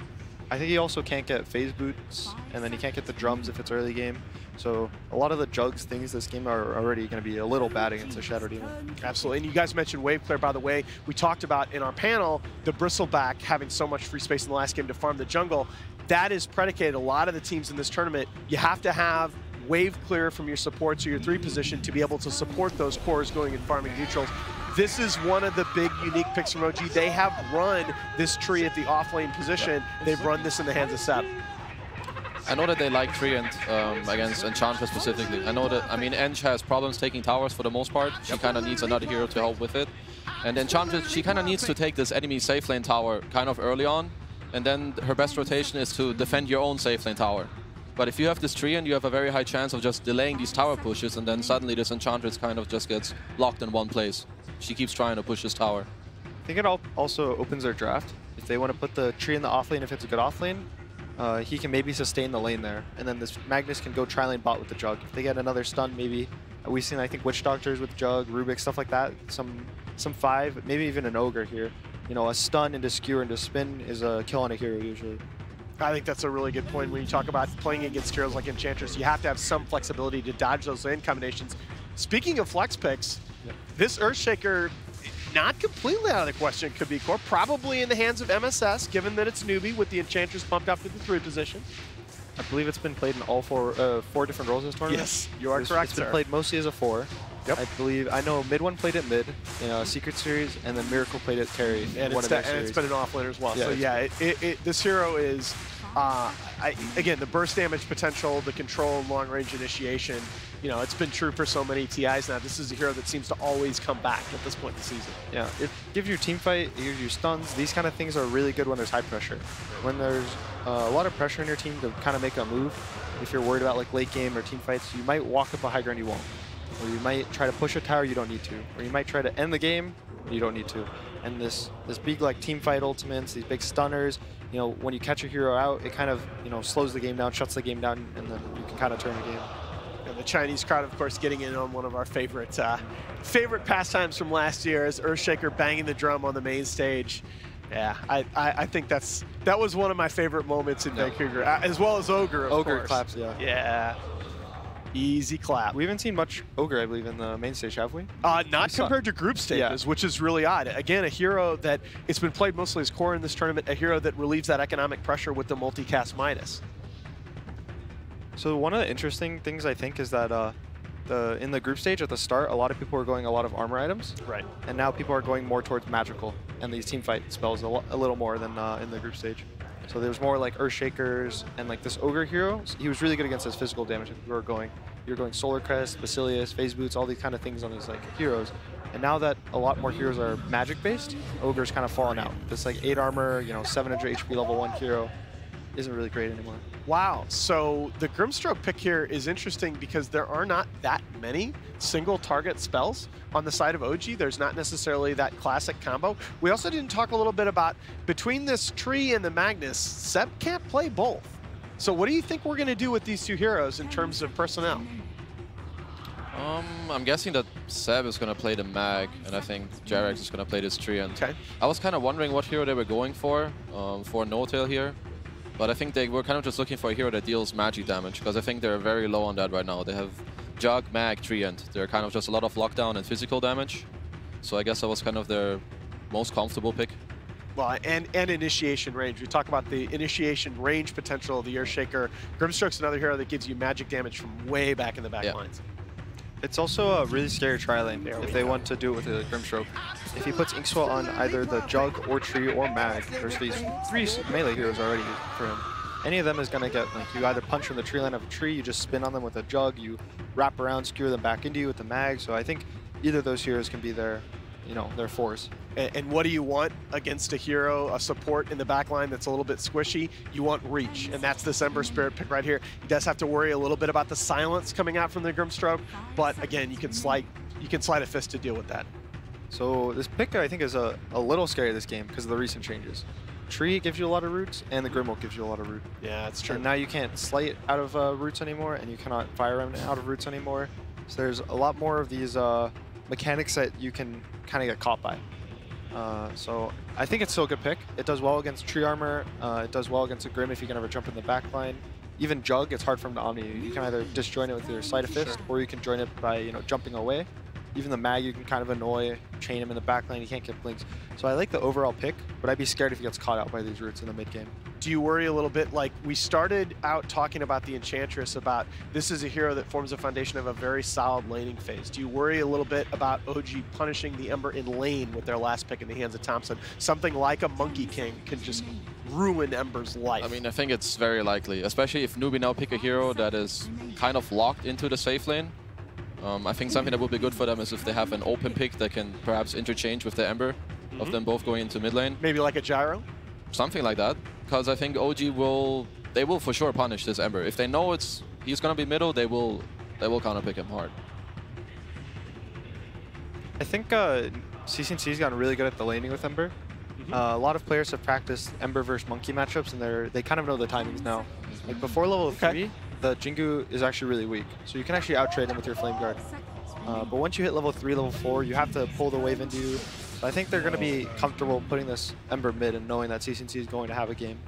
I think he also can't get phase boots, and then he can't get the drums if it's early game. So a lot of the Jugs things this game are already going to be a little bad against the Shadow Demon. Absolutely. And you guys mentioned Wave Clear, by the way. We talked about in our panel the Bristleback having so much free space in the last game to farm the jungle. That is predicated. A lot of the teams in this tournament, you have to have Wave Clear from your supports or your 3 position to be able to support those cores going and farming neutrals. This is one of the big unique picks from OG. They have run this tree at the off-lane position. They've run this in the hands of Seb. I know that they like Treant against Enchantress specifically. I know that, I mean, Ench has problems taking towers for the most part. She kind of needs another hero to help with it. And Enchantress, she kind of needs to take this enemy safe lane tower kind of early on. And then her best rotation is to defend your own safe lane tower. But if you have this Treant, you have a very high chance of just delaying these tower pushes, and then suddenly this Enchantress kind of just gets locked in one place. She keeps trying to push this tower. I think it also opens their draft. If they want to put the tree in the off lane, if it's a good off lane, he can maybe sustain the lane there. And then this Magnus can go tri-lane bot with the Jug. If they get another stun, maybe. We've seen, I think, Witch Doctors with Jug, Rubik, stuff like that. Some 5, maybe even an Ogre here. You know, a stun into skewer into spin is a kill on a hero usually. I think that's a really good point. When you talk about playing against heroes like Enchantress, you have to have some flexibility to dodge those lane combinations. Speaking of flex picks, this Earthshaker, not completely out of the question, could be core. Probably in the hands of MSS, given that it's Newbie with the Enchantress bumped up to the 3 position. I believe it's been played in all 4 different roles this tournament. Yes, you are correct, It's been played mostly as a 4. Yep. I know Mid One played it mid in a Secret Series, and then Miracle played it carry. And it's been an offlaner as well. Yeah, so yeah, this hero is, again, the burst damage potential, the control, long range initiation. You know, it's been true for so many TIs now. This is a hero that seems to always come back at this point in the season. Yeah, it gives you team fight, it gives you stuns. These kind of things are really good when there's high pressure. When there's a lot of pressure in your team to kind of make a move, if you're worried about like late game or team fights, you might walk up a high ground you won't. Or you might try to push a tower you don't need to. Or you might try to end the game, you don't need to. And this big like team fight ultimates, these big stunners, you know, when you catch a hero out, it kind of, you know, slows the game down, shuts the game down, and then you can kind of turn the game. And the Chinese crowd, of course, getting in on one of our favorite pastimes from last year is Earthshaker banging the drum on the main stage. Yeah, I think that was one of my favorite moments in Vancouver, as well as Ogre, of course. Claps, yeah. Yeah. Easy clap. We haven't seen much Ogre, I believe, in the main stage, have we? Not compared to group stages, which is really odd. Again, a hero that it's been played mostly as core in this tournament, a hero that relieves that economic pressure with the multicast Midas. So one of the interesting things I think is that in the group stage at the start, a lot of people were going a lot of armor items. Right. And now people are going more towards magical and these team fight spells a little more than in the group stage. So there's more like Earthshakers and like this Ogre hero. He was really good against his physical damage. If you were going Solar Crest, Basilius, Phase Boots, all these kind of things on these like heroes. And now that a lot more heroes are magic based, Ogre's kind of fallen out. This like 8 armor, you know, 700 HP level 1 hero isn't really great anymore. Wow, so the Grimstroke pick here is interesting because there are not that many single target spells on the side of OG. There's not necessarily that classic combo. We also didn't talk a little bit about, between this tree and the Magnus, Seb can't play both. So what do you think we're going to do with these 2 heroes in terms of personnel? I'm guessing that Seb is going to play the Mag, and I think Jarex is going to play this tree. And I was kind of wondering what hero they were going for No-Tail here. But I think they were kind of just looking for a hero that deals magic damage, because I think they're very low on that right now. They have Jug, Mag, Treant. They're kind of just a lot of lockdown and physical damage. So I guess that was kind of their most comfortable pick. Well, and initiation range. We talk about the initiation range potential of the Earthshaker. Grimstroke's another hero that gives you magic damage from way back in the back lines. It's also a really scary tri-lane if they want to do it with a Grimstroke. If he puts Inkswell on either the Jug or Tree or Mag, there's these 3 melee heroes already for him. Any of them is going to get, like, you either punch from the tree line of a tree, you just spin on them with a Jug, you wrap around, skewer them back into you with the Mag. So I think either of those heroes can be their, you know, their force. And what do you want against a hero, a support in the back line that's a little bit squishy? You want reach, and that's this Ember Spirit pick right here. He does have to worry a little bit about the silence coming out from the Grimstroke, but again, you can slide a fist to deal with that. So this pick, I think, is a little scary this game because of the recent changes. Tree gives you a lot of roots, and the Grimwolf gives you a lot of root. Yeah, that's true. And now you can't slight out of roots anymore, and you cannot fire remnant out of roots anymore. So there's a lot more of these mechanics that you can kind of get caught by. So I think it's still a good pick. It does well against tree armor. It does well against a Grim if you can ever jump in the back line. Even Jug, it's hard for him to omni. You can either disjoin it with your Sleight of Fist, or you can join it by, you know, jumping away. Even the mag you can kind of annoy, chain him in the back lane, he can't get blinks. So I like the overall pick, but I'd be scared if he gets caught out by these roots in the mid game. Do you worry a little bit, like we started out talking about the Enchantress, about this is a hero that forms the foundation of a very solid laning phase. Do you worry a little bit about OG punishing the Ember in lane with their last pick in the hands of Thompson? Something like a Monkey King can just ruin Ember's life. I mean, I think it's very likely, especially if Newbie now pick a hero that is kind of locked into the safe lane. I think something that would be good for them is if they have an open pick that can perhaps interchange with the Ember, of them both going into mid lane. Maybe like a Gyro? Something like that, because I think OG will for sure punish this Ember. If they know he's gonna be middle, they will counter pick him hard. I think CCNC's gotten really good at the laning with Ember. A lot of players have practiced Ember versus Monkey matchups, and they kind of know the timings now. Like before level 3, the Jingu is actually really weak, so you can actually out-trade him with your Flame Guard. But once you hit level 3, level 4, you have to pull the wave into you. So I think they're going to be comfortable putting this Ember mid and knowing that CCNC is going to have a game.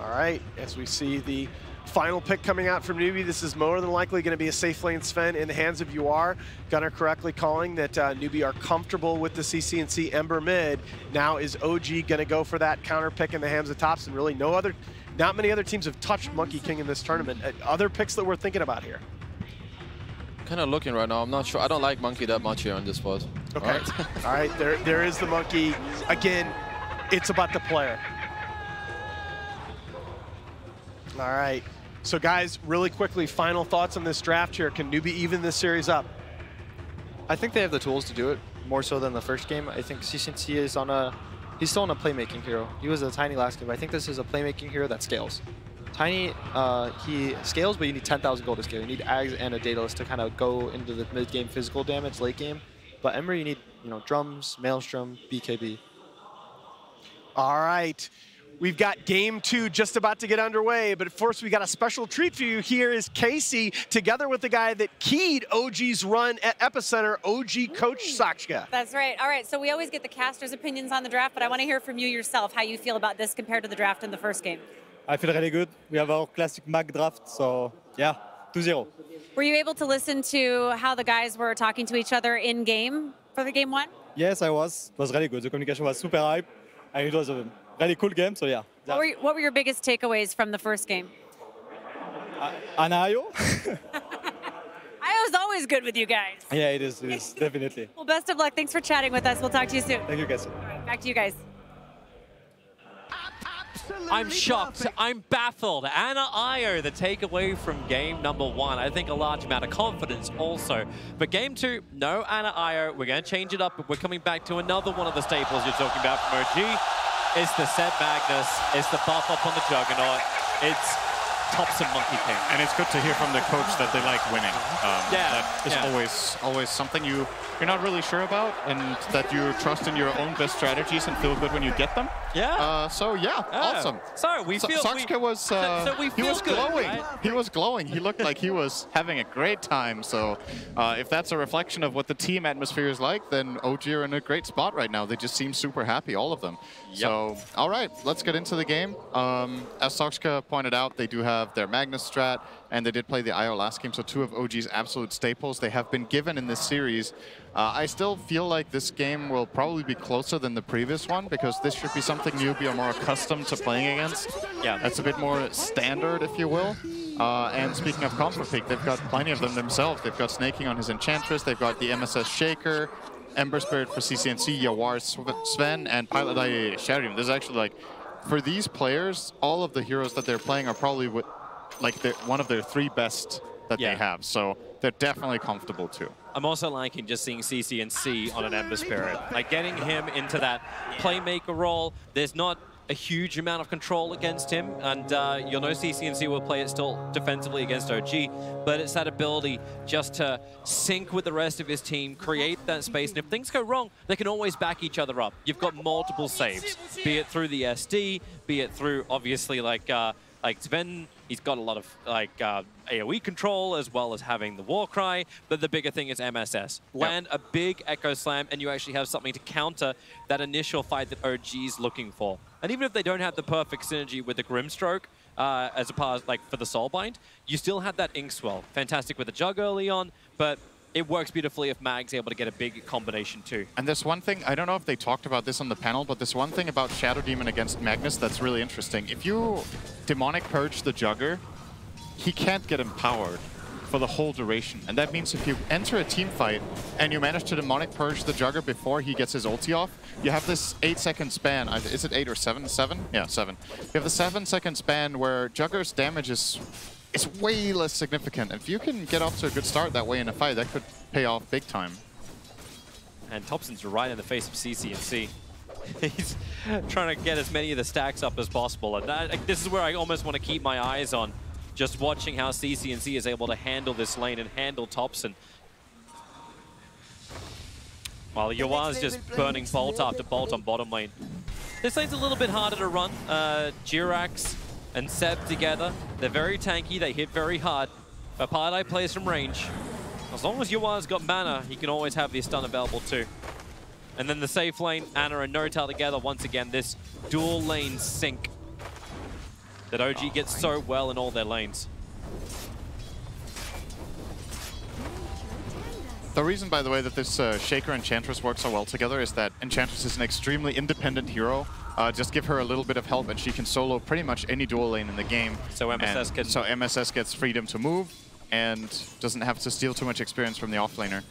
All right, as we see the final pick coming out from Newbie, this is more than likely going to be a safe lane Sven in the hands of UR. Gunnar correctly calling that Newbie are comfortable with the CCNC Ember mid. Now is OG going to go for that counter pick in the hands of Thompson? Really, not many other teams have touched Monkey King in this tournament. Other picks that we're thinking about here? Kind of looking right now. I'm not sure. I don't like Monkey that much here on this spot. Okay. All right. There is the Monkey. Again, it's about the player. All right. So guys, really quickly, final thoughts on this draft here. Can Newbie even this series up? I think they have the tools to do it, more so than the first game. I think CCNC is he's still on a playmaking hero. He was a Tiny last game. I think this is a playmaking hero that scales. Tiny, he scales, but you need 10,000 gold to scale. You need Ags and a Daedalus to kind of go into the mid-game physical damage, late game. But Ember, you need, drums, Maelstrom, BKB. All right. We've got game 2 just about to get underway, but first we got a special treat for you. Here is Casey, together with the guy that keyed OG's run at Epicenter, OG Coach Sakshka. That's right. All right, so we always get the casters' opinions on the draft, but I want to hear from you yourself, how you feel about this compared to the draft in the first game. I feel really good. We have our classic mag draft, so yeah, 2-0. Were you able to listen to how the guys were talking to each other in-game for the game 1? Yes, I was. It was really good. The communication was super hype, and it was a really cool game, so yeah. What were your biggest takeaways from the first game? Anayo? Io's always good with you guys. Yeah, it is definitely. Well, best of luck. Thanks for chatting with us. We'll talk to you soon. Thank you, guys. All right, back to you guys. I'm shocked. I'm baffled. Anna Io, the takeaway from game number 1. I think a large amount of confidence also. But game 2, no Anna Io. We're going to change it up, but we're coming back to another one of the staples you're talking about from OG. It's the Seb Magnus. It's the buff up on the Juggernaut. It's Thompson Monkey King. And it's good to hear from the coach that they like winning. That is yeah. always something you're not really sure about, and that you trust in your own best strategies and feel good when you get them. Yeah. So yeah, awesome. So we feel Sakshka was he was glowing. Right? He was glowing. He looked like he was having a great time. So if that's a reflection of what the team atmosphere is like, then OG are in a great spot right now. They just seem super happy, all of them. Yep. So all right, let's get into the game. As Sakshka pointed out, they do have their Magnus strat, and they did play the IO last game, so 2 of OG's absolute staples they have been given in this series. I still feel like this game will probably be closer than the previous one, because this should be something Newbie are more accustomed to playing against. Yeah, that's a bit more standard, if you will. And speaking of combo pick, they've got plenty of them themselves. They've got Snaking on his Enchantress, they've got the MSS Shaker, Ember Spirit for CCNC, Yawar Sven, and Pilot Sharium. There's actually, like, for these players, all of the heroes that they're playing are probably one of their 3 best that they have. So they're definitely comfortable too. I'm also liking just seeing CCNC on an Ember Spirit. Like getting him into that playmaker role. There's not a huge amount of control against him, and you'll know CCNC will play it still defensively against OG, but it's that ability just to sync with the rest of his team, create that space, and if things go wrong, they can always back each other up. You've got multiple saves, be it through the SD, be it through, obviously, like Sven, he's got a lot of AoE control as well as having the Warcry, but the bigger thing is MSS. Land a big Echo Slam and you actually have something to counter that initial fight that OG's looking for. And even if they don't have the perfect synergy with the Grimstroke, as opposed for the Soulbind, you still have that Inkswell. Fantastic with the Jug early on, but it works beautifully if Mag's able to get a big combination too. And there's one thing, I don't know if they talked about this on the panel, but there's one thing about Shadow Demon against Magnus that's really interesting. If you Demonic Purge the Jugger, he can't get empowered for the whole duration. And that means if you enter a team fight and you manage to Demonic Purge the Jugger before he gets his ulti off, you have this 8-second span. Is it 8 or 7? 7? Yeah, 7. You have the 7-second span where Jugger's damage is way less significant. If you can get off to a good start that way in a fight, that could pay off big time. And Thompson's right in the face of CCNC. He's trying to get as many of the stacks up as possible. And this is where I almost want to keep my eyes on, just watching how CCNC is able to handle this lane and handle Thompson. While Yoa's just burning bolt after bolt on bottom lane. This lane's a little bit harder to run. Jirax and Seb together, they're very tanky, they hit very hard. But Pardai plays from range. As long as Yoa's got mana, he can always have the stun available too. And then the safe lane, Ana and Notal together once again, this dual lane sync that OG gets so well in all their lanes. The reason, by the way, that this Shaker Enchantress work so well together is that Enchantress is an extremely independent hero. Just give her a little bit of help and she can solo pretty much any dual lane in the game. So MSS gets freedom to move and doesn't have to steal too much experience from the offlaner.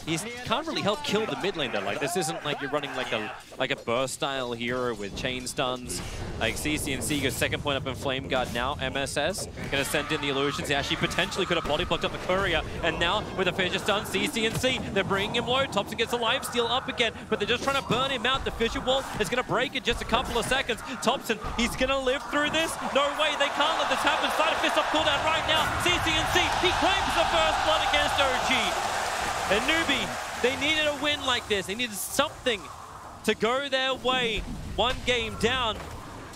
He can't really help kill the mid lane though. Like, this isn't like you're running like a burst style hero with chain stuns. Like CCNC goes second point up in Flame Guard now. MSS gonna send in the illusions. He actually potentially could have body blocked up the courier. And now with a fissure stun, CCNC, they're bringing him low. Thompson gets a life steal up again, but they're just trying to burn him out. The fissure wall is gonna break in just a couple of seconds. Thompson, he's gonna live through this. No way, they can't let this happen. Start a fist up cooldown right now. CCNC, he claims the first blood against OG. And Newbie, they needed a win like this. They needed something to go their way. One game down,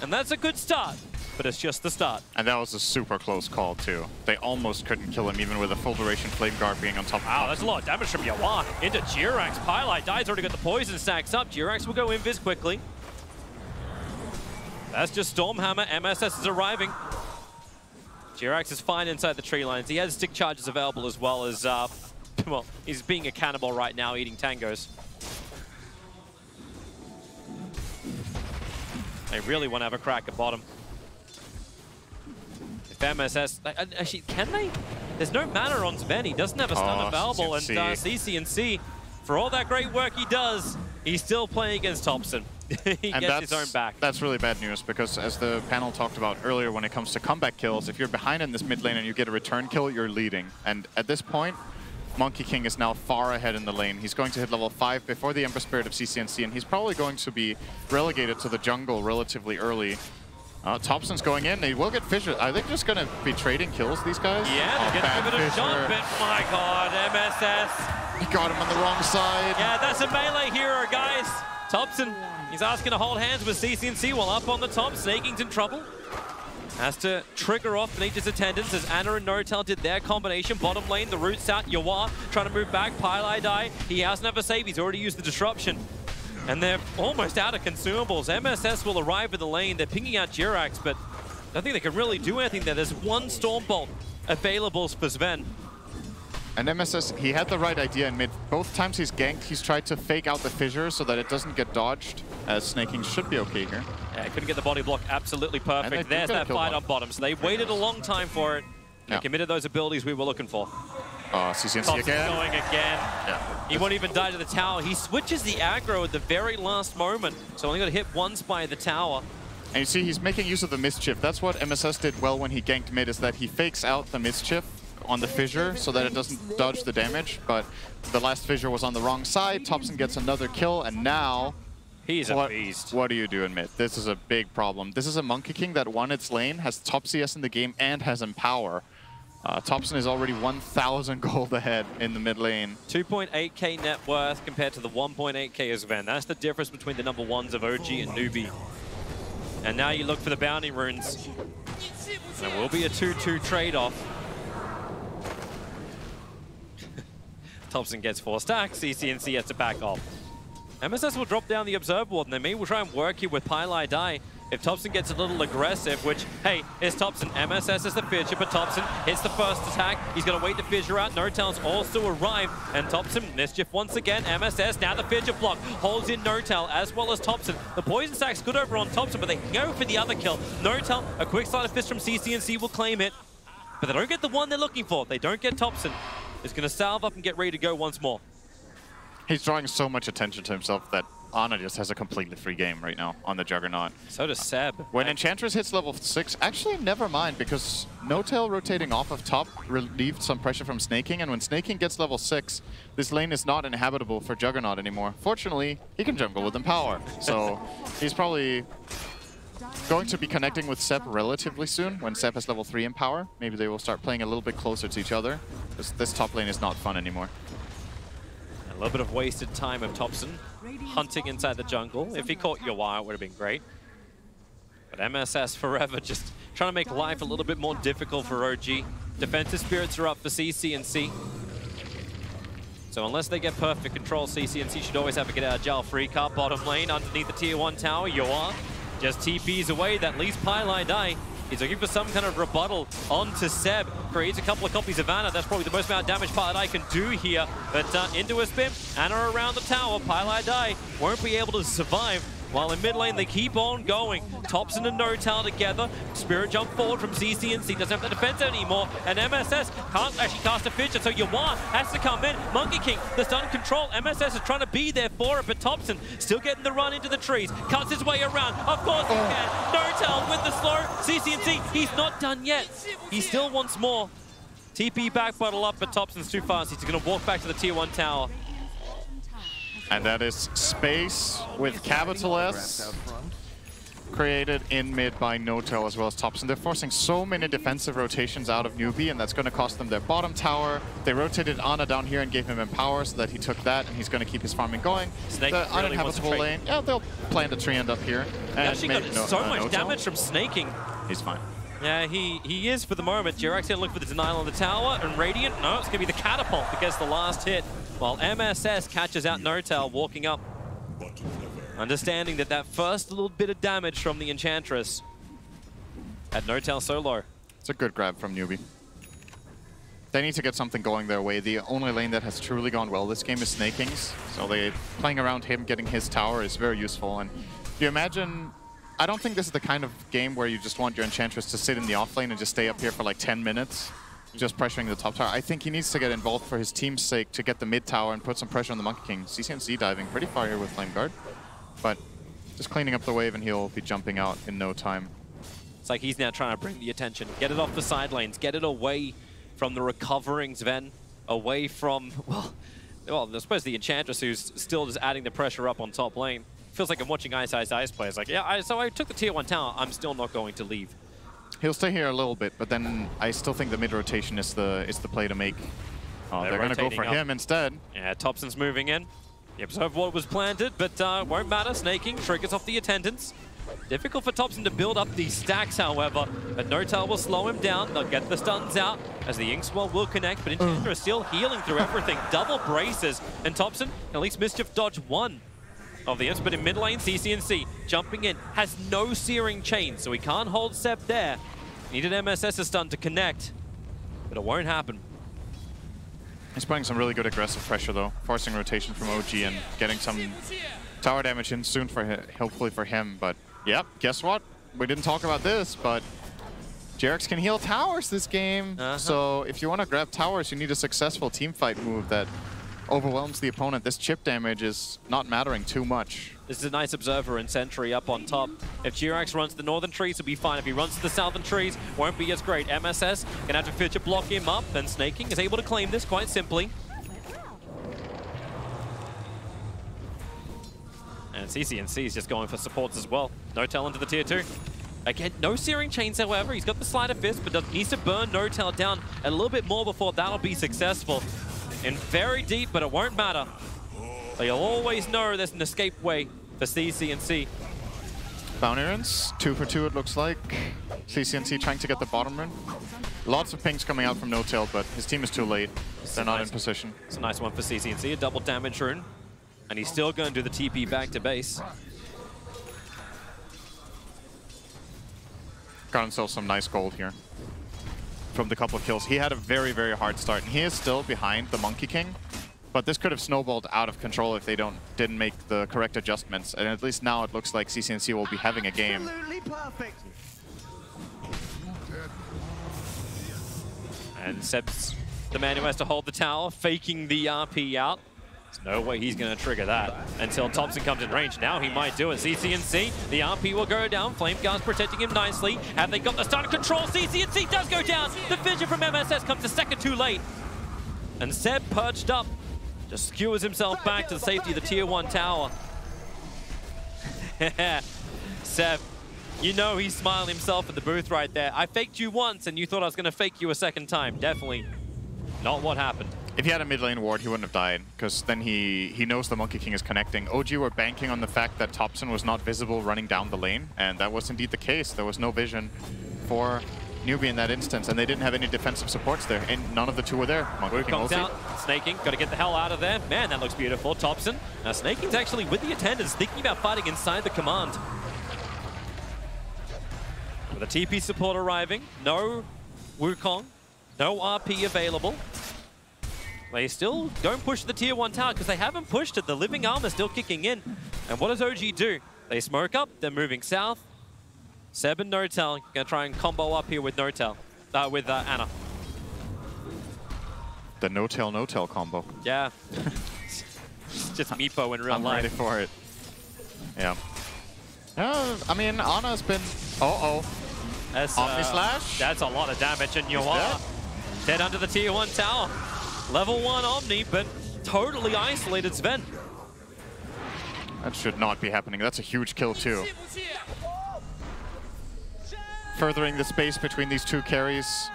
and that's a good start, but it's just the start. And that was a super close call, too. They almost couldn't kill him, even with a full duration Flame Guard being on top of him. Wow, that's a lot of damage from Yawa into Jirax. Pylite dies, already got the poison stacks up. Jirax will go invis quickly. That's just Stormhammer. MSS is arriving. Jirax is fine inside the tree lines. He has stick charges available as well as well, he's being a cannibal right now, eating tangos. They really want to have a crack at bottom. If MSS... Actually, can they? There's no mana on Sven. He doesn't have a stun available. CCNC. And CCNC, for all that great work he does, he's still playing against Thompson. He gets his own back. That's really bad news, because as the panel talked about earlier, when it comes to comeback kills, if you're behind in this mid lane and you get a return kill, you're leading. And at this point, Monkey King is now far ahead in the lane. He's going to hit level 5 before the Ember Spirit of CCNC, and he's probably going to be relegated to the jungle relatively early. Thompson's going in. They will get Fissure. Are they just going to be trading kills, these guys? Yeah, they're getting a bit of jump, and my god, MSS. He got him on the wrong side. Yeah, that's a melee hero, guys. Thompson, he's asking to hold hands with CCNC while up on the top. Snaking's in trouble. Has to trigger off Nature's attendance as Ana and Notal did their combination. Bottom lane, the root's out. Yawa trying to move back. Pylai die. He hasn't have a save. He's already used the disruption. And they're almost out of consumables. MSS will arrive in the lane. They're pinging out Jirax, but I don't think they can really do anything there. There's one Stormbolt available for Sven. And MSS, he had the right idea in mid. Both times he's ganked, he's tried to fake out the fissure so that it doesn't get dodged, as Snaking should be okay here. Yeah, couldn't get the body block absolutely perfect. There's that fight on bottom. So they waited a long time for it. They committed those abilities we were looking for. CCNC again. Going again. Yeah. He won't even die to the tower. He switches the aggro at the very last moment. So only got to hit once by the tower. And you see, he's making use of the Mischief. That's what MSS did well when he ganked mid, is that he fakes out the Mischief on the fissure so that it doesn't dodge the damage, but the last fissure was on the wrong side. Thompson gets another kill, and now he's a beast. What do you do in mid? This is a big problem. This is a Monkey King that won its lane, has top CS in the game, and has Empower. Thompson is already 1,000 gold ahead in the mid lane. 2.8k net worth compared to the 1.8k of Sven. That's the difference between the number ones of OG and Newbie. And now you look for the bounty runes. There will be a 2-2 trade-off. Thompson gets 4 stacks, CCNC has to back off. MSS will drop down the Observer Ward, and they may will try and work here with Pylai Die. If Thompson gets a little aggressive, which, hey, it's Thompson. MSS is the fissure, but Thompson hits the first attack. He's going to wait the fissure out. No-Tail's also arrived, and Thompson, mischief once again. MSS, now the fissure block, holds in No-Tail as well as Thompson. The poison sack's good over on Thompson, but they go for the other kill. No-Tail, a quick sleight of fist from CCNC will claim it, but they don't get the one they're looking for. They don't get Thompson. He's going to salve up and get ready to go once more. He's drawing so much attention to himself that Ana just has a completely free game right now on the Juggernaut. So does Seb. When Enchantress hits level 6, actually never mind, because No-Tail rotating off of top relieved some pressure from Snaking, and when Snaking gets level 6, this lane is not inhabitable for Juggernaut anymore. Fortunately, he can jungle with Empower, so he's probably going to be connecting with Seb relatively soon when Seb has level 3 Empower. Maybe they will start playing a little bit closer to each other, because this top lane is not fun anymore. A little bit of wasted time of Thompson hunting inside the jungle. If he caught Yawar, it would have been great. But MSS forever just trying to make life a little bit more difficult for OG. Defensive spirits are up for CCNC. So unless they get perfect control, CCNC should always have a get out of jail free card. Bottom lane underneath the tier 1 tower. Yawar just TPs away. That leaves Pylai die. He's looking for some kind of rebuttal onto Seb. Creates a couple of copies of Ana. That's probably the most amount of damage Pylai can do here. But into a spin, Ana around the tower. Pylai won't be able to survive. While in mid lane, they keep on going. Thompson and No-Tail together. Spirit jump forward from CCNC. Doesn't have the defense anymore. And MSS can't actually cast a fissure, so Yawar has to come in. Monkey King, the stun control. MSS is trying to be there for it, but Thompson still getting the run into the trees. Cuts his way around. Of course he can. No-Tail with the slow. CCNC, he's not done yet. He still wants more. TP back, bottle up, but Thompson's too fast. He's going to walk back to the tier 1 tower. And that is space with capital S, created in mid by No-Tail as well as Thompson. They're forcing so many defensive rotations out of Newbie, and that's going to cost them their bottom tower. They rotated Ana down here and gave him Empower so that he took that, and he's going to keep his farming going. Snake the really uninhabitable lane, yeah, they'll plant a tree end up here. He actually got so much damage from snaking. He's fine. Yeah, he is for the moment. Jirax's going to look for the denial on the tower, and Radiant, no, it's going to be the catapult that gets the last hit, while MSS catches out No-Tail walking up. Understanding that that first little bit of damage from the Enchantress had No-Tail solo. It's a good grab from Newbie. They need to get something going their way. The only lane that has truly gone well this game is Snaking's, so they playing around him, getting his tower is very useful. And you imagine, I don't think this is the kind of game where you just want your Enchantress to sit in the off lane and just stay up here for like 10 minutes, just pressuring the top tower. I think he needs to get involved for his team's sake to get the mid tower and put some pressure on the Monkey King. CCNC diving pretty far here with Flame Guard, but just cleaning up the wave and he'll be jumping out in no time. It's like he's now trying to bring the attention, get it off the side lanes, get it away from the recovering Sven, away from, well, I suppose the Enchantress, who's still just adding the pressure up on top lane. Feels like I'm watching Ice players. Like, yeah, so I took the tier 1 tower. I'm still not going to leave. He'll stay here a little bit, but then I still think the mid rotation is the play to make. Oh, they're going to go for him instead. Yeah, Thompson's moving in. He observed what was planted, but won't matter. Snaking triggers off the attendants. Difficult for Thompson to build up these stacks, however, but No-Tail will slow him down. They'll get the stuns out as the Inkswell will connect, but Enchanter is still healing through everything. Double braces, and Thompson can at least mischief dodge one of the imps, but in mid lane, CCNC jumping in, has no Searing Chain, so he can't hold Seb there. Needed MSS's stun to connect, but it won't happen. He's putting some really good aggressive pressure though, forcing rotation from OG and getting some tower damage in soon for him, hopefully for him. But yep, guess what? We didn't talk about this, but Jerax can heal towers this game. So if you want to grab towers, you need a successful teamfight move that overwhelms the opponent. This chip damage is not mattering too much. This is a nice observer and sentry up on top. If Jirax runs to the northern trees, he'll be fine. If he runs to the southern trees, won't be as great. MSS gonna have to fidget block him up, and Snaking is able to claim this quite simply. And CCNC is just going for supports as well. No-Tail into the tier 2. Again, no Searing Chains, however. He's got the Sleight of Fist, but needs to burn No-Tail down a little bit more before that'll be successful. And very deep, but it won't matter. But you'll always know there's an escape way for CCNC. Bounty runs, 2 for 2 it looks like. CCNC trying to get the bottom run. Lots of pings coming out from No-Tail, but his team is too late. They're not in position. It's a nice one for CCNC, a double damage rune. And he's still going to do the TP back to base. got himself some nice gold here from the couple of kills. He had a very, very hard start, and he is still behind the Monkey King. But this could have snowballed out of control if they didn't make the correct adjustments. And at least now it looks like CCNC will be having a game. Absolutely perfect. And Seb's the man who has to hold the tower, faking the RP out. There's no way he's going to trigger that until Thompson comes in range. Now he might do it. CCNC, the RP will go down. Flame Guard's protecting him nicely. Have they got the start of control? CCNC does go down. The vision from MSS comes a second too late. And Seb perched up, just skewers himself back to the safety of the Tier 1 tower. Seb, you know he's smiling himself at the booth right there. I faked you once and you thought I was going to fake you a second time. Definitely not what happened. If he had a mid lane ward, he wouldn't have died, because then he knows the Monkey King is connecting. OG were banking on the fact that Thompson was not visible running down the lane, and that was indeed the case. There was no vision for Newbie in that instance, and they didn't have any defensive supports there, and none of the two were there. Monkey King comes out, Snaking, got to get the hell out of there. Man, that looks beautiful. Thompson. Now Snaking's actually with the attendants, thinking about fighting inside the command. With a TP support arriving, no Wukong, no RP available. They still don't push the Tier 1 tower because they haven't pushed it. The living armor still kicking in. And what does OG do? They smoke up, they're moving south. Seb and Notel gonna try and combo up here with Notel, with Ana. The Notel combo. Yeah. It's just Meepo in real I'm life. ready for it. Yeah. I mean, Ana's been... That's, Omni Slash? That's a lot of damage, and you are dead under the Tier 1 tower. Level 1 Omni, but totally isolated Sven. That should not be happening. That's a huge kill, too. Furthering the space between these two carries.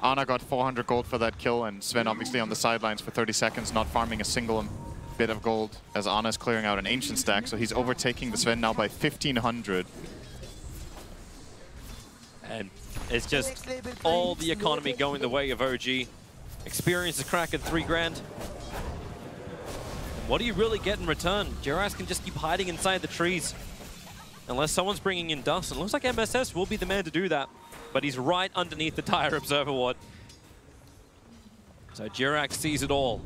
Ana got 400 gold for that kill, and Sven obviously on the sidelines for 30 seconds, not farming a single bit of gold, as Ana is clearing out an Ancient stack, so he's overtaking the Sven now by 1,500. And it's just all the economy going the way of OG. Experience is cracking 3 grand. What do you really get in return? Jerax can just keep hiding inside the trees. Unless someone's bringing in dust. And it looks like MSS will be the man to do that. But he's right underneath the Tire Observer Ward. So Jerax sees it all.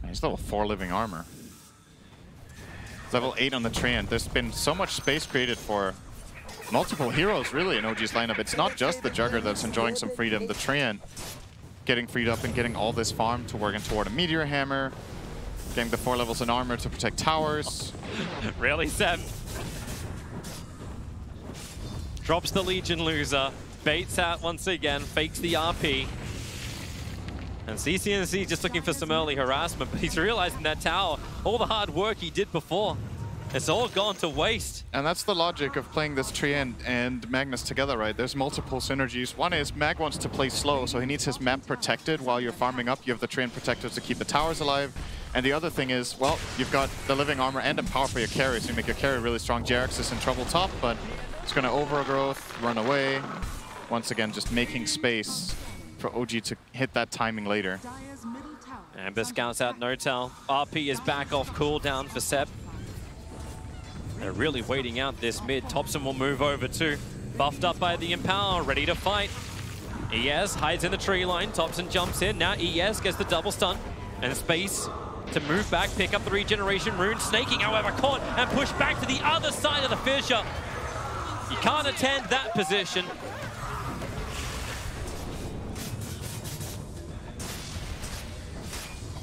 He's level 4 living armor. Level 8 on the Treant. There's been so much space created for multiple heroes, really, in OG's lineup. It's not just the Jugger that's enjoying some freedom. The Treant getting freed up and getting all this farm to working toward a Meteor Hammer, getting the 4 levels in armor to protect towers. Really, Seb? Drops the Legion loser, baits out once again, fakes the RP. And CCNC just looking for some early harassment, but he's realizing that tower, all the hard work he did before, it's all gone to waste. And that's the logic of playing this Treant and Magnus together, right? There's multiple synergies. One is Mag wants to play slow, so he needs his map protected while you're farming up. You have the Treant protectors to keep the towers alive. And the other thing is, well, you've got the living armor and empower for your carry, so you make your carry really strong. Jerax is in trouble top, but it's going to overgrowth, run away. Once again, just making space for OG to hit that timing later. Amber scouts out Notel. RP is back off cooldown for Seb. They're really waiting out this mid. Thompson will move over too. Buffed up by the Empower, ready to fight. ES hides in the tree line. Thompson jumps in. Now ES gets the double stun and space to move back, pick up the regeneration rune. Snaking, however, caught and pushed back to the other side of the fissure. You can't attend that position.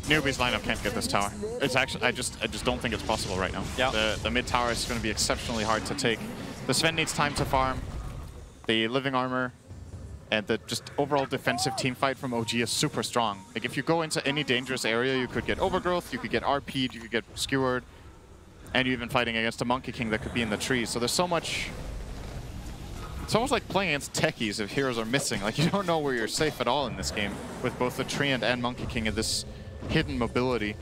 Newbie's lineup can't get this tower. It's actually, I just don't think it's possible right now. Yeah. The mid tower is going to be exceptionally hard to take. The Sven needs time to farm. The living armor and the just overall defensive team fight from OG is super strong. Like if you go into any dangerous area, you could get overgrowth, you could get RP'd, you could get skewered, and you're even fighting against a Monkey King that could be in the trees. So there's so much. It's almost like playing against techies if heroes are missing. Like you don't know where you're safe at all in this game with both the Treant and Monkey King in this hidden mobility,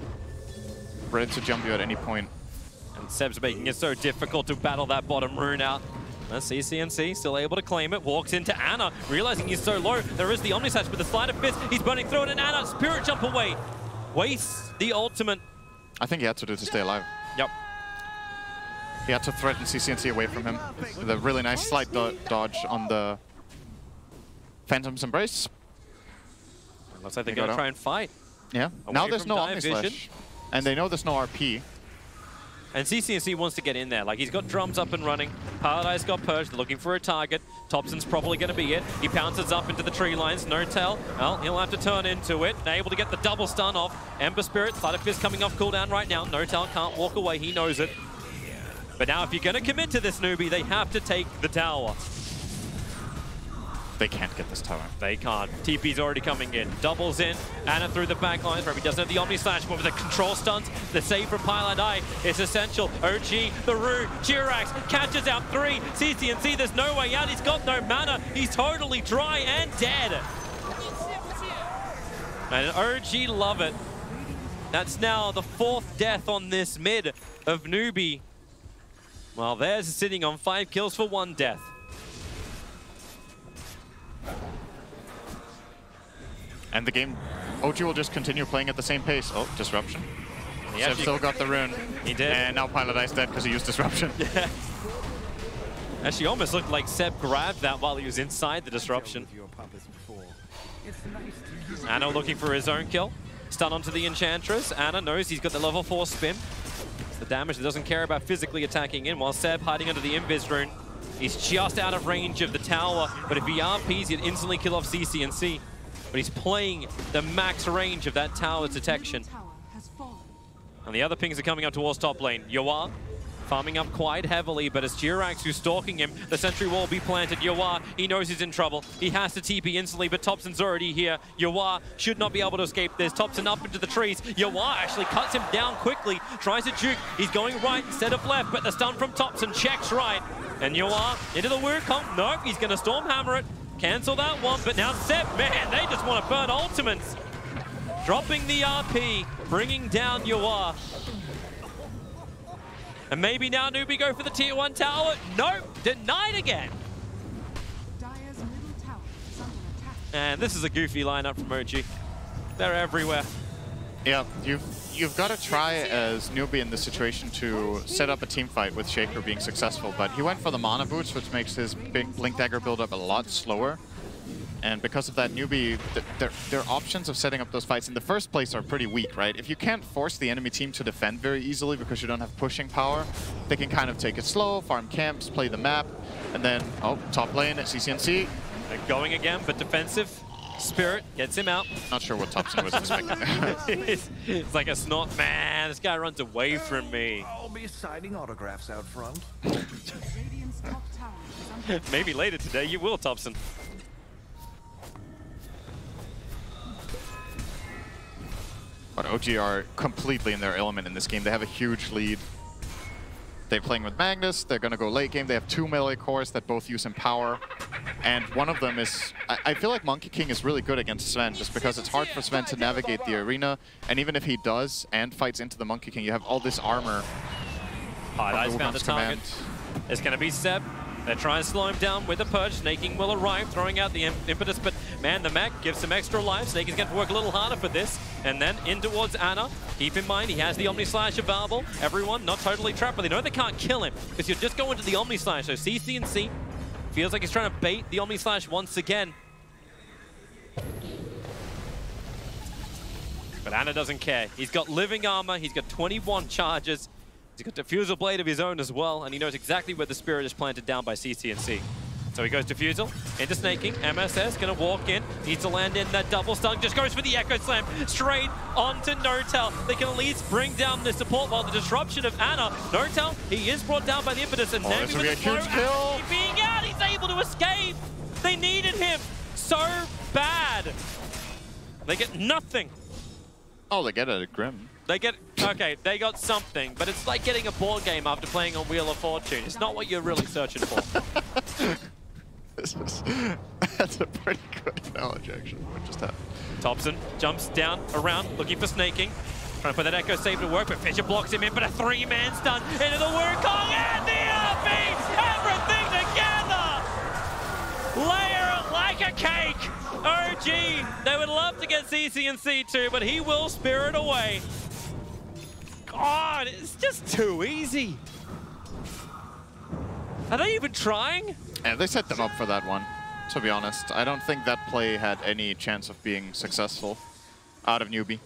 ready to jump you at any point. And Seb's making it so difficult to battle that bottom rune out. And CCNC still able to claim it, walks into Ana, realizing he's so low. There is the Omnislash with the Sleight of Fist. He's burning through it, and Ana, Spirit Jump away. Wastes the ultimate. I think he had to do to stay alive. Yep. He had to threaten CCNC away from him with a really nice slide dodge on the Phantom's Embrace. Looks like they're going to try and fight. Yeah. Away now there's from no dive Omni Slash. And they know there's no RP. And CCNC wants to get in there. Like, he's got drums up and running. Paradise got purged. They're looking for a target. Thompson's probably going to be it. He pounces up into the tree lines. No tell. Well, he'll have to turn into it. They're able to get the double stun off. Ember Spirit, Slider Fist coming off cooldown right now. No tell can't walk away. He knows it. But now if you're going to commit to this Newbie, they have to take the tower. They can't get this tower. They can't. TP's already coming in. Doubles in. Anna through the back lines. He doesn't have the Omni Slash, but with the control stunts, the save from Pilot Eye is essential. OG, the Rue, Jirax catches out 3. CCNC, there's no way out. He's got no mana. He's totally dry and dead. And OG love it. That's now the 4th death on this mid of Newbie. Well, theirs is sitting on 5 kills for 1 death. And the game, OG will just continue playing at the same pace. Oh, Disruption. Seb still got the rune. He did. And now Pilot Eye's dead because he used Disruption. Yeah. Actually, almost looked like Seb grabbed that while he was inside the Disruption. Anna looking for his own kill. Stun onto the Enchantress. Anna knows he's got the level 4 spin. It's the damage that doesn't care about physically attacking in, while Seb hiding under the Invis rune. He's just out of range of the tower, but if he RPs, he'd instantly kill off CCNC. But he's playing the max range of that tower's detection. And the other pings are coming up towards top lane. Yawar farming up quite heavily, but it's Jirax who's stalking him. The sentry wall will be planted. Yawar, he knows he's in trouble. He has to TP instantly, but Thompson's already here. Yawar should not be able to escape this. Thompson up into the trees. Yawar actually cuts him down quickly, tries to juke. He's going right instead of left, but the stun from Thompson checks right. And Yawar into the Wukong. Nope, he's going to Stormhammer it. Cancel that one, but now Seb, man, they just want to burn ultimates. Dropping the RP, bringing down Yawar. And maybe now Newbie go for the tier 1 tower. Nope, denied again. And this is a goofy lineup from OG. They're everywhere. Yeah, you've got to try as Newbie in this situation to set up a team fight with Shaker being successful, but he went for the mana boots, which makes his big Blink Dagger build up a lot slower. And because of that, Newbie, their options of setting up those fights in the first place are pretty weak, right? If you can't force the enemy team to defend very easily because you don't have pushing power, they can kind of take it slow, farm camps, play the map, and then, oh, top lane at CCNC. They're going again, but defensive. Spirit gets him out. Not sure what Thompson was expecting. It's like a snort. Man, this guy runs away from me. I'll be signing autographs out front. Maybe later today you will, Thompson. But OG are completely in their element in this game. They have a huge lead. They're playing with Magnus. They're going to go late game. They have 2 melee cores that both use Empower. And one of them is... I feel like Monkey King is really good against Sven, just because it's hard for Sven to navigate the arena. And even if he does and fights into the Monkey King, you have all this armor. Eyes found the target. It's going to be Seb. They're trying to slow him down with a purge. Snaking will arrive, throwing out the impetus, but man, the mech gives some extra life. Snake is going to work a little harder for this. And then in towards Anna. Keep in mind, he has the Omni Slash available. Everyone not totally trapped, but they know they can't kill him because you're just going to the Omni Slash. So CCNC feels like he's trying to bait the Omni Slash once again. But Anna doesn't care. He's got living armor. He's got 21 charges. He's got Diffusal Blade of his own as well, and he knows exactly where the Spirit is planted down by CCNC. So he goes Diffusal, into Snaking, MSS, gonna walk in, needs to land in that double stun, just goes for the Echo Slam, straight onto Notel. They can at least bring down the support while the disruption of Anna. Notel, he is brought down by the impetus, and then with a huge kill. Being out, he's able to escape. They needed him so bad. They get nothing. Oh, they get a Grim. They get, okay, they got something, but it's like getting a board game after playing on Wheel of Fortune. It's not what you're really searching for. That's a pretty good analogy, actually, what just happened. Thompson jumps down, around, looking for Snaking. Trying to put that Echo Save to work, but Fisher blocks him in, but a 3-man stun into the Wukong and the RP! Everything together! Layer it like a cake! OG, they would love to get CCNC too, but he will Spirit away. God, it's just too easy. Are they even trying? Yeah, they set them up for that one, to be honest. I don't think that play had any chance of being successful out of Newbie.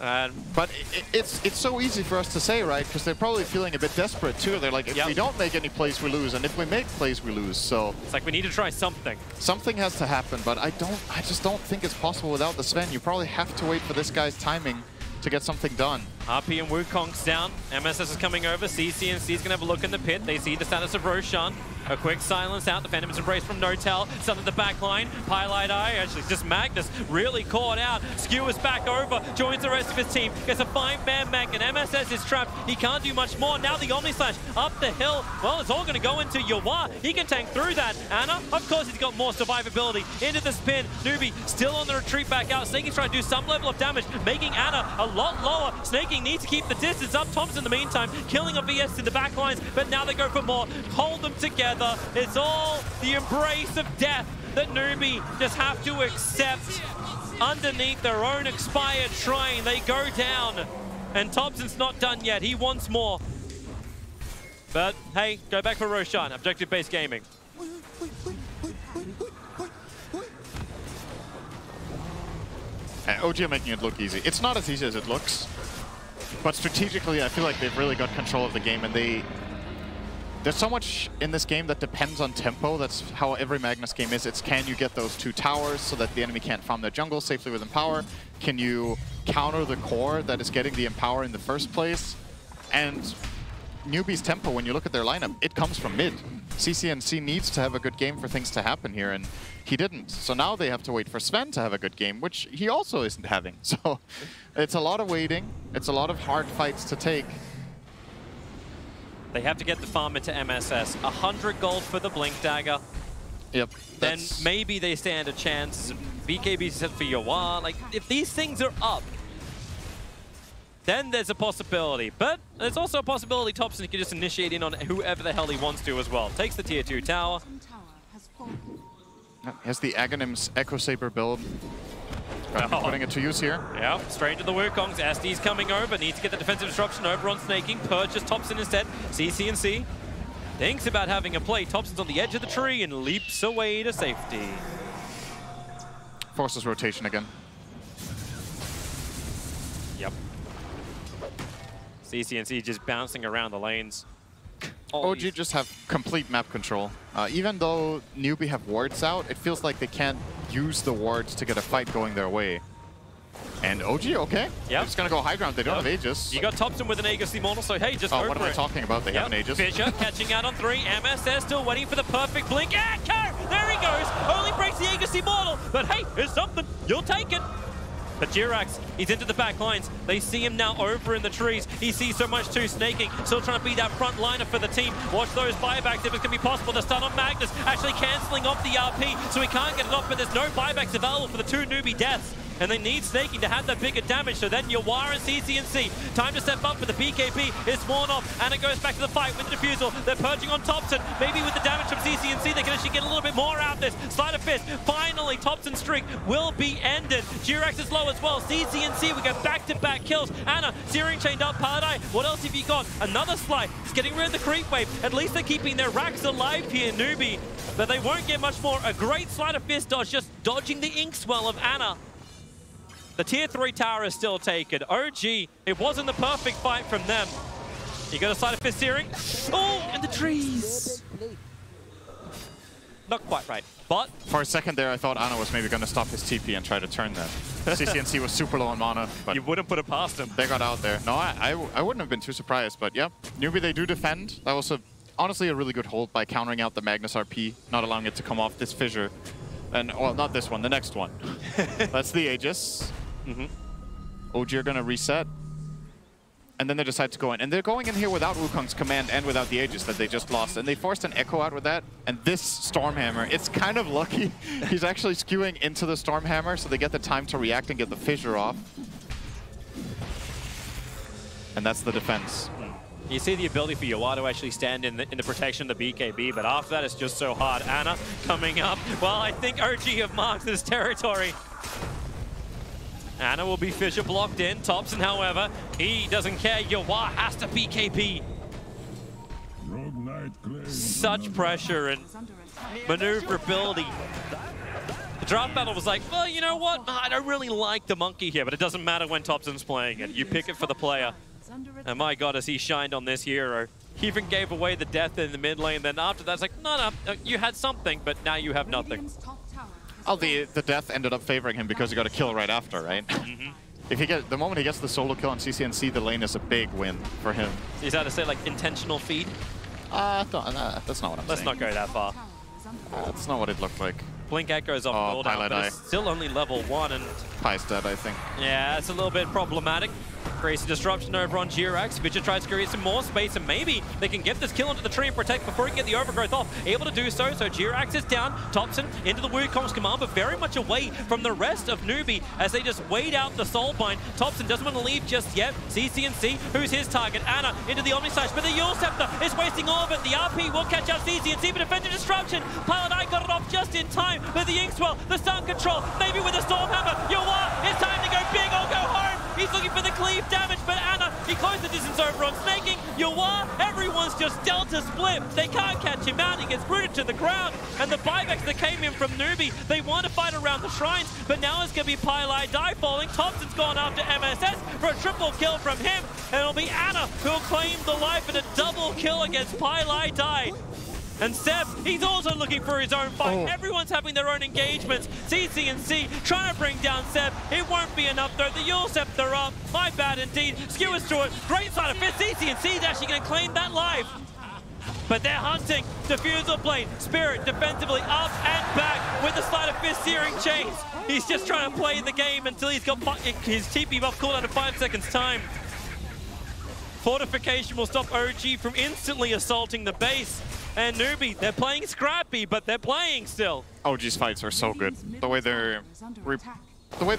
But it's so easy for us to say, right? Because they're probably feeling a bit desperate too. They're like, if we don't make any plays, we lose, and if we make plays, we lose. So it's like we need to try something. Something has to happen, but I just don't think it's possible without the Sven. You probably have to wait for this guy's timing to get something done. RP and Wukong's down. MSS is coming over. CCNC is going to have a look in the pit. They see the status of Roshan. A quick silence out. The Phantom's embrace from Notel. Some of the back line. Highlight Eye. Actually, just Magnus really caught out. Skewers back over. Joins the rest of his team. Gets a 5-man mech, and MSS is trapped. He can't do much more. Now the Omni Slash up the hill. Well, it's all going to go into Yawar. He can tank through that. Anna, of course, he's got more survivability. Into the spin. Newbie still on the retreat back out. Snaking trying to do some level of damage, making Anna a lot lower. Snaking needs to keep the distance up. Thompson in the meantime, killing a VS in the back lines, but now they go for more. Hold them together. It's all the embrace of death that Newbie just have to accept. Underneath their own expired shrine, they go down. And Thompson's not done yet. He wants more. But hey, go back for Roshan. Objective-based gaming. And OG are making it look easy. It's not as easy as it looks. But strategically, I feel like they've really got control of the game, and there's so much in this game that depends on tempo. That's how every Magnus game is. It's can you get those 2 towers so that the enemy can't farm their jungle safely with Empower? Can you counter the core that is getting the Empower in the first place? And Newbie's tempo, when you look at their lineup, it comes from mid. CCNC needs to have a good game for things to happen here, and he didn't. So now they have to wait for Sven to have a good game, which he also isn't having. So it's a lot of waiting. It's a lot of hard fights to take. They have to get the farm into MSS. 100 gold for the Blink Dagger. Yep. Then maybe they stand a chance. BKB set for Yawar. Like, if these things are up, then there's a possibility. But there's also a possibility Thompson can just initiate in on whoever the hell he wants to as well. Takes the tier 2 tower. Has the Aghanim's Echo Saber build. Putting it to use here. Yeah, straight to the Wukongs. SD's coming over. Needs to get the defensive disruption over on Snaking. Purges Thompson instead. CCNC thinks about having a play. Thompson's on the edge of the tree and leaps away to safety. Forces rotation again. Yep. CCNC just bouncing around the lanes. OG just have complete map control. Even though Newbie have wards out, it feels like they can't use the wards to get a fight going their way. And OG, okay. They're just gonna go high ground. They don't have Aegis. You got Thompson with an Aegis Immortal, so hey, just go for it. What am I talking about? They have an Aegis. Fisher catching out on 3. MSS still waiting for the perfect blink. Echo! There he goes! Only breaks the Aegis Immortal, but hey, it's something. You'll take it. But Jirax, he's into the back lines. They see him now over in the trees. He sees so much too. Snaking, still trying to be that front liner for the team. Watch those buybacks if it's going to be possible to stun on Magnus. Actually cancelling off the RP, so he can't get it off, but there's no buybacks available for the 2 Newbie deaths. And they need Snaking to have that bigger damage, so then Yawar and CCNC. Time to step up for the BKB. It's worn off, and it goes back to the fight with the defusal. They're purging on Thompson. Maybe with the damage from CCNC, they can actually get a little bit more out of this. Sleight of fist. Finally, Thompson's streak will be ended. Jirax is low as well. CCNC, we get back-to-back kills. Anna, Searing chained up. Paradise, what else have you got? Another slide. It's getting rid of the creep wave. At least they're keeping their racks alive here, Newbie. But they won't get much more. A great sleight of fist dodge, just dodging the ink swell of Anna. The tier 3 tower is still taken. OG, it wasn't the perfect fight from them. You got a side of fist searing. Oh, and the trees. Not quite right, but... For a second there, I thought Anna was maybe going to stop his TP and try to turn that. CCNC was super low on mana, but... You wouldn't put it past him. They got out there. No, I wouldn't have been too surprised, but yeah. Newbie, they do defend. That was honestly a really good hold by countering out the Magnus RP, not allowing it to come off this fissure. And, well, not this one, the next one. That's the Aegis. OG are going to reset. And then they decide to go in. And they're going in here without Wukong's command and without the Aegis that they just lost. And they forced an Echo out with that. And this Stormhammer, it's kind of lucky. He's actually skewing into the Stormhammer, so they get the time to react and get the fissure off. And that's the defense. You see the ability for Yawar to actually stand in the protection of the BKB, but after that it's just so hard. Anna coming up. Well, I think OG have marked this territory. Anna will be Fisher blocked in. Thompson, however, he doesn't care. Yawar has to BKB. such pressure and maneuverability. The draft battle was like, well, you know what? I don't really like the monkey here, but it doesn't matter when Thompson's playing it. You pick it for the player. And my God, has he shined on this hero. He even gave away the death in the mid lane. Then after that, it's like, no, you had something, but now you have nothing. Oh, the death ended up favoring him because he got a kill right after, right? If he the moment he gets the solo kill on CCNC, the lane is a big win for him. Is that to say like intentional feed? That's not what I'm saying. Let's not go that far. That's not what it looked like. Blink Echo's off cooldown, but it's still only level 1 and... Pie's dead, I think. Yeah, it's a little bit problematic. Creates a disruption over on Jirax. Vijay tries to create some more space, and maybe they can get this kill into the tree and protect before he can get the overgrowth off. Able to do so, so Jirax is down. Thompson into the Wukong's command, but very much away from the rest of Newbie as they just wait out the Soulbind. Thompson doesn't want to leave just yet. CCNC, who's his target? Anna into the Omnislash, but the Yule Scepter is wasting all of it. The RP will catch out CCNC, but defender disruption. Pilot Eye got it off just in time with the Inkswell, the Sun Control, maybe with the Stormhammer. Yawar, it's time to go big or go home. He's looking for the cleave damage, but Anna, he closed the distance over on Snaking. Yawar, everyone's just delta split. They can't catch him out. He gets rooted to the ground. And the buybacks that came in from Newbie, they want to fight around the shrines, but now it's going to be Pilot Die falling. Thompson's gone after MSS for a triple kill from him, and it'll be Anna who'll claim the life in a double kill against Pilot Die. And Seb, he's also looking for his own fight. Everyone's having their own engagements. CCNC trying to bring down Seb. It won't be enough though. The Yule Scepter up. My bad indeed. Skewers to it. Great side of fist. CCNC is actually going to claim that life. But they're hunting. Diffusal Blade. Spirit defensively up and back with the sleight of fist searing chains. He's just trying to play the game until he's got his TP buff cooldown in 5 seconds time. Fortification will stop OG from instantly assaulting the base. And Newbie, they're playing scrappy, but they're playing still. OG's fights are so good. The way they're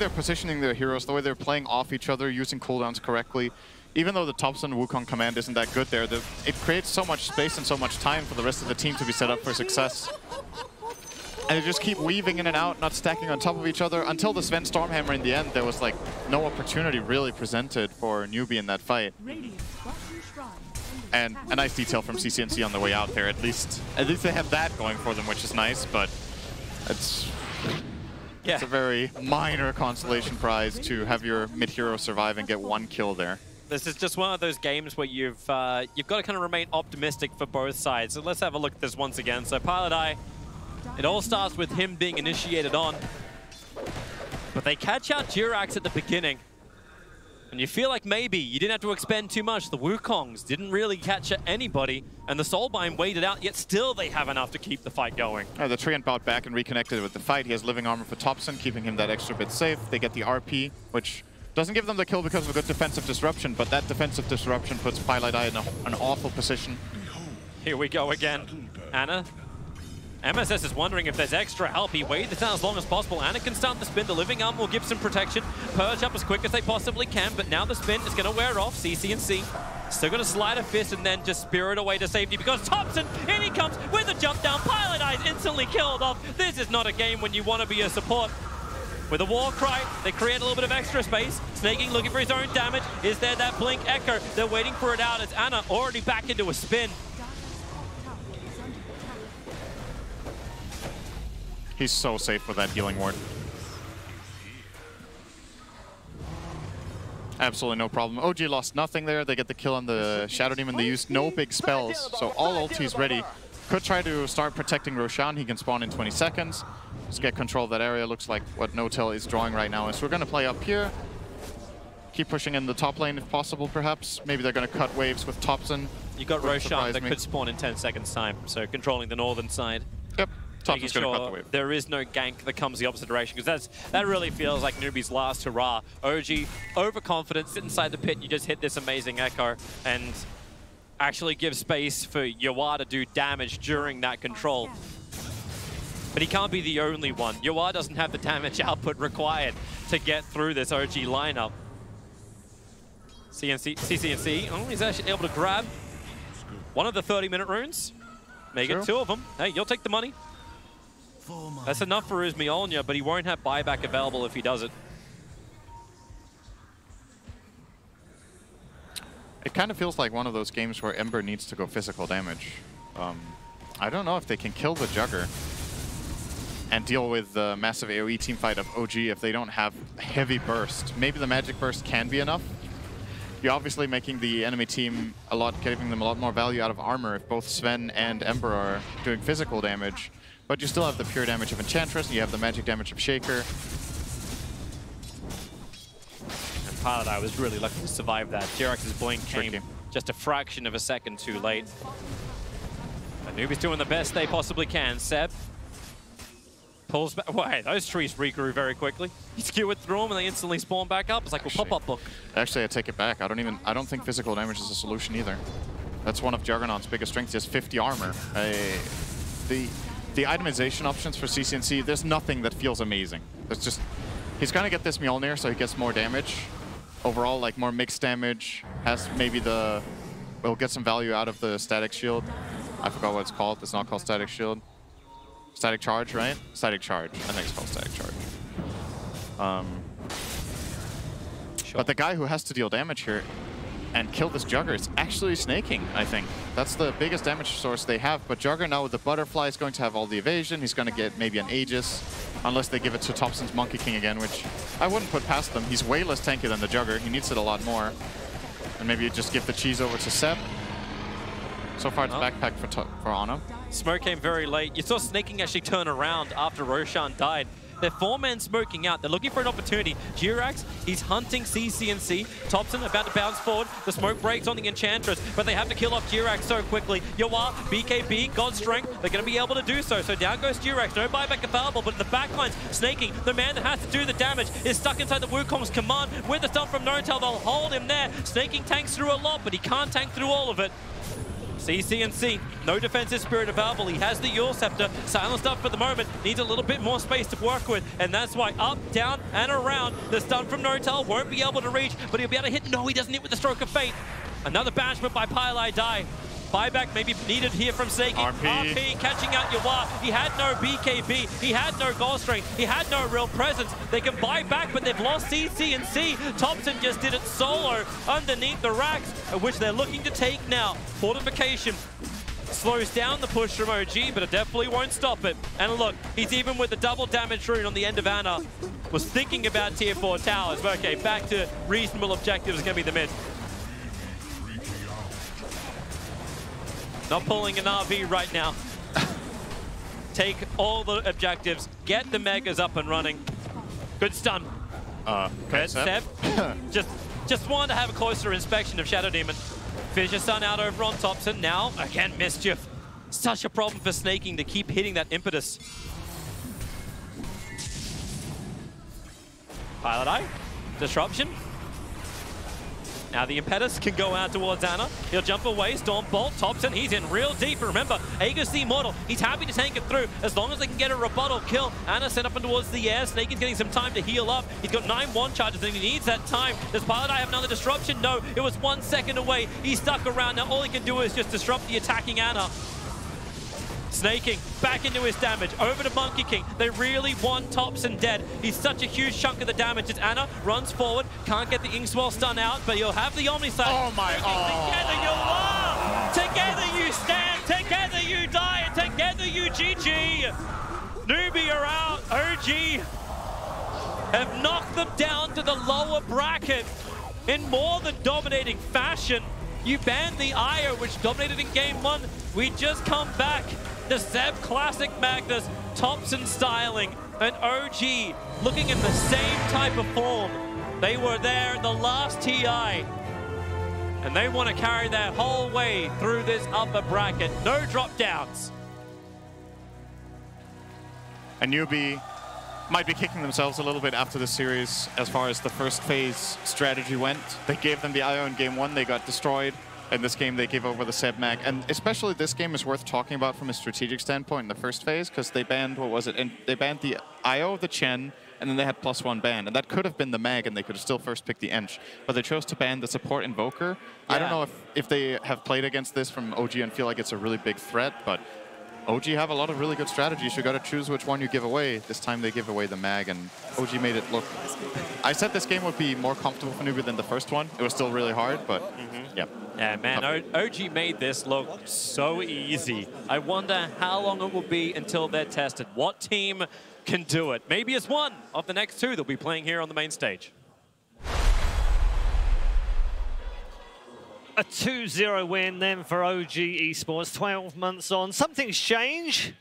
positioning their heroes, the way they're playing off each other, using cooldowns correctly. Even though the Thompson Wukong command isn't that good there, it creates so much space and so much time for the rest of the team to be set up for success. And they just keep weaving in and out, not stacking on top of each other. Until the Sven Stormhammer in the end, there was like no opportunity really presented for Newbie in that fight. And a nice detail from CCNC on the way out there. At least they have that going for them, which is nice, but it's a very minor consolation prize to have your mid-hero survive and get 1 kill there. This is just one of those games where you've got to kind of remain optimistic for both sides. So let's have a look at this once again. So Pilot Eye, it all starts with him being initiated on, but they catch out Jirax at the beginning. And you feel like maybe you didn't have to expend too much. The Wukongs didn't really catch anybody, and the Soulbind waited out, yet still they have enough to keep the fight going. The Treant bought back and reconnected with the fight. He has living armor for Thompson, keeping him that extra bit safe. They get the RP, which doesn't give them the kill because of a good defensive disruption, but that defensive disruption puts Pilot Eye in an awful position. Here we go again. Anna. MSS is wondering if there's extra help. He waited this out as long as possible. Anna can start the spin. The living arm will give some protection. Purge up as quick as they possibly can, but now the spin is going to wear off. CCNC still going to slide a fist and then just spirit away to safety because Thompson, in he comes with a jump down. Pilot Eye is instantly killed off. This is not a game when you want to be a support. With a war cry, they create a little bit of extra space. Snaking looking for his own damage. Is there that blink echo? They're waiting for it out as Anna already back into a spin. He's so safe with that healing ward. Absolutely no problem. OG lost nothing there. They get the kill on the Shadow Demon. They used no big spells, so all ultis ready. Could try to start protecting Roshan. He can spawn in 20 seconds. Just get control of that area. Looks like what No-Tail is drawing right now. So we're going to play up here. Keep pushing in the top lane if possible, perhaps. Maybe they're going to cut waves with Thompson. You got Roshan that could spawn in 10 seconds time, so controlling the northern side. Yep. Thompson's going to cut the wave. There is no gank that comes the opposite direction, because that really feels like Newbie's last hurrah. OG, overconfident, sit inside the pit, and you just hit this amazing echo, and actually give space for Yawar to do damage during that control. But he can't be the only one. Yawar doesn't have the damage output required to get through this OG lineup. CCNC, oh, he's actually able to grab one of the 30-minute runes. Make it 2 of them. Hey, you'll take the money. That's enough for Uzmyolnya, but he won't have buyback available if he does it. It kind of feels like one of those games where Ember needs to go physical damage. I don't know if they can kill the Jugger and deal with the massive AoE teamfight of OG if they don't have heavy burst. Maybe the magic burst can be enough. You're obviously making the enemy team giving them a lot more value out of armor if both Sven and Ember are doing physical damage. But you still have the pure damage of Enchantress, and you have the magic damage of Shaker. And Paladai was really lucky to survive that. Jirax's blink came Tricky. just a fraction of a second too late. But Newbie's doing the best they possibly can. Seb pulls back. Wait, those trees regrew very quickly. He skewered through them and they instantly spawn back up. It's like a pop-up book. Actually, I take it back. I don't think physical damage is a solution either. That's one of Juggernaut's biggest strengths. He has 50 armor. The itemization options for CCNC, there's nothing that feels amazing. There's just, he's gonna get this Mjolnir so he gets more damage. Overall, like more mixed damage. Has maybe we'll get some value out of the static shield. I forgot what it's called. It's not called static shield. Static charge, right? Static charge. I think it's called static charge. But the guy who has to deal damage here and kill this Jugger is actually snaking, I think. That's the biggest damage source they have. But Jugger now with the butterfly is going to have all the evasion. He's going to get maybe an Aegis, unless they give it to Thompson's Monkey King again, which I wouldn't put past them. He's way less tanky than the Jugger. He needs it a lot more. And maybe you just give the cheese over to Seb. So far it's backpack for Ana. Smoke came very late. You saw Snaking actually turn around after Roshan died. They're 4-men smoking out. They're looking for an opportunity. Jirax, he's hunting CCNC. Thompson about to bounce forward. The smoke breaks on the Enchantress, but they have to kill off Jirax so quickly. Yawar, BKB, God's Strength, they're going to be able to do so. So down goes Jirax. No buyback available, but in the backlines, Snaking, the man that has to do the damage, is stuck inside the Wukong's command. With the stun from Notel, they'll hold him there. Snaking tanks through a lot, but he can't tank through all of it. CCNC, no defensive spirit available. He has the Yule Scepter, silenced up for the moment, needs a little bit more space to work with, and that's why up, down, and around. The stun from Notel won't be able to reach, but he'll be able to hit. No, he doesn't hit with the Stroke of Fate. Another banishment by Paladai. Buyback maybe needed here from Snaking. RP catching out Yawar. He had no BKB. He had no goal strength. He had no real presence. They can buy back, but they've lost CCNC. Thompson just did it solo underneath the racks, which they're looking to take now. Fortification slows down the push from OG, but it definitely won't stop it. And look, he's even with the double damage rune on the end of Ana. Was thinking about tier 4 towers, but okay, back to reasonable objectives is going to be the mid. Not pulling an RV right now. Take all the objectives, get the megas up and running. Good stun. Okay, Seb. just wanted to have a closer inspection of Shadow Demon. Finish your stun out over on Thompson. Now, again, Mischief. Such a problem for Snaking to keep hitting that impetus. Paladai. Disruption. Now the impetus can go out towards Ana. He'll jump away, Storm Bolt, Thompson, he's in real deep. Remember, Aegis the Immortal, he's happy to tank it through as long as they can get a rebuttal kill. Ana sent up and towards the air. Snake is getting some time to heal up. He's got 9 1 charges and he needs that time. Does Paladai have another disruption? No, it was 1 second away. He's stuck around. Now all he can do is just disrupt the attacking Ana. Snaking back into his damage, over to Monkey King. They really want Thompson dead. He's such a huge chunk of the damage as Ana runs forward, can't get the Inkswell stun out, but he'll have the Omniside. Oh my, Together you are! Together you stand, together you die, and together you GG! Newbie are out, OG have knocked them down to the lower bracket in more than dominating fashion. You banned the IO, which dominated in game 1. We just come back. The Seb Classic Magnus, Thompson styling, and OG looking in the same type of form. They were there in the last TI, and they want to carry that whole way through this upper bracket. No drop downs. And Newbie might be kicking themselves a little bit after the series as far as the first phase strategy went. They gave them the IO in game 1, they got destroyed. In this game, they gave over the Seb Mag. And especially this game is worth talking about from a strategic standpoint in the first phase, because they banned, what was it? And they banned the IO, the Chen, and then they had +1 ban. And that could have been the Mag, and they could have still first picked the Ench. But they chose to ban the support Invoker. Yeah. I don't know if they have played against this from OG and feel like it's a really big threat, but OG have a lot of really good strategies. You got to choose which one you give away. This time they give away the mag, and OG made it look... I said this game would be more comfortable for Newbie than the first one. It was still really hard, but yeah. Yeah, man, OG made this look so easy. I wonder how long it will be until they're tested. What team can do it? Maybe it's one of the next two they'll be playing here on the main stage. A 2-0 win then for OG Esports, 12 months on. Some things change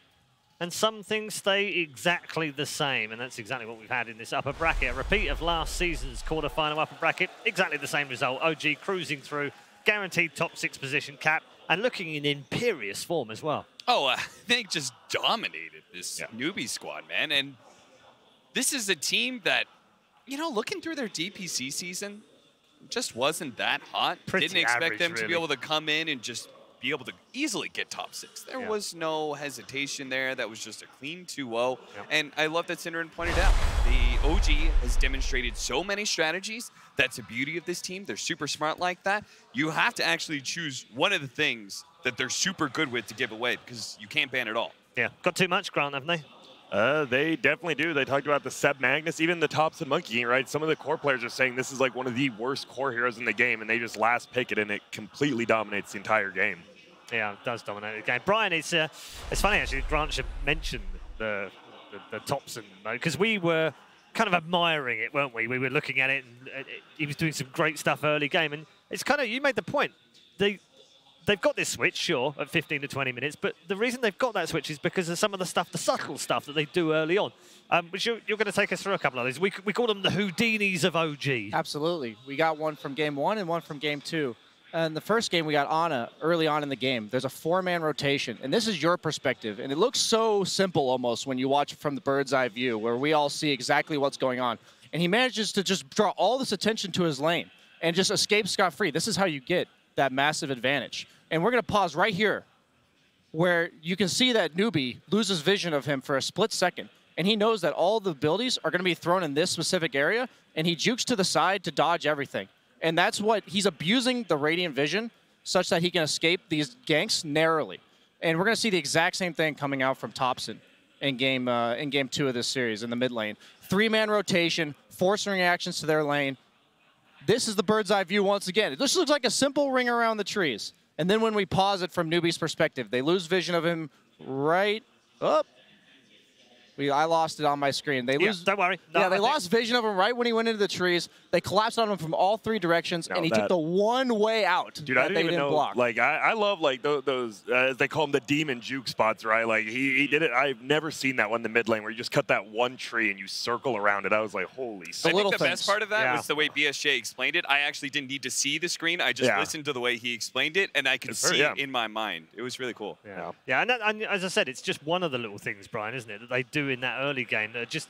and some things stay exactly the same, and that's exactly what we've had in this upper bracket. A repeat of last season's quarterfinal upper bracket, exactly the same result. OG cruising through, guaranteed top 6 position cap, and looking in imperious form as well. Oh, they just dominated this Newbie squad, man. And this is a team that, you know, looking through their DPC season, just wasn't that hot. Didn't expect them to be able to come in and just be able to easily get top 6. There was no hesitation there. That was just a clean 2-0. And I love that Cinderin pointed out. The OG has demonstrated so many strategies. That's the beauty of this team. They're super smart like that. You have to actually choose one of the things that they're super good with to give away, because you can't ban it all. Yeah, got too much, Grant, haven't they? They definitely do. They talked about the Seb Magnus, even the Tops and Monkey King, right? Some of the core players are saying this is like one of the worst core heroes in the game, and they just last pick it, and it completely dominates the entire game. Yeah, it does dominate the game. Brian, it's funny actually. Grant should mention the Thompson mode, because we were kind of admiring it, weren't we? We were looking at it, and he was doing some great stuff early game, and it's kind of, you made the point. They've got this switch, sure, at 15 to 20 minutes, but the reason they've got that switch is because of some of the stuff, the subtle stuff that they do early on. Which you're going to take us through a couple of these. We call them the Houdinis of OG. Absolutely. We got one from game 1 and one from game 2. And the first game, we got Ana early on in the game. There's a 4-man rotation, and this is your perspective. And it looks so simple almost when you watch it from the bird's eye view, where we all see exactly what's going on. And he manages to just draw all this attention to his lane and just escape scot-free. This is how you get that massive advantage. And we're going to pause right here, where you can see that Newbie loses vision of him for a split second. And he knows that all the abilities are going to be thrown in this specific area, and he jukes to the side to dodge everything. And that's what he's abusing, the Radiant Vision, such that he can escape these ganks narrowly. And we're going to see the exact same thing coming out from Thompson in game 2 of this series in the mid lane. 3-man rotation, forcing reactions to their lane. This is the bird's eye view once again. This looks like a simple ring around the trees. And then when we pause it from Newbie's perspective, they lose vision of him right up. I lost it on my screen. They lose. Don't worry. No, yeah, they lost vision of him right when he went into the trees. They collapsed on him from all 3 directions, and he took the one way out. Dude, I didn't even know. Block. Like, I love like those as they call them, the demon juke spots, right? Like he did it. I've never seen that one in the mid lane where you just cut that one tree and you circle around it. I was like, holy. I think the best part of that was the way BSJ explained it. I actually didn't need to see the screen. I just listened to the way he explained it, and I could see it in my mind. It was really cool. Yeah, and as I said, it's just one of the little things, Brian, isn't it, that they do in that early game. Just,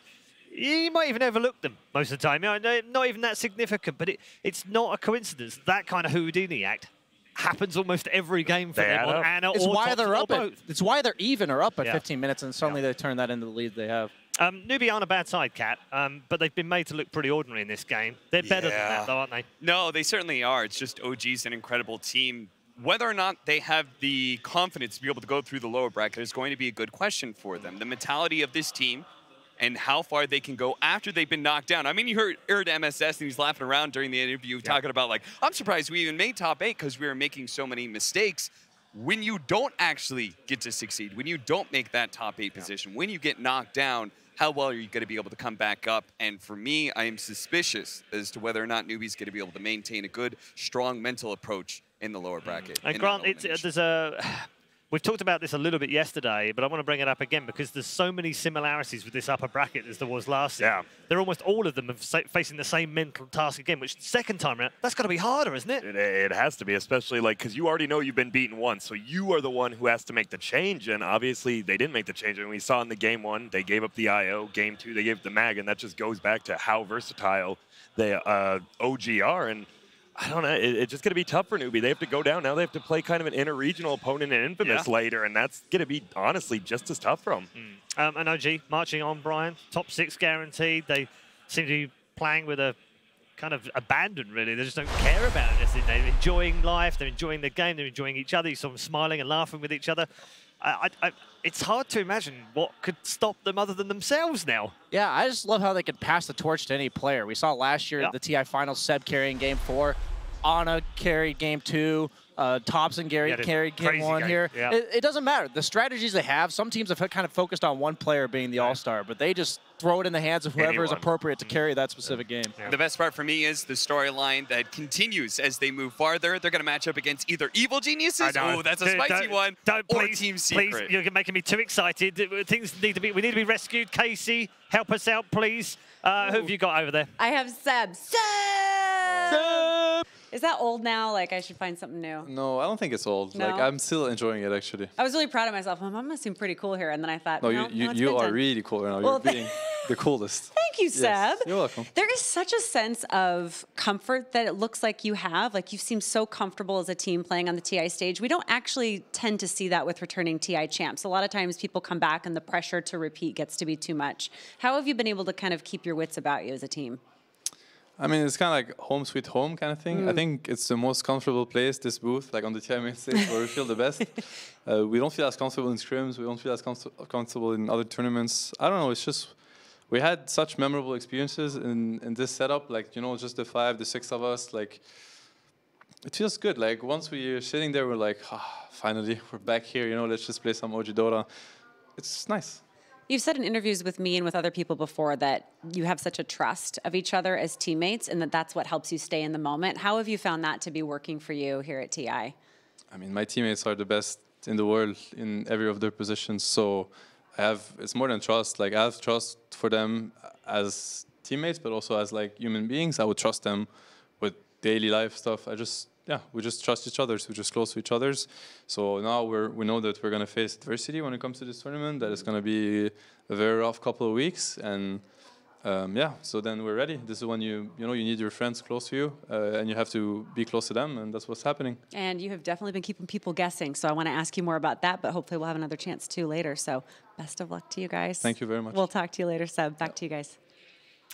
you might even overlook them most of the time. You know, not even that significant, but it's not a coincidence. That kind of Houdini act happens almost every game for them on Ana it's or why they're up both. It's why they're even or up at 15 minutes, and suddenly they turn that into the lead they have. Newbie aren't a bad side, Cat, but they've been made to look pretty ordinary in this game. They're better than that, though, aren't they? No, they certainly are. It's just OG's an incredible team. Whether or not they have the confidence to be able to go through the lower bracket is going to be a good question for them. The mentality of this team and how far they can go after they've been knocked down. I mean, you heard MSS, and he's laughing around during the interview talking about, like, I'm surprised we even made top 8 because we were making so many mistakes. When you don't actually get to succeed, when you don't make that top 8 position, when you get knocked down, how well are you going to be able to come back up? And for me, I am suspicious as to whether or not Newbie's going to be able to maintain a good, strong mental approach in the lower bracket. And Grant, we've talked about this a little bit yesterday, but I want to bring it up again because there's so many similarities with this upper bracket as there was last season. They're almost all of them facing the same mental task again, which second time around, that's got to be harder, isn't it? It has to be, especially like because you already know you've been beaten once, so you are the one who has to make the change, and obviously they didn't make the change. And we saw in the game 1, they gave up the IO, game 2, they gave the mag, and that just goes back to how versatile the OG are. And I don't know. It's just going to be tough for Newbie. They have to go down. Now they have to play kind of an interregional opponent in Infamous later, and that's going to be, honestly, just as tough for them. And OG marching on, Brian. Top 6 guaranteed. They seem to be playing with a kind of abandon, really. They just don't care about anything. They're enjoying life. They're enjoying the game. They're enjoying each other. You saw them smiling and laughing with each other. it's hard to imagine what could stop them other than themselves now. Yeah, I just love how they could pass the torch to any player. We saw last year at the TI Finals, Seb carrying Game 4, Anna carried Game 2, Thompson carried Game 1 here. Yeah. It doesn't matter. The strategies they have, some teams have kind of focused on one player being the all-star, but they just throw it in the hands of whoever is appropriate to carry that specific game. The best part for me is the storyline that continues as they move farther. They're going to match up against either Evil Geniuses, oh, that's a spicy one, or Team Secret. Please, you're making me too excited. Things need to be, we need to be rescued. Casey, help us out, please. Who have you got over there? I have Seb. Seb! Is that old now? Like, I should find something new. No, I don't think it's old. No? Like, I'm still enjoying it, actually. I was really proud of myself. I'm gonna seem pretty cool here. And then I thought, No, no, you are really cool right now. Well, You're being the coolest. Thank you, Seb. Yes, you're welcome. There is such a sense of comfort that it looks like you have. Like, you seem so comfortable as a team playing on the TI stage. We don't actually tend to see that with returning TI champs. A lot of times people come back and the pressure to repeat gets to be too much. How have you been able to kind of keep your wits about you as a team? I mean, it's kind of like home sweet home kind of thing. I think it's the most comfortable place, this booth, like on the TI main stage, where we feel the best. We don't feel as comfortable in scrims. We don't feel as comfortable in other tournaments. I don't know. It's just we had such memorable experiences in this setup. Like, you know, just the 5, the 6 of us. Like, it feels good. Like, once we're sitting there, we're like, finally, we're back here. You know, let's just play some OG Dota. It's nice. You've said in interviews with me and with other people before that you have such a trust of each other as teammates and that that's what helps you stay in the moment. How have you found that to be working for you here at TI? I mean, my teammates are the best in the world in every of their positions. So it's more than trust. Like, I have trust for them as teammates, but also as like human beings. I would trust them with daily life stuff. We just trust each other. So we're just close to each other's. So now we know that we're going to face adversity when it comes to this tournament, that it's going to be a very rough couple of weeks. And so then we're ready. This is when you need your friends close to you and you have to be close to them. And that's what's happening. And you have definitely been keeping people guessing. So I want to ask you more about that, but hopefully we'll have another chance to later. So best of luck to you guys. Thank you very much. We'll talk to you later, Seb. Back to you guys.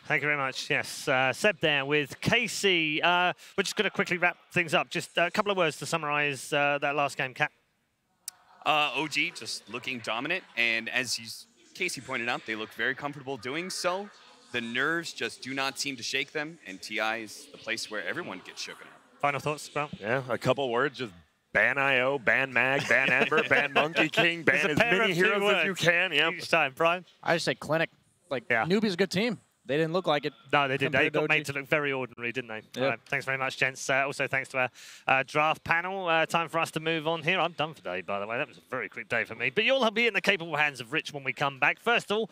Thank you very much. Yes, Seb there with Casey. We're just going to quickly wrap things up. Just a couple of words to summarize that last game, Cap. OG just looking dominant, and as Casey pointed out, they look very comfortable doing so. The nerves just do not seem to shake them, and TI is the place where everyone gets shaken up. Final thoughts, bro? Yeah, a couple words. Just ban IO, ban Mag, ban Amber, ban Monkey King, ban as many heroes as you can. Yep. Each time, Brian. I just say clinic. Like, Newbie's a good team. They didn't look like it. No, they did. They got made to look very ordinary, didn't they? Yep. Right, thanks very much, gents. Also, thanks to our draft panel. Time for us to move on here. I'm done for today, by the way. That was a very quick day for me. But you'll be in the capable hands of Rich when we come back. First of all,